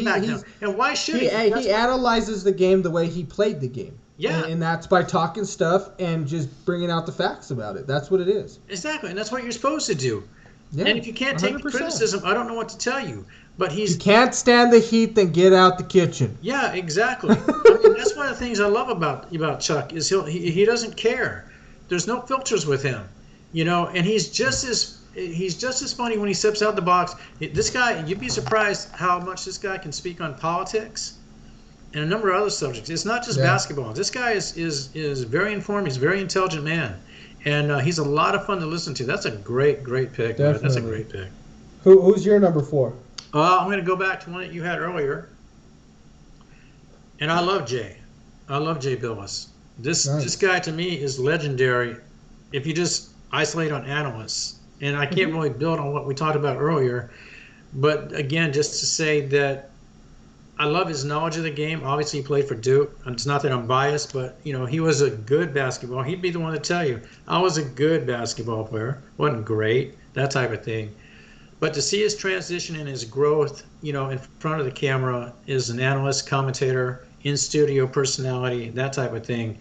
Speaker 1: back down. And why should he?
Speaker 2: He analyzes the game the way he played the game.
Speaker 1: Yeah.
Speaker 2: And that's by talking stuff and just bringing out the facts about it. That's what it is.
Speaker 1: Exactly, and that's what you're supposed to do.
Speaker 2: Yeah,
Speaker 1: and if you can't take 100%. Criticism, I don't know what to tell you. But
Speaker 2: you can't stand the heat, then get out the kitchen.
Speaker 1: Yeah, exactly. I mean, that's one of the things I love about Chuck is he doesn't care. There's no filters with him, and he's just as funny when he steps out the box. This guy, you'd be surprised how much this guy can speak on politics and a number of other subjects. It's not just basketball. This guy is very informed. He's a very intelligent man, and he's a lot of fun to listen to. That's a great pick. That's a great pick.
Speaker 2: Who's your number 4?
Speaker 1: I'm going to go back to one that you had earlier, and I love Jay. I love Jay Billis. This guy to me is legendary. If you just isolate on analysts. And I can't really build on what we talked about earlier. But again, just to say that I love his knowledge of the game. Obviously, he played for Duke. It's not that I'm biased, but, he was a good basketball. He'd be the one to tell you, I was a good basketball player. Wasn't great, that type of thing. But to see his transition and his growth, in front of the camera as an analyst, commentator, in-studio personality, that type of thing,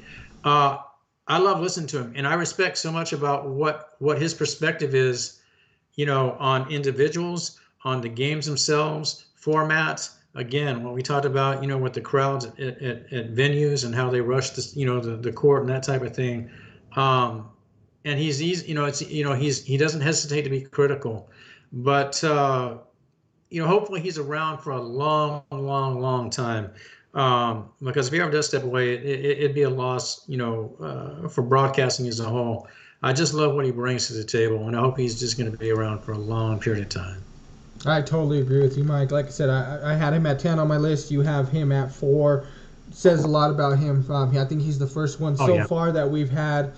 Speaker 1: I love listening to him, and I respect so much about what his perspective is, on individuals, on the games themselves, formats. Again, what we talked about, with the crowds at venues and how they rush the court and that type of thing. And he doesn't hesitate to be critical, but hopefully he's around for a long time. Because if he ever does step away, it'd be a loss, for broadcasting as a whole. I just love what he brings to the table, and I hope he's just going to be around for a long period of time.
Speaker 2: I totally agree with you, Mike. Like I said, I had him at 10 on my list. You have him at 4. Says a lot about him. I think he's the first one far that we've had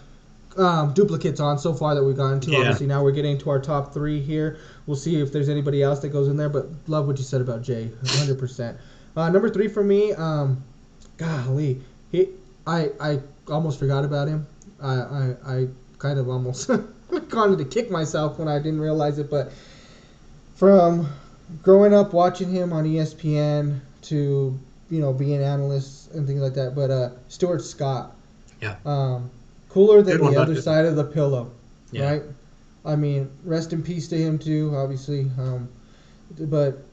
Speaker 2: duplicates on so far that we've gotten to. Yeah. Obviously, now we're getting to our top 3 here. We'll see if there's anybody else that goes in there, but love what you said about Jay, 100%. Number 3 for me, golly, I almost forgot about him. I kind of almost wanted to kick myself when I didn't realize it, but from growing up watching him on ESPN to being an analyst and things like that, but Stuart Scott, cooler than the other side of the pillow, right? I mean, rest in peace to him too, obviously. But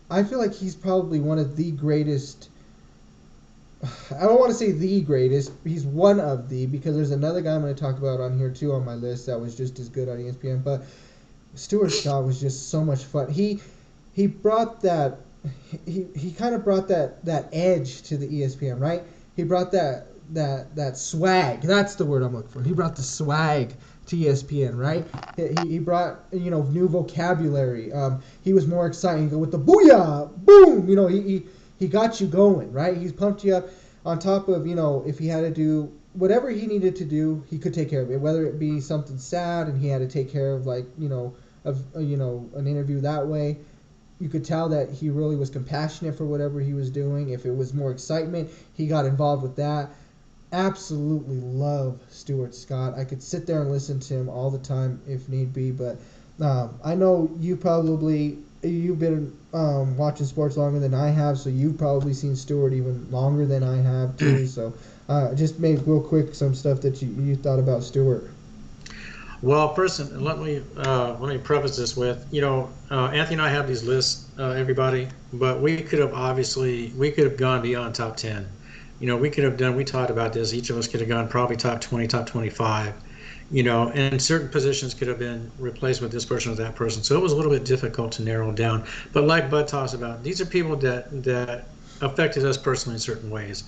Speaker 2: I feel like he's probably one of the greatest. I don't want to say the greatest. He's one of the, because there's another guy I'm going to talk about on here too on my list that was just as good on ESPN. But Stuart Scott was just so much fun. He brought that. He kind of brought that edge to the ESPN, right? He brought that swag. That's the word I'm looking for. He brought the swag to ESPN, right? He brought new vocabulary. He was more exciting with the booyah, boom. He got you going, right? He's pumped you up. On top of if he had to do whatever he needed to do, he could take care of it. Whether it be something sad and he had to take care of an interview that way. You could tell that he really was compassionate for whatever he was doing. If it was more excitement, he got involved with that. Absolutely love Stuart Scott. I could sit there and listen to him all the time if need be. But I know you've been watching sports longer than I have, so you've probably seen Stuart even longer than I have too. So just make real quick some stuff that you thought about Stuart.
Speaker 1: Well, first, let me preface this with, Anthony and I have these lists, everybody, but we could have gone beyond top 10. We talked about this. Each of us could have gone probably top 20, top 25, and certain positions could have been replaced with this person or that person. So it was a little bit difficult to narrow down. But like Bud talks about, these are people that affected us personally in certain ways.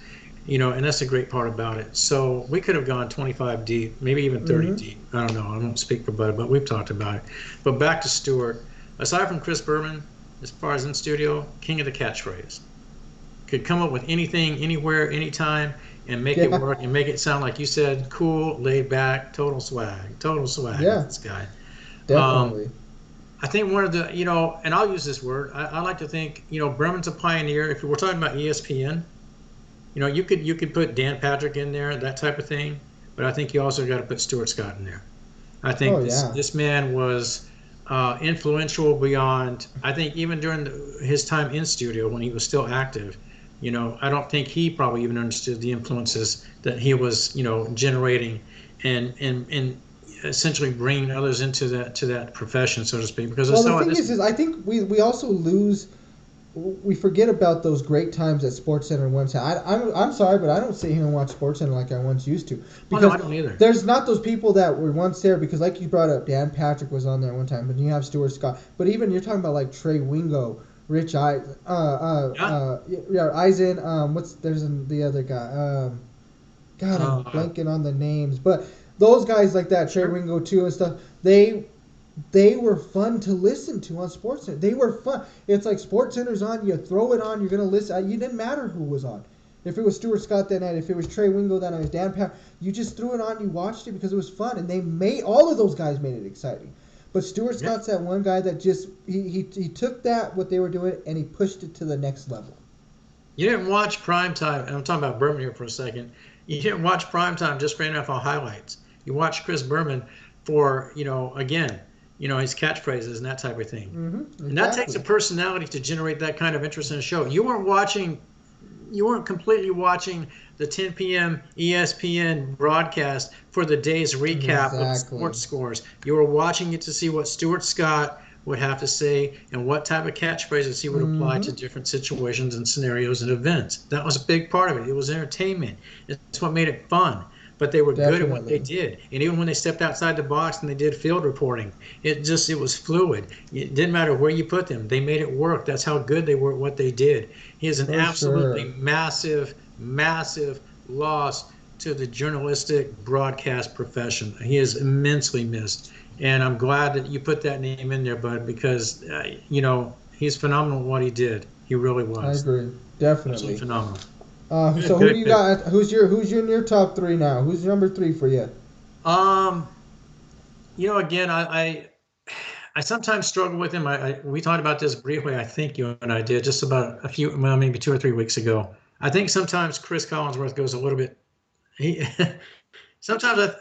Speaker 1: And that's the great part about it. So we could have gone 25 deep, maybe even 30 deep. I don't know. I won't speak for Bud, but we've talked about it. But back to Stuart. Aside from Chris Berman, as far as in studio, king of the catchphrase. Could come up with anything, anywhere, anytime, and make it work and make it sound like you said, cool, laid back, total swag. Yeah. This guy.
Speaker 2: Definitely.
Speaker 1: I think one of the, and I'll use this word. I like to think, Berman's a pioneer. If we're talking about ESPN, you could put Dan Patrick in there, that type of thing, but I think you also got to put Stuart Scott in there. I think this man was influential beyond. I think even during his time in studio when he was still active, I don't think he probably even understood the influences that he was, generating, and essentially bringing others into that profession, so to speak. Because
Speaker 2: the thing is I think we also we forget about those great times at SportsCenter once. I'm sorry, but I don't sit here and watch SportsCenter like I once used to.
Speaker 1: Because no, I don't either.
Speaker 2: There's not those people that were once there, because like you brought up, Dan Patrick was on there one time, but you have Stuart Scott. But even you're talking about like Trey Wingo, Rich Eisen, there's the other guy. God, I'm blanking on the names. But those guys like that, Trey Wingo too and stuff, they were fun to listen to on SportsCenter. They were fun. It's like SportsCenter's on, you throw it on, you're going to listen. You didn't matter who was on. If it was Stuart Scott that night, if it was Trey Wingo that night, it was Dan Pat, you just threw it on, you watched it because it was fun. And all of those guys made it exciting. But Stuart Scott's that one guy that just, he took what they were doing, and he pushed it to the next level.
Speaker 1: You didn't watch primetime, and I'm talking about Berman here for a second. You didn't watch primetime just for NFL highlights. You watched Chris Berman for, again, his catchphrases and that type of thing. Mm-hmm, exactly. And that takes a personality to generate that kind of interest in a show. You weren't completely watching the 10 p.m. ESPN broadcast for the day's recap of sports scores. You were watching it to see what Stuart Scott would have to say and what type of catchphrases he would apply to different situations and scenarios and events. That was a big part of it. It was entertainment. It's what made it fun. But they were good at what they did. And even when they stepped outside the box and they did field reporting, it was fluid. It didn't matter where you put them. They made it work. That's how good they were at what they did. He is an absolutely massive, massive loss to the journalistic broadcast profession. He is immensely missed. And I'm glad that you put that name in there, Bud, because, he's phenomenal at what he did. He really was.
Speaker 2: I agree. Definitely.
Speaker 1: Absolutely phenomenal.
Speaker 2: So who do you got? Who's in your top three now? Who's number three for you?
Speaker 1: Again, I sometimes struggle with him. We talked about this briefly. I think you and I did just about maybe 2 or 3 weeks ago. I think sometimes Chris Collinsworth goes a little bit. Sometimes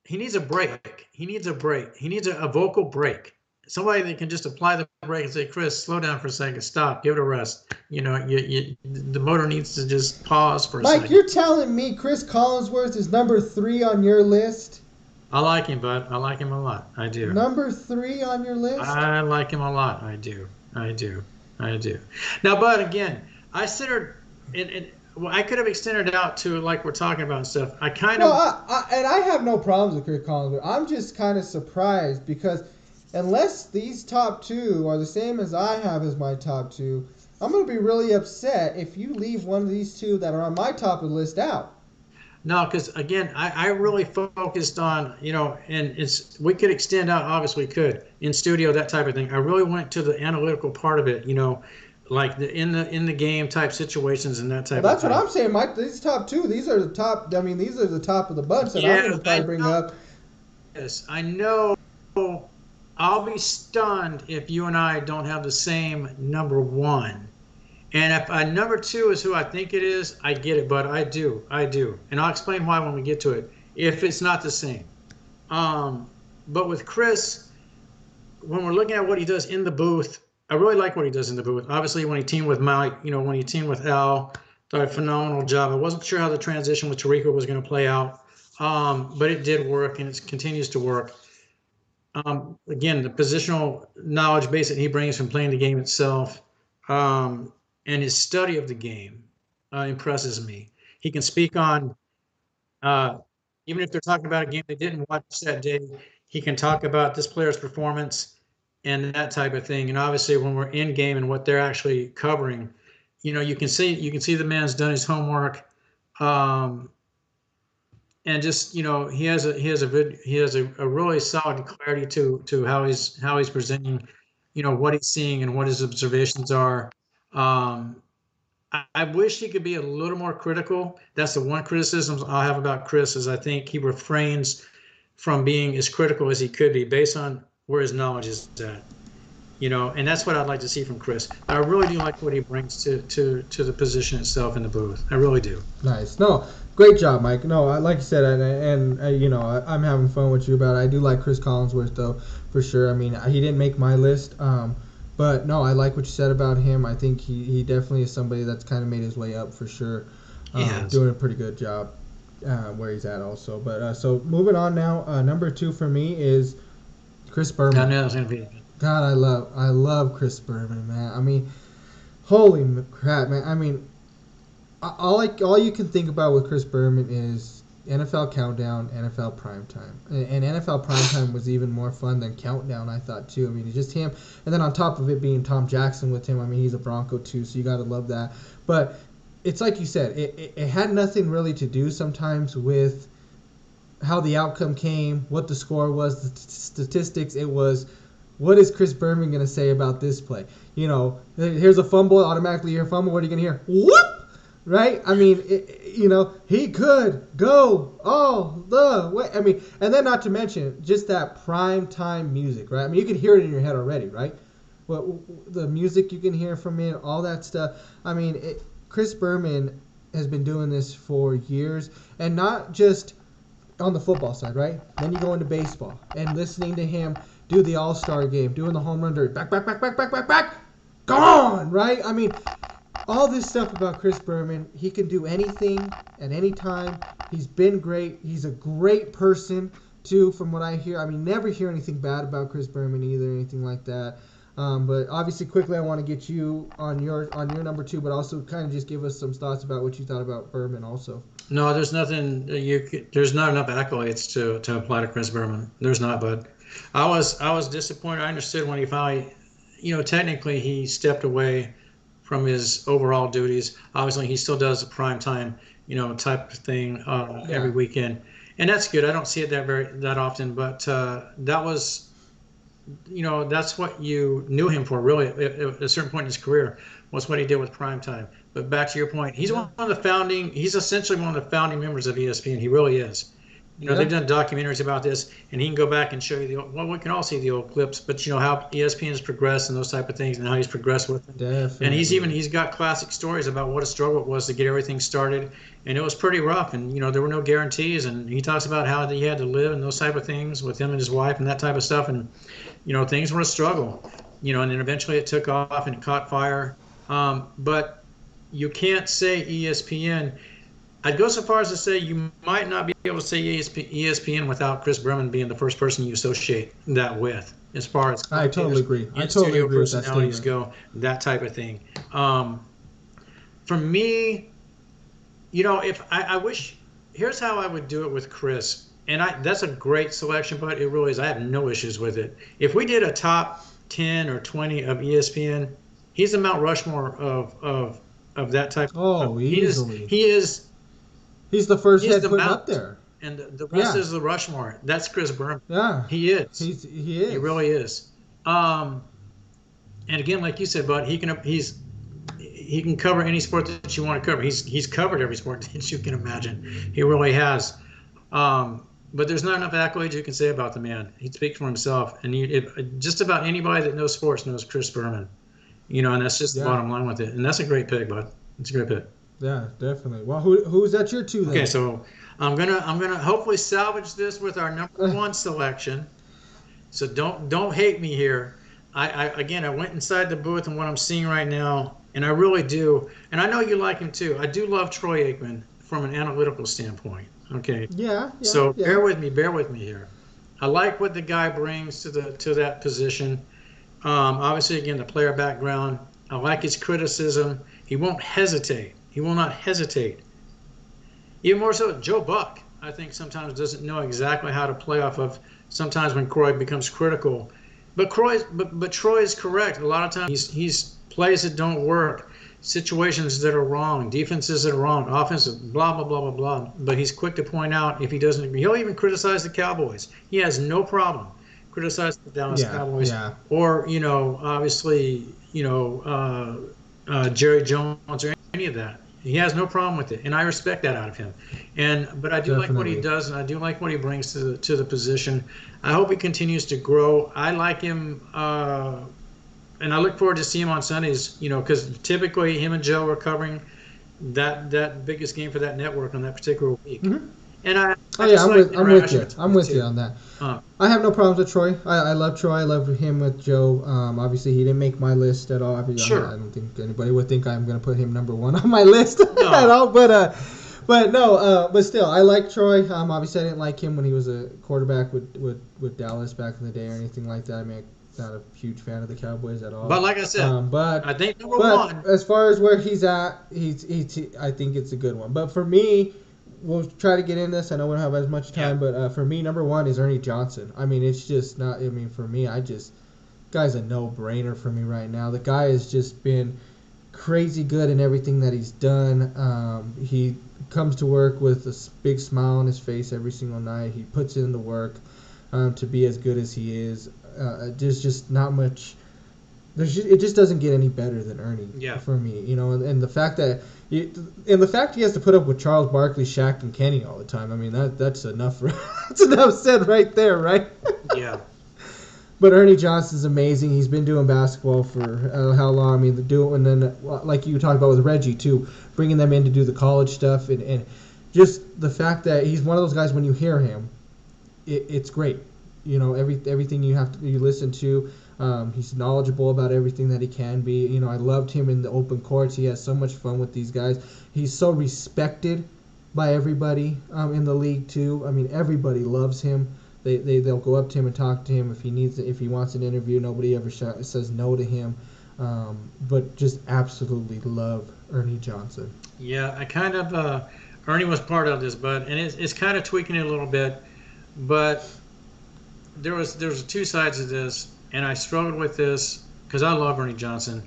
Speaker 1: he needs a break. He needs a vocal break. Somebody that can just apply the brake and say, Chris, slow down for a second, stop, give it a rest. The motor needs to just pause for a second.
Speaker 2: Mike, you're telling me Chris Collinsworth is number 3 on your list?
Speaker 1: I like him, bud. I like him a lot. I do.
Speaker 2: Number three on your list?
Speaker 1: I like him a lot. I do. I do. I do. Now, but again, I considered it. Well, I could have extended it out to like we're talking about and stuff. I kind
Speaker 2: No,
Speaker 1: of
Speaker 2: and I have no problems with Chris Collins. I'm just kind of surprised because unless these top two are the same as I have as my top two, I'm going to be really upset if you leave one of these two that are on my top of the list out.
Speaker 1: no, because again, I really focused on and it's we could extend out. Obviously, we could in studio that type of thing. I really went to the analytical part of it. Like in the game type situations and that
Speaker 2: Well,
Speaker 1: type of
Speaker 2: that's what
Speaker 1: thing.
Speaker 2: I'm saying. These top two, these are the top. I mean, these are the top of the bunch that I'm going
Speaker 1: Yes,
Speaker 2: to
Speaker 1: I
Speaker 2: probably bring
Speaker 1: know.
Speaker 2: up.
Speaker 1: Yes, I know. I'll be stunned if you and I don't have the same number one. And if number two is who I think it is, I get it, but I do, and I'll explain why when we get to it. If it's not the same, um, but with Chris, when we're looking at what he does in the booth, I really like what he does in the booth. Obviously, when he teamed with Mike, when he teamed with Al, did a phenomenal job. I wasn't sure how the transition with Tarico was going to play out, but it did work, and it continues to work. Again, the positional knowledge base that he brings from playing the game itself, um, and his study of the game impresses me. He can speak on, uh, even if they're talking about a game they didn't watch that day, he can talk about this player's performance and that type of thing. And obviously, when we're in game and what they're actually covering, you can see the man's done his homework. Um, and just he has a really solid clarity to how he's presenting what he's seeing and what his observations are. I wish he could be a little more critical. That's the one criticism I have about Chris is I think he refrains from being as critical as he could be based on where his knowledge is at. And that's what I'd like to see from Chris. I really do like what he brings to the position itself in the booth. I really do.
Speaker 2: Nice. No, great job, Mike. No, like you said, I'm having fun with you about it. I do like Chris Collinsworth though, for sure. I mean, he didn't make my list, but no, I like what you said about him. I think he definitely is somebody that's kind of made his way up for sure.
Speaker 1: He has.
Speaker 2: Doing a pretty good job where he's at also. But so moving on now, number two for me is Chris
Speaker 1: I
Speaker 2: Berman.
Speaker 1: knew that was going to be.
Speaker 2: God, I love Chris Berman, man. I mean, holy crap, man. I mean, all you can think about with Chris Berman is NFL Countdown, NFL Primetime, and NFL Primetime was even more fun than Countdown. I thought too. I mean, it's just him, and then on top of it being Tom Jackson with him. I mean, he's a Bronco too, so you got to love that. But it's like you said, it had nothing really to do sometimes with how the outcome came, what the score was, the statistics. It was, what is Chris Berman going to say about this play? Here's a fumble, automatically hear fumble. What are you going to hear? Whoop! Right? I mean, he could go all the way. I mean, and then not to mention just that prime time music, right? I mean, you can hear it in your head already, right? Well, the music you can hear from it, all that stuff. I mean, Chris Berman has been doing this for years, and not just on the football side, right? Then you go into baseball and listening to him do the All-Star game, doing the home run derby, back, gone, right? I mean, all this stuff about Chris Berman, he can do anything at any time. He's been great. He's a great person too, from what I hear. I mean, never hear anything bad about Chris Berman either, anything like that. But obviously, quickly, I want to get you on your number two, but also kind of just give us some thoughts about what you thought about Berman also.
Speaker 1: No, there's nothing there's not enough accolades to apply to Chris Berman. There's not, bud. I was disappointed. I understood when he finally, technically he stepped away from his overall duties. Obviously, he still does a prime time, type of thing every
Speaker 2: Yeah.
Speaker 1: weekend, and that's good. I don't see it that often, but that was, that's what you knew him for, really, at a certain point in his career, was what he did with prime time. But back to your point,
Speaker 2: Yeah.
Speaker 1: he's essentially one of the founding members of ESPN. He really is. They've
Speaker 2: Yeah.
Speaker 1: done documentaries about this, and he can go back and show you well, we can all see the old clips, but how ESPN has progressed and those type of things, and how he's progressed with them. And
Speaker 2: Definitely.
Speaker 1: he's got classic stories about what a struggle it was to get everything started, and it was pretty rough, and there were no guarantees, and he talks about how he had to live and those type of things with him and his wife and that type of stuff, and things were a struggle, and then eventually it took off and it caught fire. But you can't say ESPN. I'd go so far as to say you might not be able to say ESPN without Chris Berman being the first person you associate that with, as far as
Speaker 2: I totally
Speaker 1: commentators,
Speaker 2: agree. I
Speaker 1: in
Speaker 2: totally
Speaker 1: studio
Speaker 2: agree with that
Speaker 1: personalities
Speaker 2: statement.
Speaker 1: go, that type of thing. For me, if I wish, here's how I would do it with Chris. And that's a great selection, but it really is. I have no issues with it. If we did a top 10 or 20 of ESPN, he's the Mount Rushmore of that type of,
Speaker 2: Oh,
Speaker 1: he is
Speaker 2: easily.
Speaker 1: he is
Speaker 2: He's the first
Speaker 1: he is
Speaker 2: head
Speaker 1: the
Speaker 2: putting up
Speaker 1: Mount,
Speaker 2: there.
Speaker 1: and the rest
Speaker 2: Yeah,
Speaker 1: is the Rushmore. That's Chris Berman.
Speaker 2: yeah.
Speaker 1: He is.
Speaker 2: He
Speaker 1: He
Speaker 2: is.
Speaker 1: really is. Um, and again, like you said, bud, he can cover any sport that you want to cover. He's covered every sport that you can imagine. He really has. But there's not enough accolades you can say about the man. He speaks for himself, and just about anybody that knows sports knows Chris Berman. And that's just the
Speaker 2: Yeah,
Speaker 1: bottom line with it. And that's a great pick, bud. It's a great pick.
Speaker 2: yeah, definitely. Well, who's at your two
Speaker 1: Okay,
Speaker 2: then?
Speaker 1: so I'm gonna hopefully salvage this with our number one selection. So don't hate me here. I went inside the booth and what I'm seeing right now, and I really do, and I know you like him too. I do love Troy Aikman from an analytical standpoint. Okay,
Speaker 2: Yeah, yeah,
Speaker 1: so
Speaker 2: yeah.
Speaker 1: bear with me here. I like what the guy brings to that position. Obviously, again, the player background. I like his criticism. He won't hesitate. He will not hesitate. Even more so, Joe Buck, I think sometimes doesn't know exactly how to play off of. Sometimes when Troy becomes critical, but Troy is correct. A lot of times he's plays that don't work, situations that are wrong, defenses that are wrong, offenses, blah blah blah blah blah. But he's quick to point out if he doesn't agree. He'll even criticize the Cowboys. He has no problem criticizing the Dallas
Speaker 2: Yeah,
Speaker 1: Cowboys,
Speaker 2: yeah,
Speaker 1: or obviously Jerry Jones or any of that. He has no problem with it, and I respect that out of him. But I do like what he
Speaker 2: definitely.
Speaker 1: does, and I do like what he brings to the position. I hope he continues to grow. I like him, and I look forward to seeing him on Sundays. Because typically him and Joe are covering that biggest game for that network on that particular week.
Speaker 2: Hmm.
Speaker 1: And
Speaker 2: Oh
Speaker 1: I
Speaker 2: yeah,
Speaker 1: just like the
Speaker 2: I'm with
Speaker 1: interaction
Speaker 2: you. I'm
Speaker 1: between the
Speaker 2: with you
Speaker 1: two.
Speaker 2: on that.
Speaker 1: Uh,
Speaker 2: I have no problems with Troy. I love Troy. I love him with Joe. Obviously, he didn't make my list at all. I
Speaker 1: sure.
Speaker 2: don't think anybody would think I'm going to put him number one on my list at
Speaker 1: No.
Speaker 2: all. But no. But still, I like Troy. Obviously, I didn't like him when he was a quarterback with Dallas back in the day or anything like that. I mean, I'm not a huge fan of the Cowboys at all.
Speaker 1: But like I said, I think number
Speaker 2: But
Speaker 1: one.
Speaker 2: as far as where he's at, I think it's a good one. But for me, we'll try to get in this. I know we don't have as much time,
Speaker 1: Yeah.
Speaker 2: but for me, number one is Ernie Johnson. I mean, it's just not. I mean, for me, guy's a no-brainer for me right now. The guy has just been crazy good in everything that he's done. He comes to work with a big smile on his face every single night. He puts in the work to be as good as he is. There's just not much. It just doesn't get any better than Ernie
Speaker 1: Yeah.
Speaker 2: for me, and the fact that he has to put up with Charles Barkley, Shaq, and Kenny all the time. I mean that's enough. That's enough said right there, right?
Speaker 1: Yeah.
Speaker 2: But Ernie Johnson's amazing. He's been doing basketball for how long? I mean, and then like you talked about with Reggie too, bringing them in to do the college stuff, and just the fact that he's one of those guys when you hear him, it's great. Everything you listen to. He's knowledgeable about everything that he can be. I loved him in the open courts. He has so much fun with these guys. He's so respected by everybody in the league too. I mean, everybody loves him. They'll go up to him and talk to him if he wants an interview. Nobody ever says no to him. But just absolutely love Ernie Johnson.
Speaker 1: Yeah. I kind of Ernie was part of this, but and it's kind of tweaking it a little bit, but there's two sides of this, and I struggled with this because I love Ernie Johnson,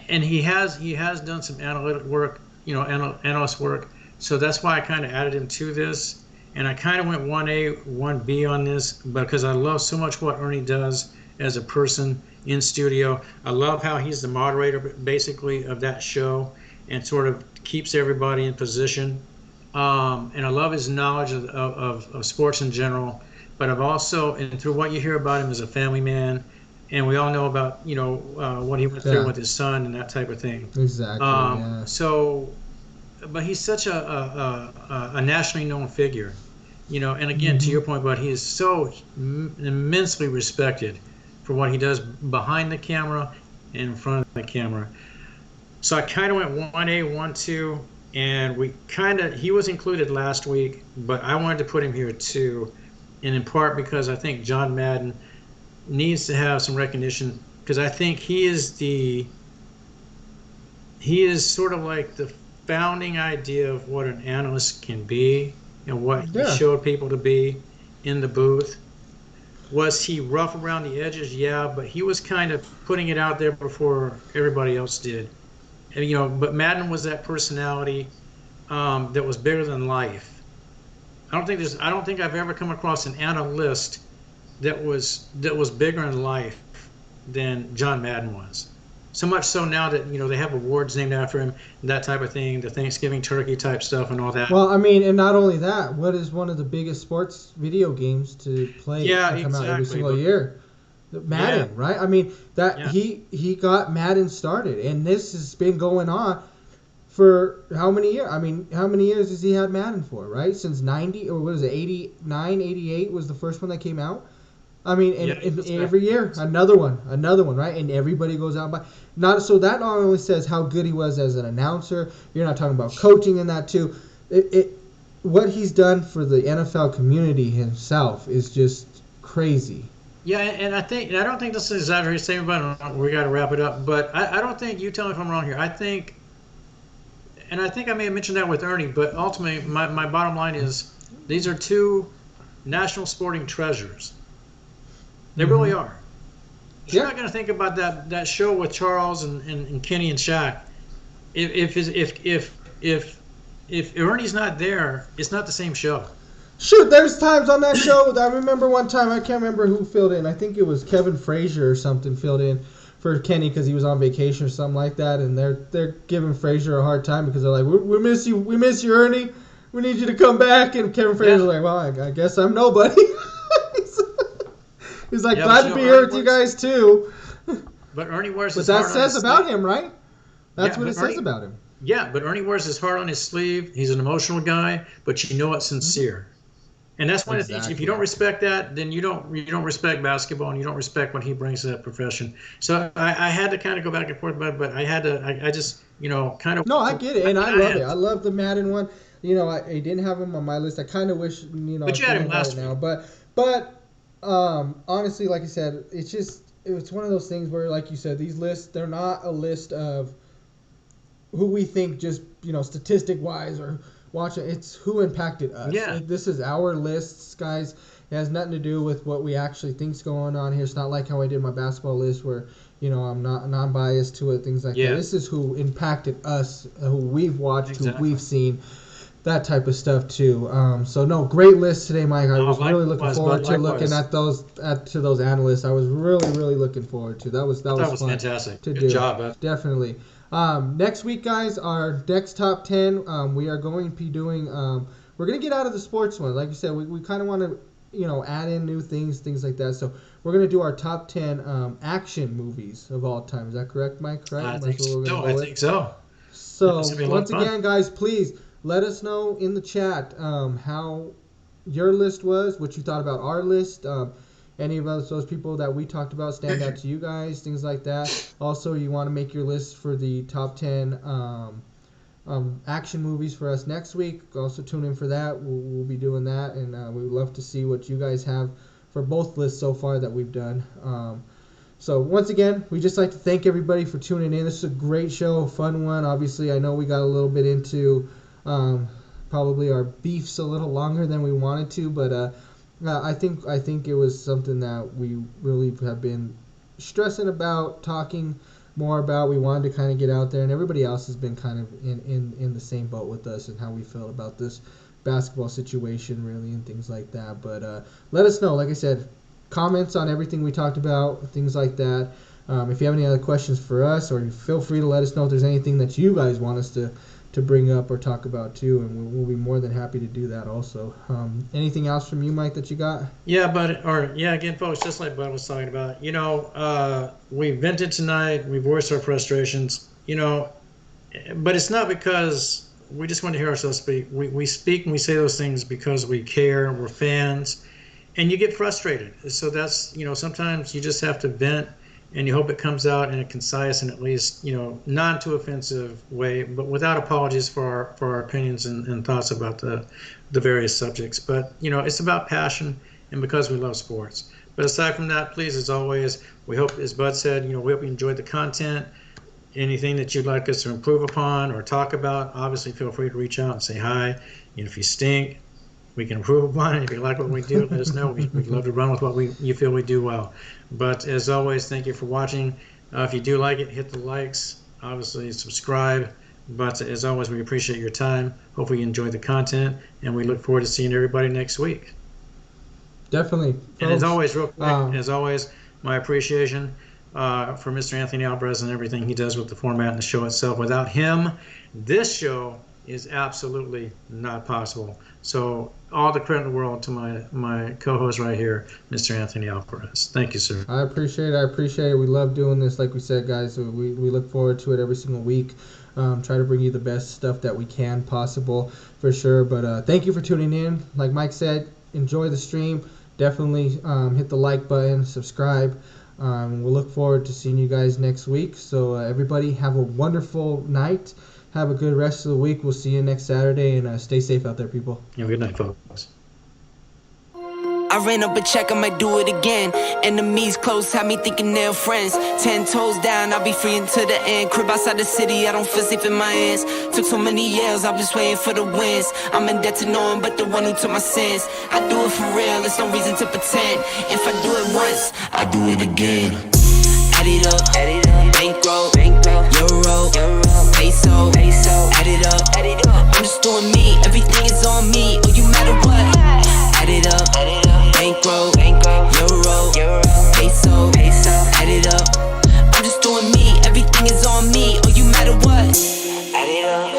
Speaker 1: and he has done some analytic work, analyst work. So that's why I kind of added him to this, and I kind of went 1A, 1B on this because I love so much what Ernie does as a person in studio. I love how he's the moderator basically of that show and sort of keeps everybody in position. And I love his knowledge of sports in general. But I've also, and through what you hear about him as a family man, and we all know about what he went through
Speaker 2: Yeah,
Speaker 1: with his son and that type of thing.
Speaker 2: exactly. Yeah.
Speaker 1: So, but he's such a nationally known figure, And again, to
Speaker 2: Hmm.
Speaker 1: your point, but he is so immensely respected for what he does behind the camera and in front of the camera. So I kind of went 1A, 1, 2. and he was included last week, but I wanted to put him here too, and in part because I think John Madden needs to have some recognition because I think he is sort of like the founding idea of what an analyst can be and what he
Speaker 2: Yeah.
Speaker 1: showed people to be in the booth. Was he rough around the edges? Yeah, but he was kind of putting it out there before everybody else did. And, but Madden was that personality that was bigger than life. I don't think I've ever come across an analyst that was bigger in life than John Madden was. So much so now that they have awards named after him, that type of thing, the Thanksgiving turkey type stuff, and all that.
Speaker 2: Well, I mean, and not only that, what is one of the biggest sports video games to play
Speaker 1: Yeah,
Speaker 2: and come out every
Speaker 1: exactly.
Speaker 2: single
Speaker 1: But
Speaker 2: year? Madden,
Speaker 1: yeah,
Speaker 2: right? I mean, that
Speaker 1: yeah,
Speaker 2: he got Madden started, and this has been going on for how many years? I mean, how many years has he had Madden for, right? Since 90, or what is it, 89, 88 was the first one that came out? I mean,
Speaker 1: yeah. He
Speaker 2: and
Speaker 1: was back.
Speaker 2: every year another one, right? And everybody goes out by not so that not only says how good he was as an announcer. You're not talking about coaching in that too. It what he's done for the NFL community himself is just crazy.
Speaker 1: Yeah, and I don't think this is exaggerated statement, but we got to wrap it up. But I don't think, you tell me if I'm wrong here. I think I may have mentioned that with Ernie, but ultimately, my bottom line is these are two national sporting treasures. They really
Speaker 2: Hmm.
Speaker 1: are. You're
Speaker 2: Yeah.
Speaker 1: not going to think about that show with Charles and Kenny and Shaq. If Ernie's not there, it's not the same show.
Speaker 2: Shoot, there's times on that show. I remember one time, I can't remember who filled in. I think it was Kevin Frazier or something filled in for Kenny because he was on vacation or something like that, and they're giving Frazier a hard time because they're like, we miss you, Ernie. We need you to come back." And Kevin Frazier's
Speaker 1: Yeah,
Speaker 2: like, "Well, I guess I'm nobody." He's like,
Speaker 1: yeah, but
Speaker 2: "Glad to be here with you guys too."
Speaker 1: Ernie wears
Speaker 2: But
Speaker 1: his
Speaker 2: that
Speaker 1: heart on
Speaker 2: says
Speaker 1: his sleeve.
Speaker 2: about him, right? That's
Speaker 1: Yeah,
Speaker 2: what it
Speaker 1: but
Speaker 2: says
Speaker 1: Ernie,
Speaker 2: about him.
Speaker 1: yeah, but Ernie wears his heart on his sleeve. He's an emotional guy, but it's
Speaker 2: Hmm.
Speaker 1: sincere. And that's one of the things. If you don't
Speaker 2: Exactly.
Speaker 1: respect that, then you don't respect basketball, and you don't respect what he brings to that profession. So I had to kind of go back and forth, but I had to. I just kind of
Speaker 2: No, I get it,
Speaker 1: I,
Speaker 2: and I
Speaker 1: I
Speaker 2: love it.
Speaker 1: had
Speaker 2: I
Speaker 1: to.
Speaker 2: love the Madden one. I didn't have him on my list. I kind of wish, I
Speaker 1: But you
Speaker 2: should
Speaker 1: had him
Speaker 2: have had it
Speaker 1: last
Speaker 2: now.
Speaker 1: week.
Speaker 2: But honestly, like I said, it's one of those things where, like you said, these lists they're not a list of who we think just statistic wise or watch it. It's who impacted us.
Speaker 1: Yeah,
Speaker 2: This is our lists, guys. It has nothing to do with what we actually think's going on here. It's not like how I did my basketball list where I'm not non-biased to it, things like that.
Speaker 1: yeah,
Speaker 2: This is who impacted us, who we've watched, who
Speaker 1: exactly.
Speaker 2: we've seen, that type of stuff too. So no, great list today, Mike. I
Speaker 1: No,
Speaker 2: was really looking
Speaker 1: likewise,
Speaker 2: forward
Speaker 1: but
Speaker 2: to looking
Speaker 1: likewise.
Speaker 2: at those analysts. I was really looking forward to that. Was
Speaker 1: I
Speaker 2: that
Speaker 1: thought
Speaker 2: was
Speaker 1: it was
Speaker 2: fun
Speaker 1: fantastic.
Speaker 2: to
Speaker 1: Good
Speaker 2: do.
Speaker 1: job, bud.
Speaker 2: Definitely. Next week, guys, our next top 10, we are going to be doing. We're going to get out of the sports one. Like you said, we kind of want to add in new things like that. So we're going to do our top 10 action movies of all time. Is that correct, Mike? Right?
Speaker 1: I
Speaker 2: That's
Speaker 1: think
Speaker 2: what we're going to
Speaker 1: so. I
Speaker 2: go with.
Speaker 1: think so. Yeah,
Speaker 2: So
Speaker 1: it's gonna be a lot of
Speaker 2: once
Speaker 1: fun.
Speaker 2: again, guys, please let us know in the chat how your list was, what you thought about our list. Any of those people that we talked about stand out to you guys, things like that. Also, you want to make your list for the top 10 action movies for us next week. Also, tune in for that. We'll be doing that, and we would love to see what you guys have for both lists so far that we've done. So once again, we just like to thank everybody for tuning in. This is a great show, a fun one. Obviously, I know we got a little bit into probably our beefs a little longer than we wanted to, but I think it was something that we really have been stressing about, talking more about. We wanted to kind of get out there, and everybody else has been kind of in the same boat with us and how we feel about this basketball situation, really, and things like that. But let us know. Like I said, comments on everything we talked about, things like that. If you have any other questions for us, or feel free to let us know if there's anything that you guys want us to bring up or talk about too, and we'll be more than happy to do that also. Anything else from you, Mike, that you got?
Speaker 1: Yeah, again, folks, just like Bud was talking about, we vented tonight, we voiced our frustrations, but it's not because we just want to hear ourselves speak. We speak and we say those things because we care, we're fans, and you get frustrated. So that's, sometimes you just have to vent and you hope it comes out in a concise and at least, non too offensive way, but without apologies for our opinions and thoughts about the various subjects. But it's about passion and because we love sports. But aside from that, please, as always, we hope, as Bud said, we hope you enjoyed the content. Anything that you'd like us to improve upon or talk about, obviously feel free to reach out and say hi. And if you stink, we can improve upon it. If you like what we do, let us know. We'd love to run with what you feel we do well. But as always, thank you for watching. If you do like it, hit the likes. Obviously, subscribe. But as always, we appreciate your time. Hopefully you enjoyed the content, and we look forward to seeing everybody next week.
Speaker 2: Definitely.
Speaker 1: And as always, real quick, my appreciation for Mr. Anthony Alvarez and everything he does with the format and the show itself. Without him, this show is absolutely not possible. So all the credit in the world to my co-host right here, Mr. Anthony Alvarez. Thank you, sir.
Speaker 2: I appreciate it. We love doing this. Like we said, guys, we look forward to it every single week. Try to bring you the best stuff that we can possible, for sure. But thank you for tuning in. Like Mike said, enjoy the stream. Definitely hit the like button, subscribe. We'll look forward to seeing you guys next week. So everybody have a wonderful night. Have a good rest of the week. We'll see you next Saturday, and stay safe out there, people.
Speaker 1: Have a good night, folks.
Speaker 3: I ran up a check, I might do it again. Enemies close, had me thinking they're friends. 10 toes down, I'll be free until the end. Crib outside the city, I don't feel safe in my hands. Took so many years, I'm just waiting for the wins. I'm in debt to no one but the one who took my sins. I do it for real, there's no reason to pretend. If I do it once, I do it again. Add it up, bankroll, euro, peso, add